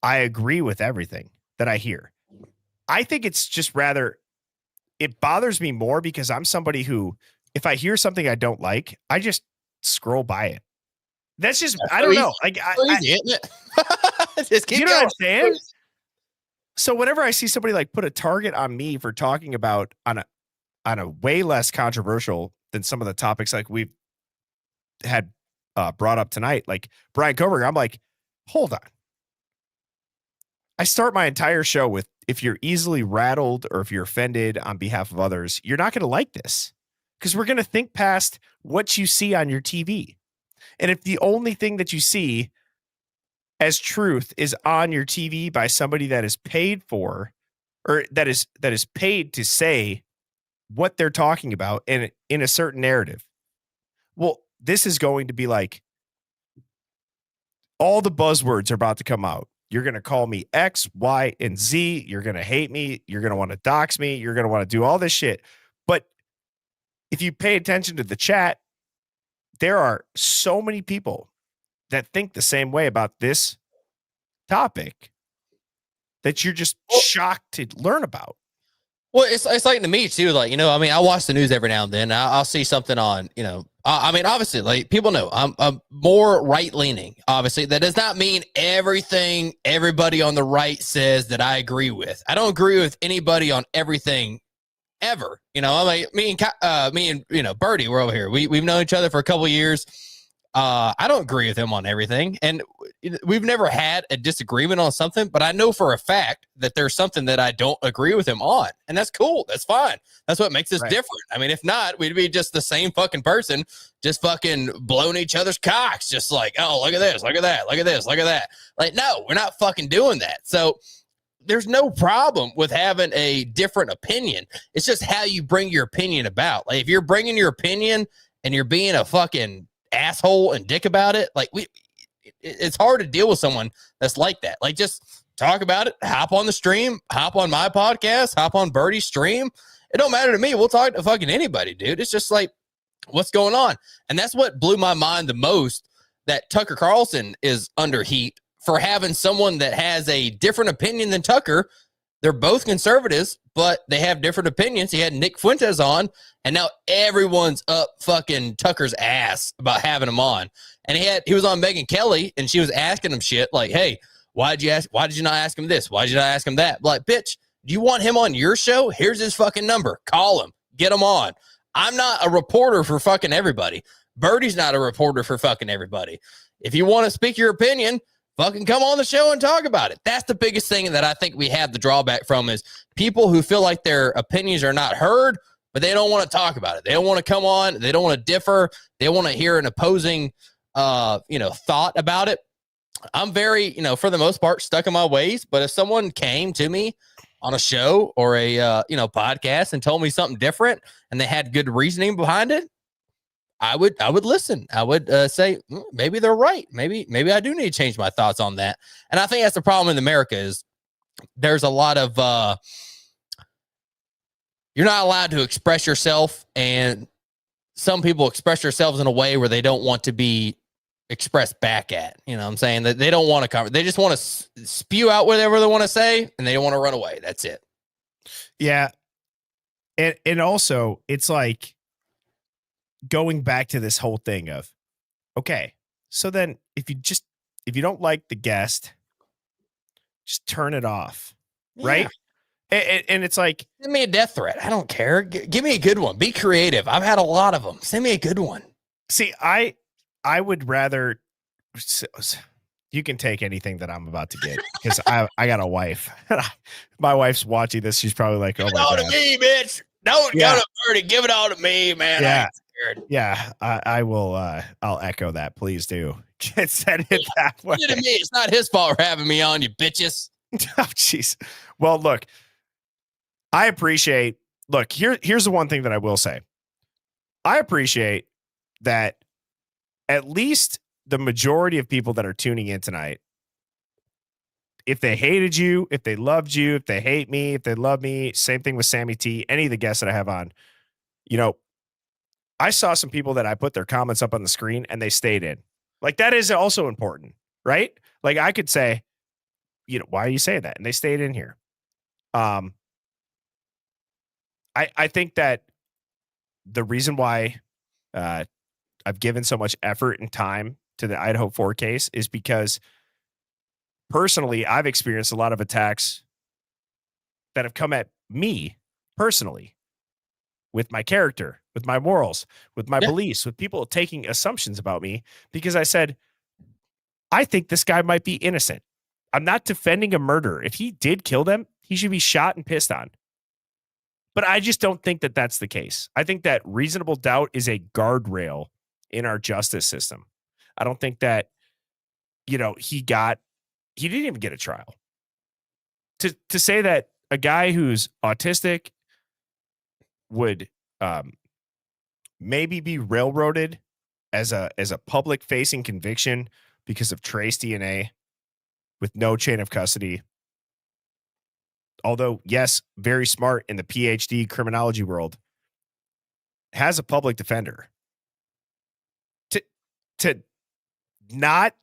I agree with everything that I hear. I think it's just rather, it bothers me more because I'm somebody who, if I hear something I don't like, I just scroll by it. That's just, I don't know. Like, just you know what I'm saying? So whenever I see somebody like put a target on me for talking about on a way less controversial than some of the topics like we've had brought up tonight, like Bryan Kohberger, I'm like, hold on. I start my entire show with, if you're easily rattled or if you're offended on behalf of others, you're not going to like this, because we're going to think past what you see on your TV. And if the only thing that you see as truth is on your TV by somebody that is paid for, or that is paid to say what they're talking about in a certain narrative, well, this is going to be like, all the buzzwords are about to come out. You're going to call me X, Y, and Z. You're going to hate me. You're going to want to dox me. You're going to want to do all this shit. But if you pay attention to the chat, there are so many people that think the same way about this topic that you're just shocked to learn about. Well, it's like to me too. Like, I mean, I watch the news every now and then. I'll see something on, I mean, obviously, like, people know I'm more right leaning. Obviously, that does not mean everything everybody on the right says that I agree with. I don't agree with anybody on everything ever. I mean, me and Birdie, we're over here. We've known each other for a couple of years. I don't agree with him on everything, and we've never had a disagreement on something, but I know for a fact that there's something that I don't agree with him on, and that's cool. That's fine. That's what makes us different. I mean, if not, we'd be just the same fucking person, just fucking blowing each other's cocks, just like, oh, look at this, look at that, look at this, look at that. Like, no, we're not fucking doing that. So there's no problem with having a different opinion. It's just how you bring your opinion about. Like, if you're bringing your opinion and you're being a fucking asshole and dick about it, like, it's hard to deal with someone that's like that. Like, just talk about it, hop on the stream, hop on my podcast, hop on Birdie's stream. It don't matter to me. We'll talk to fucking anybody, dude. It's just like, what's going on? And that's what blew my mind the most, that Tucker Carlson is under heat for having someone that has a different opinion than Tucker. They're both conservatives, but they have different opinions. He had Nick Fuentes on, and now everyone's up fucking Tucker's ass about having him on. And he was on Megyn Kelly, and she was asking him shit like, hey, why did you not ask him this? Why did you not ask him that? Like, bitch, do you want him on your show? Here's his fucking number. Call him. Get him on. I'm not a reporter for fucking everybody. Birdie's not a reporter for fucking everybody. If you want to speak your opinion, fucking come on the show and talk about it. That's the biggest thing that I think we have the drawback from, is people who feel like their opinions are not heard, but they don't want to talk about it. They don't want to come on. They don't want to differ. They want to hear an opposing, thought about it. I'm very, for the most part, stuck in my ways. But if someone came to me on a show or a, podcast and told me something different and they had good reasoning behind it, I would listen. I would say, maybe they're right. Maybe I do need to change my thoughts on that. And I think that's the problem in America, is there's a lot of, you're not allowed to express yourself. And some people express themselves in a way where they don't want to be expressed back at, you know what I'm saying? That they don't want to cover. They just want to spew out whatever they want to say, and they don't want to run away. That's it. Yeah. And also, it's like, going back to this whole thing of, okay, so then if you don't like the guest, just turn it off. Yeah. Right. And it's like, send me a death threat. I don't care. Give me a good one. Be creative. I've had a lot of them. Send me a good one. See, I would rather, you can take anything that I'm about to get, because I got a wife. My wife's watching this. She's probably like, oh my God. Give it all to me, bitch. Don't go to Birdie. Give it all to me, man. Yeah. Yeah, I will. I'll echo that. Please do. Send it that way. To me, it's not his fault for having me on, you bitches. Oh, jeez. Well, look, I appreciate. Look, here's the one thing that I will say. I appreciate that at least the majority of people that are tuning in tonight, if they hated you, if they loved you, if they hate me, if they love me, same thing with Sammy T, any of the guests that I have on, I saw some people that I put their comments up on the screen and they stayed in. Like, that is also important, right? Like, I could say, why are you saying that? And they stayed in here. I think that the reason why I've given so much effort and time to the Idaho 4 case is because personally, I've experienced a lot of attacks that have come at me personally. with my character, with my morals, with my beliefs, with people taking assumptions about me because I said, I think this guy might be innocent. I'm not defending a murderer. If he did kill them, he should be shot and pissed on. But I just don't think that that's the case. I think that reasonable doubt is a guardrail in our justice system. I don't think that, he didn't even get a trial. To say that a guy who's autistic would maybe be railroaded as a public facing conviction because of trace DNA with no chain of custody. Although, yes, very smart in the PhD criminology world, has a public defender. To not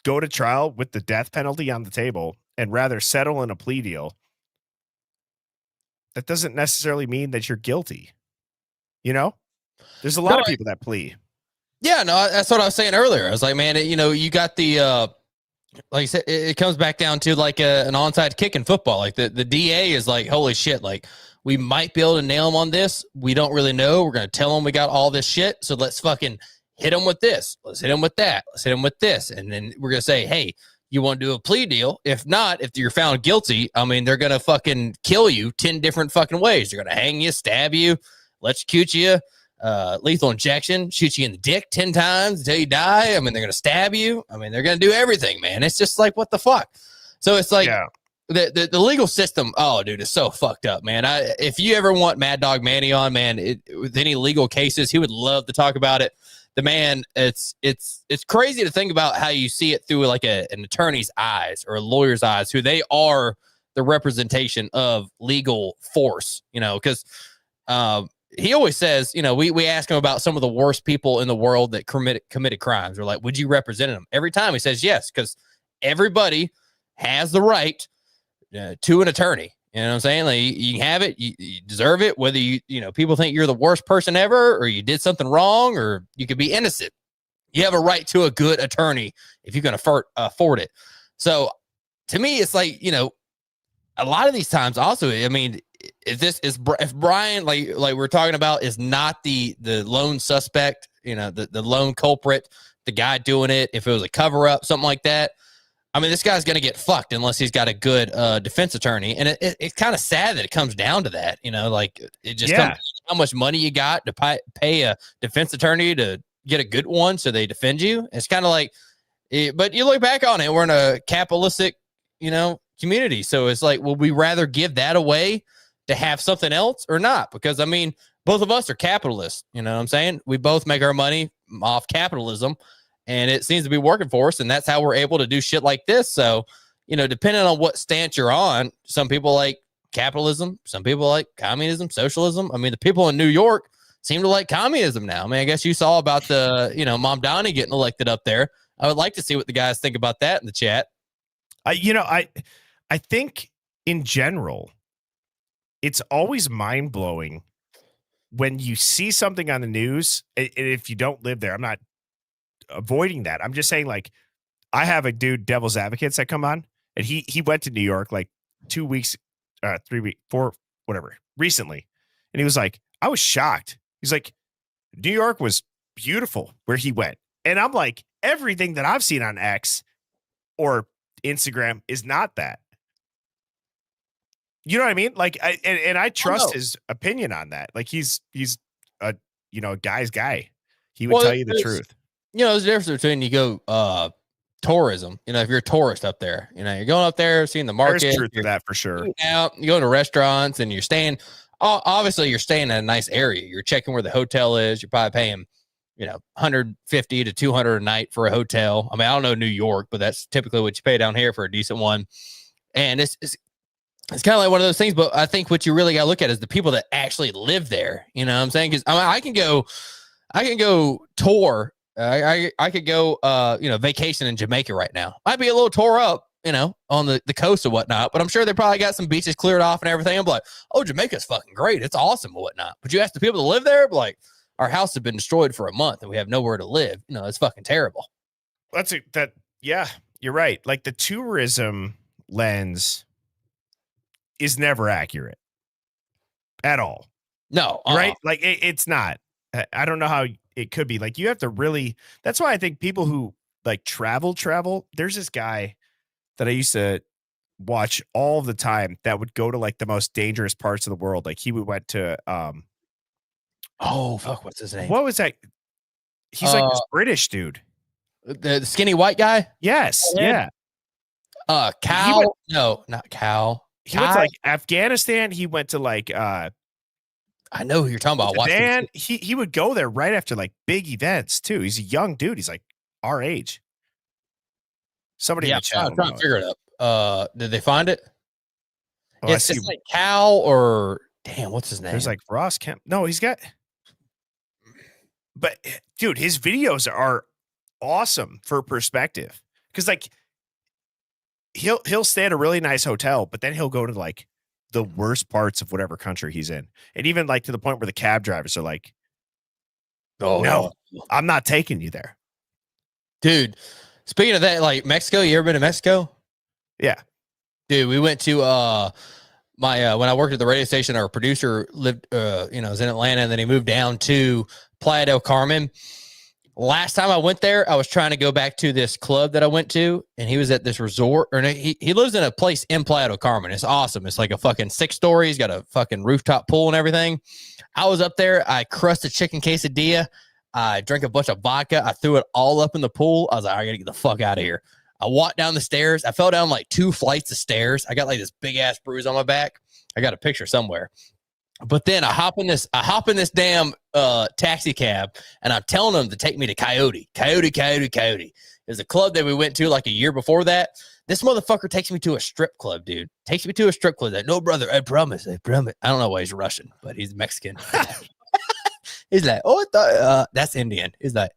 go to trial with the death penalty on the table and rather settle in a plea deal, that doesn't necessarily mean that you're guilty. There's a lot of people that plea. Yeah, no, that's what I was saying earlier. I was like, man, you got the like I said, it comes back down to like an onside kick in football. Like the DA is like, holy shit, like we might be able to nail him on this. We don't really know. We're going to tell him we got all this shit. So let's fucking hit him with this. Let's hit him with that. Let's hit him with this. And then we're going to say, hey, you want to do a plea deal? If not, if you're found guilty, I mean, they're going to fucking kill you 10 different fucking ways. They're going to hang you, stab you, electrocute you, lethal injection, shoot you in the dick 10 times until you die. I mean, they're going to stab you. I mean, they're going to do everything, man. It's just like, what the fuck? So it's like the legal system. Oh, dude, it's so fucked up, man. If you ever want Mad Dog Manny on, man, with any legal cases, he would love to talk about it. The man, it's crazy to think about how you see it through like an attorney's eyes or a lawyer's eyes, who they are the representation of legal force, because he always says, we ask him about some of the worst people in the world that committed crimes. We're like, would you represent them? Every time he says yes, because everybody has the right to an attorney. You know what I'm saying? Like, you can have it, you deserve it, whether people think you're the worst person ever, or you did something wrong, or you could be innocent. You have a right to a good attorney if you can afford it. So to me, it's like, a lot of these times also, I mean, if Bryan, like we're talking about, is not the lone suspect, the lone culprit, the guy doing it, if it was a cover up, something like that, I mean, this guy's going to get fucked unless he's got a good defense attorney. And it's kind of sad that it comes down to that, like it just comes down to how much money you got to pay a defense attorney to get a good one so they defend you. It's kind of like, but you look back on it, we're in a capitalistic, community. So it's like, will we rather give that away to have something else or not? Because I mean, both of us are capitalists. You know what I'm saying? We both make our money off capitalism, and it seems to be working for us. And that's how we're able to do shit like this. So, depending on what stance you're on, some people like capitalism, some people like communism, socialism. I mean, the people in New York seem to like communism now. I mean, I guess you saw about the, Mom Donnie getting elected up there. I would like to see what the guys think about that in the chat. I think in general, it's always mind blowing when you see something on the news. And if you don't live there, I'm not avoiding that. I'm just saying, like, I have a dude, Devil's Advocates, that come on, and he went to New York like 2 weeks, 3 weeks, 4, whatever, recently. And he was like, I was shocked. He's like, New York was beautiful where he went. And I'm like, everything that I've seen on X or Instagram is not that. You know what I mean? Like, I trust his opinion on that. Like, he's a guy's guy. He would tell you the truth. There's a difference between you go tourism. If you're a tourist up there, you're going up there, seeing the market. There's truth to that for sure. Out, you go to restaurants and you're staying. Obviously, you're staying in a nice area. You're checking where the hotel is. You're probably paying, 150 to 200 a night for a hotel. I mean, I don't know New York, but that's typically what you pay down here for a decent one. And it's kind of like one of those things. But I think what you really got to look at is the people that actually live there. You know what I'm saying? Because I can go tour. I could go, vacation in Jamaica right now. Might be a little tore up, on the coast or whatnot, but I'm sure they probably got some beaches cleared off and everything. I'm like, oh, Jamaica's fucking great. It's awesome or whatnot. But you ask the people that live there, like, our house has been destroyed for a month and we have nowhere to live. It's fucking terrible. Yeah, you're right. Like, the tourism lens is never accurate at all. No, right? Like it's not. I don't know how it could be. Like you have to really. That's why I think people who like travel. There's this guy that I used to watch all the time that would go to like the most dangerous parts of the world. Like he went to oh fuck, what's his name? What was that? He's like this British dude. The skinny white guy? Yes. Yeah. Cal. No, not Cal. He went to like Afghanistan. He went to like I know who you're talking about. And he would go there right after like big events too. He's a young dude. He's like our age. Somebody in the chat. I'm trying to figure it up. Did they find it? Oh, it's like Cal or damn, what's his name? There's like Ross Kemp. No, he's got. But dude, his videos are awesome for perspective because like he'll stay at a really nice hotel, but then he'll go to like the worst parts of whatever country he's in, and even like to the point where the cab drivers are like, "Oh no, I'm not taking you there." Dude, speaking of that, like Mexico, you ever been to Mexico? Yeah. Dude, we went to my when I worked at the radio station, our producer lived was in Atlanta, and then he moved down to Playa del Carmen. Last time I went there, I was trying to go back to this club that I went to, and he was at this resort, or he lives in a place in Playa del Carmen. It's awesome. It's like a fucking 6-story. He's got a fucking rooftop pool and everything. I was up there. I crushed a chicken quesadilla. I drank a bunch of vodka. I threw it all up in the pool. I was like, I gotta get the fuck out of here. I walked down the stairs. I fell down like 2 flights of stairs. I got like this big ass bruise on my back. I got a picture somewhere. But then I hop in this damn taxi cab, and I'm telling them to take me to Coyote. There's a club that we went to like a year before that. This motherfucker takes me to a strip club, dude. Takes me to a strip club. Like, no, brother, I promise. I don't know why he's Russian, but he's Mexican. He's like, that's Indian. He's like,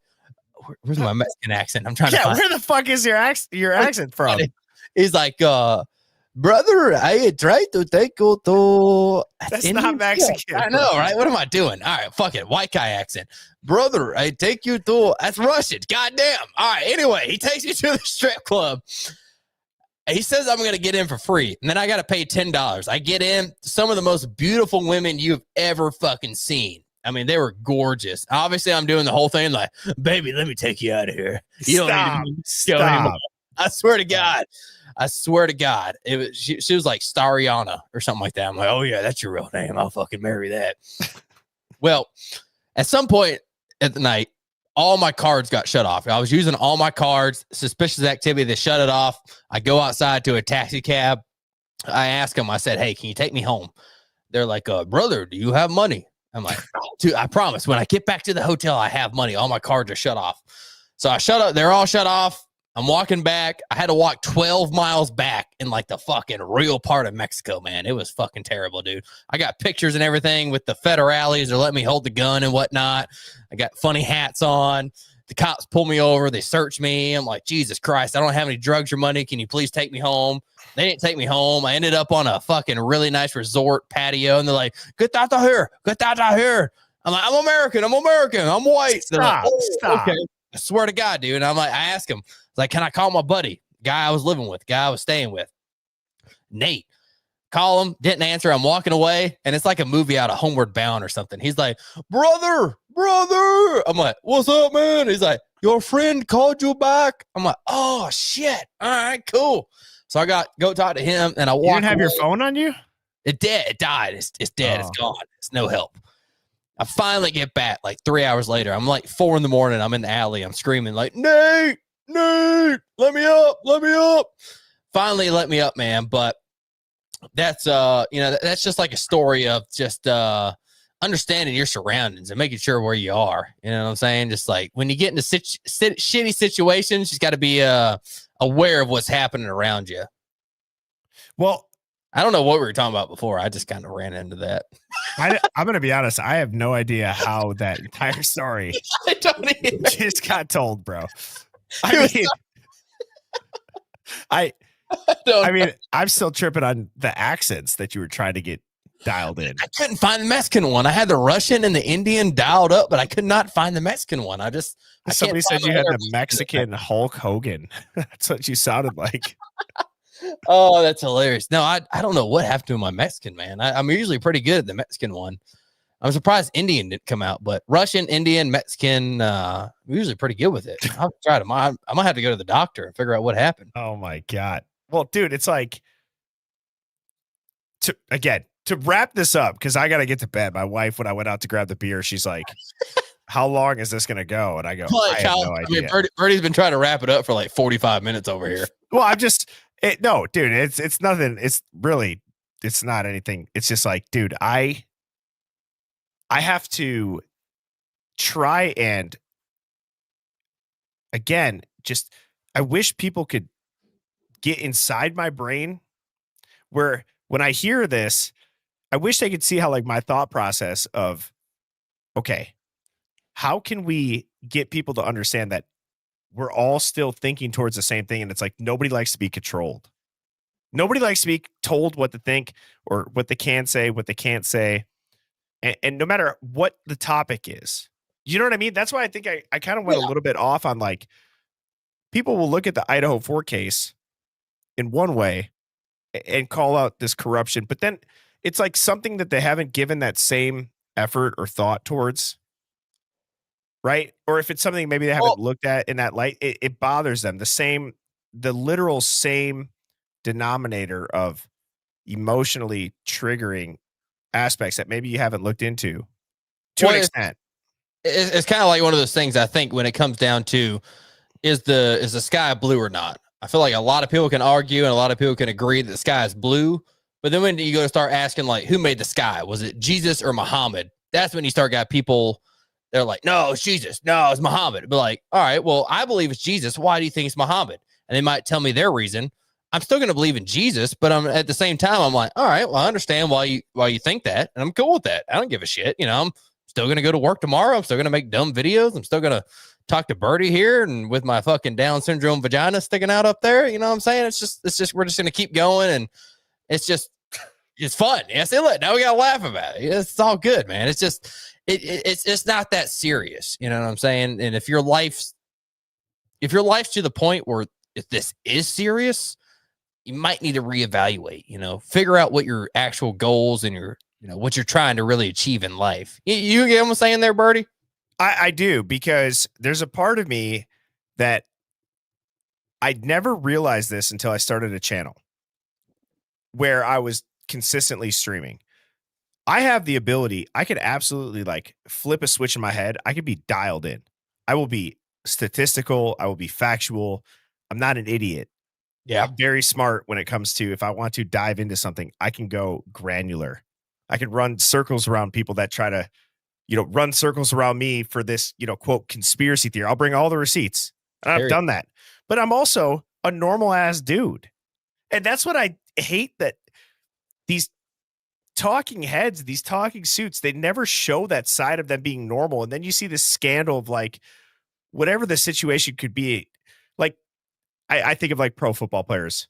where's my Mexican accent? I'm trying to find. Where the fuck is your accent from? He's like, brother, I tried to take you to. That's Indian? Not Mexican. I know, right? What am I doing? All right, fuck it. White guy accent. Brother, I take you to. That's Russian. Goddamn. All right. Anyway, he takes me to the strip club. He says I'm going to get in for free, and then I got to pay $10. I get in. Some of the most beautiful women you've ever fucking seen. I mean, they were gorgeous. Obviously, I'm doing the whole thing like, baby, let me take you out of here. You don't need to go anymore. I swear to God. It was she was like Stariana or something like that. I'm like, oh yeah, that's your real name. I'll fucking marry that. Well, at some point at the night, all my cards got shut off. I was using all my cards, suspicious activity. They shut it off. I go outside to a taxi cab. I ask them, I said, hey, can you take me home? They're like, brother, do you have money? I'm like, dude, I promise when I get back to the hotel, I have money. All my cards are shut off. So I shut up. They're all shut off. I'm walking back. I had to walk 12 miles back in like the fucking real part of Mexico, man. It was fucking terrible, dude. I got pictures and everything with the federales. They're letting me hold the gun and whatnot. I got funny hats on. The cops pull me over. They search me. I'm like, Jesus Christ, I don't have any drugs or money. Can you please take me home? They didn't take me home. I ended up on a fucking really nice resort patio, and they're like, get out of here. Get out of here. I'm like, I'm American. I'm white. Stop. Like, Stop. Okay. I swear to God, dude. And I'm like, I asked him, like, can I call my buddy, guy I was living with, guy I was staying with, Nate? Call him. Didn't answer. I'm walking away, and it's like a movie out of Homeward Bound or something. He's like, brother. I'm like, what's up, man? He's like, your friend called you back. I'm like, oh shit. All right, cool. So I go talk to him, and I walk. You didn't have away. your phone on you? It did. It died. It's dead. Oh. It's gone. It's no help. I finally get back like 3 hours later. I'm like 4 a.m. I'm in the alley. I'm screaming like, Nate, let me up. Finally let me up, man. But that's, that's just like a story of just understanding your surroundings and making sure where you are. You know what I'm saying? Just like when you get into shitty situations, you just got to be aware of what's happening around you. Well, I don't know what we were talking about before. I just kind of ran into that. I'm going to be honest. I have no idea how that entire story just got told, bro. I mean, I'm still tripping on the accents that you were trying to get dialed in. I couldn't find the Mexican one. I had the Russian and the Indian dialed up, but I could not find the Mexican one. Somebody said you had the Mexican Hulk Hogan. That's what you sounded like. Oh, that's hilarious. No, I don't know what happened to my Mexican, man. I'm usually pretty good at the Mexican one. I'm surprised Indian didn't come out, but Russian, Indian, Mexican, we're usually pretty good with it. I've tried them. I might have to go to the doctor and figure out what happened. Oh my God. Well, dude, it's like to wrap this up, because I got to get to bed. My wife, when I went out to grab the beer, she's like, how long is this going to go? And I go, I have no idea. I mean, Birdie's been trying to wrap it up for like 45 minutes over here. Well, no, dude, it's nothing. It's really, it's not anything. It's just like, dude, I have to try and, again, just, I wish people could get inside my brain where when I hear this, I wish they could see how like my thought process of, okay, how can we get people to understand that we're all still thinking towards the same thing? And it's like, nobody likes to be controlled. Nobody likes to be told what to think or what they can say, what they can't say. And no matter what the topic is, you know what I mean? That's why I think I kind of went a little bit off on like, people will look at the Idaho 4 case in one way and call out this corruption, but then it's like something that they haven't given that same effort or thought towards. Right. Or if it's something maybe they haven't looked at in that light, it bothers them. The literal same denominator of emotionally triggering aspects that maybe you haven't looked into to an extent. It's kind of like one of those things. I think when it comes down to, is the sky blue or not? I feel like a lot of people can argue and a lot of people can agree that the sky is blue. But then when you go to start asking, like, who made the sky? Was it Jesus or Muhammad? That's when you start got people, they're like, no, it's Jesus. No, it's Muhammad. But like, all right, well, I believe it's Jesus. Why do you think it's Muhammad? And they might tell me their reason. I'm still going to believe in Jesus, but I'm at the same time, I'm like, all right, well, I understand why you think that, and I'm cool with that. I don't give a shit. You know, I'm still going to go to work tomorrow. I'm still going to make dumb videos. I'm still going to talk to Birdie here and with my fucking Down syndrome vagina sticking out up there. You know what I'm saying? It's just we're just going to keep going, and it's fun. Yeah, see, look, now we got to laugh about it. It's all good, man. It's just it's not that serious. You know what I'm saying? And if your life's to the point where if this is serious, you might need to reevaluate, you know, figure out what your actual goals and your, you know, what you're trying to really achieve in life. You get what I'm saying there, Birdie? I do, because there's a part of me that I'd never realized this until I started a channel where I was consistently streaming. I have the ability, I could absolutely like flip a switch in my head. I could be dialed in. I will be statistical. I will be factual. I'm not an idiot. Yeah. I'm very smart when it comes to, if I want to dive into something, I can go granular. I can run circles around people that try to, you know, run circles around me for this, you know, quote, conspiracy theory. I'll bring all the receipts. And I've done that. But I'm also a normal ass dude. And that's what I hate, that these talking heads, these talking suits, they never show that side of them being normal. And then you see this scandal of like, whatever the situation could be. Like, I think of like pro football players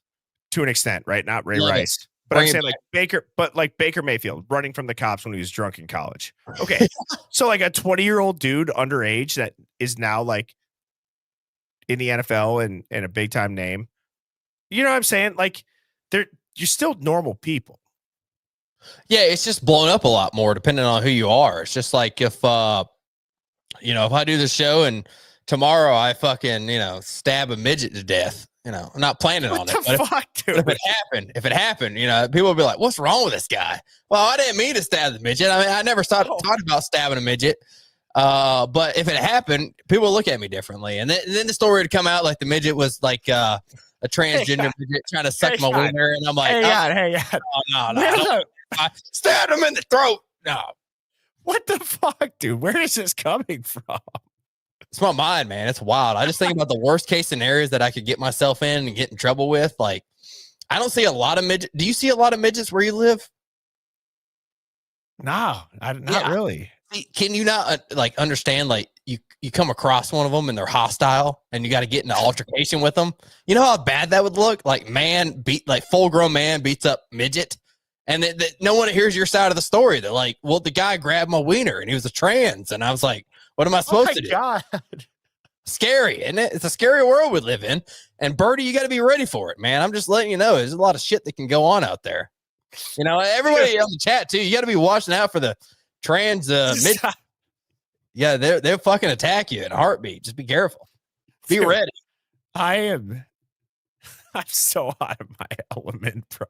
to an extent, right? Not Ray Rice, but I'm saying like Baker Mayfield running from the cops when he was drunk in college. Okay. So like a 20-year-old dude underage that is now like in the NFL and a big time name. You know what I'm saying? Like you're still normal people. Yeah. It's just blown up a lot more depending on who you are. It's just like if you know, if I do the show and tomorrow I fucking, you know, stab a midget to death, you know, I'm not planning on it. But if it happened, you know, people will be like, what's wrong with this guy? Well, I didn't mean to stab the midget. I mean, I never thought about stabbing a midget. But if it happened, people will look at me differently. And then the story would come out like the midget was like a transgender midget trying to suck my wiener. And I'm like, no. I stabbed him in the throat. No. What the fuck, dude? Where is this coming from? It's my mind, man. It's wild. I just think about the worst case scenarios that I could get myself in and get in trouble with. Like, I don't see a lot of midgets. Do you see a lot of midgets where you live? No, not really. Can you not like understand? Like, you come across one of them and they're hostile, and you got to get in an altercation with them. You know how bad that would look? Like full grown man beats up midget, and no one hears your side of the story. They're like, well, the guy grabbed my wiener and he was a trans, and I was like, what am I supposed to do? God. Scary, isn't it? It's a scary world we live in. And Birdie, you got to be ready for it, man. I'm just letting you know, there's a lot of shit that can go on out there. You know, everybody on the chat too, you got to be watching out for the mid. Yeah, they'll fucking attack you in a heartbeat. Just be careful. Be ready. I'm so out of my element, bro.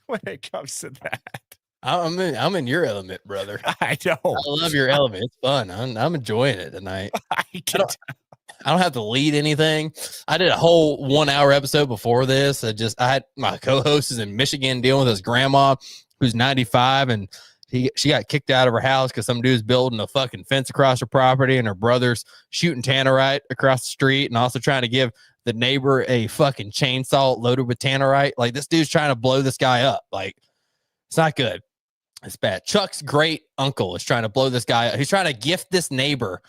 When it comes to that, I'm in your element, brother. I know. I love your element. It's fun. I'm enjoying it tonight. I don't have to lead anything. I did a whole 1 hour episode before this. I had my co-host is in Michigan dealing with his grandma who's 95, and she got kicked out of her house because some dude's building a fucking fence across her property, and her brother's shooting tannerite across the street and also trying to give the neighbor a fucking chainsaw loaded with tannerite. Like, this dude's trying to blow this guy up. Like, it's not good. It's bad. Chuck's great uncle is trying to blow this guy up. He's trying to gift this neighbor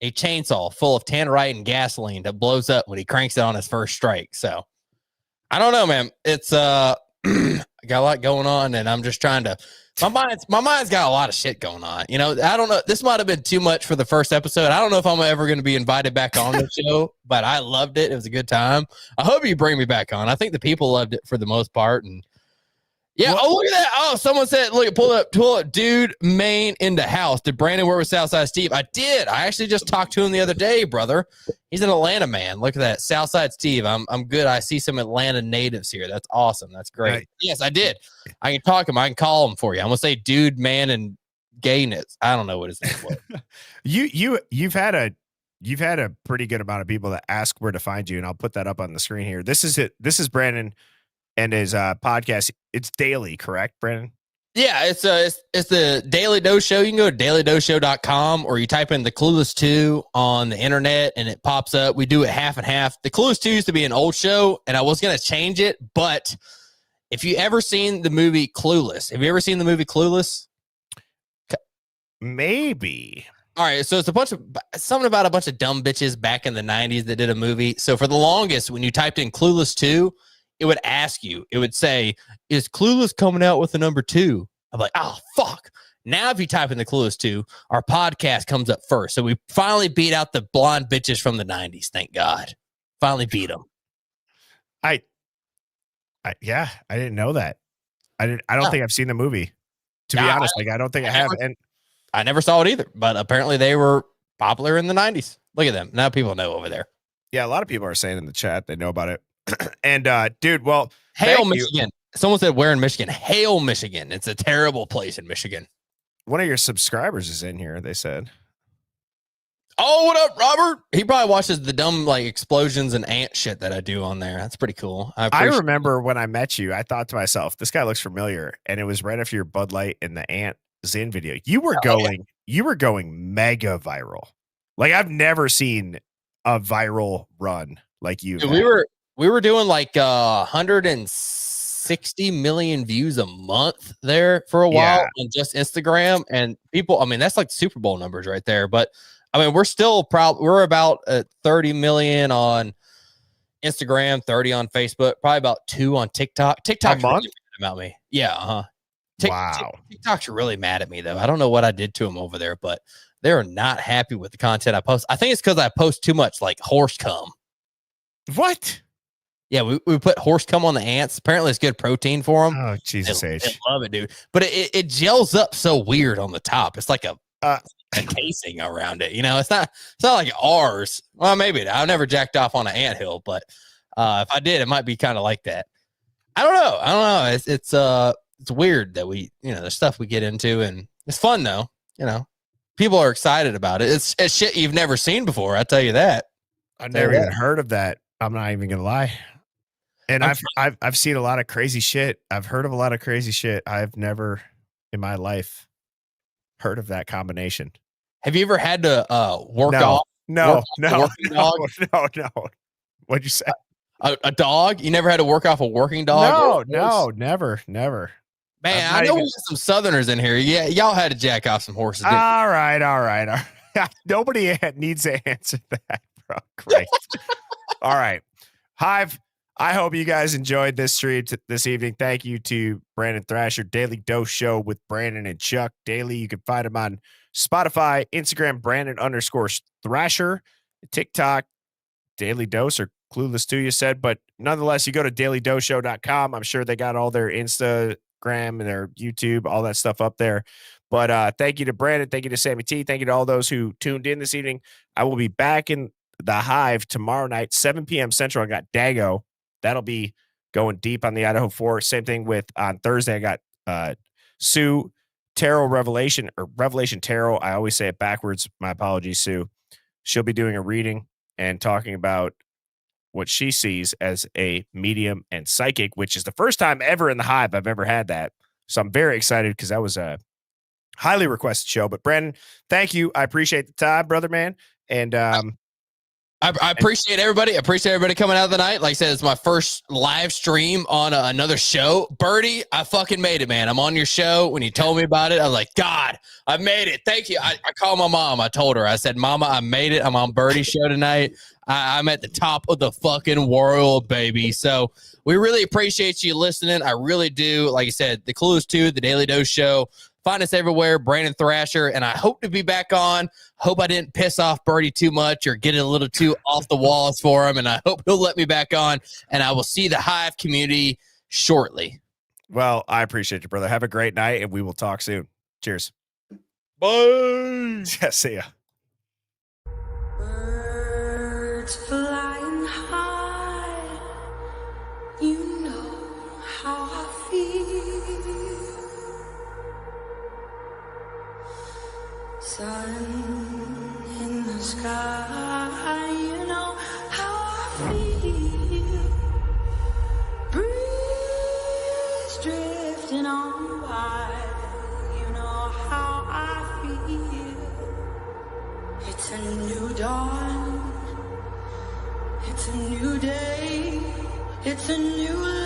a chainsaw full of tannerite and gasoline that blows up when he cranks it on his first strike. So I don't know, man. It's I got a lot going on, and I'm just trying to my mind's got a lot of shit going on. You know, I don't know. This might have been too much for the first episode. I don't know if I'm ever going to be invited back on the show, but I loved it. It was a good time. I hope you bring me back on. I think the people loved it for the most part. And yeah, oh, look at that. Oh, someone said, look, pull up, dude, Maine in the house. Did Brandon work with Southside Steve? I did. I actually just talked to him the other day, brother. He's an Atlanta man. Look at that. Southside Steve. I'm good. I see some Atlanta natives here. That's awesome. That's great. Right. Yes, I did. I can talk him. I can call him for you. I'm going to say dude, man, and gayness. I don't know what his name was. You've had a pretty good amount of people that ask where to find you, and I'll put that up on the screen here. This is it. This is Brandon and his podcast. It's daily, correct, Brandon? Yeah, it's the Daily Dose Show. You can go to dailydoseshow.com, or you type in the Clueless 2 on the internet and it pops up. We do it half and half. The Clueless 2 used to be an old show, and I was going to change it, but if you ever seen the movie Clueless, have you ever seen the movie Clueless? Maybe. All right, so it's something about a bunch of dumb bitches back in the 90s that did a movie. So for the longest, when you typed in Clueless 2, it would ask you, it would say, is Clueless coming out with the number 2? I'm like, oh, fuck. Now, if you type in the Clueless 2, our podcast comes up first. So we finally beat out the blonde bitches from the 90s. Thank God. Finally beat them. Yeah, I didn't know that. I don't think I've seen the movie. To be honest, I don't think I have. And I never saw it either, but apparently they were popular in the 90s. Look at them. Now people know over there. Yeah, a lot of people are saying in the chat they know about it. And dude, well, Hail, Michigan. Someone said, where in Michigan? Hail, Michigan. It's a terrible place in Michigan. One of your subscribers is in here, they said. Oh, what up, Robert? He probably watches the dumb like explosions and ant shit that I do on there. That's pretty cool. I remember when I met you, I thought to myself, this guy looks familiar. And it was right after your Bud Light and the ant Zin video. You were going mega viral. Like, I've never seen a viral run like you. Dude, we were doing like 160 million views a month there for a while on just Instagram, and people, I mean, that's like Super Bowl numbers right there. But I mean, we're still we're about 30 million on Instagram, 30 on Facebook, probably about 2 on TikTok. TikTok's really mad about me. Yeah. Wow. TikTok's really mad at me though. I don't know what I did to them over there, but they're not happy with the content I post. I think it's because I post too much like horse cum. What? Yeah, we put horse cum on the ants. Apparently, it's good protein for them. Oh, Jesus H. They love it, dude. But it gels up so weird on the top. It's like a casing around it. You know, it's not like ours. Well, maybe I've never jacked off on an anthill, but if I did, it might be kind of like that. I don't know. It's weird that we, you know, the stuff we get into, and it's fun though. You know, people are excited about it. It's shit you've never seen before. I tell you that. I've never even heard of that. I'm not even gonna lie. And I've seen a lot of crazy shit. I've heard of a lot of crazy shit. I've never in my life heard of that combination. Have you ever had to work off? No. What'd you say? A dog? You never had to work off a working dog? No, never. Man, I know we have some Southerners in here. Yeah, y'all had to jack off some horses. All right. Nobody needs to answer that, bro. Great. All right. Hive, I hope you guys enjoyed this stream this evening. Thank you to Brandon Thrasher, Daily Dose Show with Brandon and Chuck Daily. You can find him on Spotify, Instagram, Brandon_Thrasher, TikTok, Daily Dose or Clueless 2, you said. But nonetheless, you go to dailydoseshow.com. I'm sure they got all their Insta and their YouTube, all that stuff up there. But thank you to Brandon. Thank you to Sammy T. Thank you to all those who tuned in this evening. I will be back in the Hive tomorrow night, 7 p.m. Central. I got Dago. That'll be going deep on the Idaho 4. Same thing with on Thursday. I got Sue Tarot Revelation or Revelation Tarot. I always say it backwards. My apologies, Sue. She'll be doing a reading and talking about what she sees as a medium and psychic, which is the first time ever in the Hive I've ever had that. So I'm very excited because that was a highly requested show. But Brandon, thank you. I appreciate the time, brother, man. And I appreciate everybody. I appreciate everybody coming out of the night. Like I said, it's my first live stream on another show. Birdie, I fucking made it, man. I'm on your show. When you told me about it, I was like, God, I made it. Thank you. I called my mom. I told her, I said, Mama, I made it. I'm on Birdie's show tonight. I'm at the top of the fucking world, baby. So we really appreciate you listening. I really do. Like I said, the Clueless 2, the Daily Dose Show. Find us everywhere, Brandon Thrasher, and I hope to be back on. Hope I didn't piss off Birdie too much or get it a little too off the walls for him, and I hope he'll let me back on, and I will see the Hive community shortly. Well, I appreciate you, brother. Have a great night, and we will talk soon. Cheers. Bye. Yeah, see ya. Birds flying high, you know how I feel. Sun in the sky, you know how I feel. Breeze drifting on by, you know how I feel. It's a new dawn, it's a new day, it's a new life.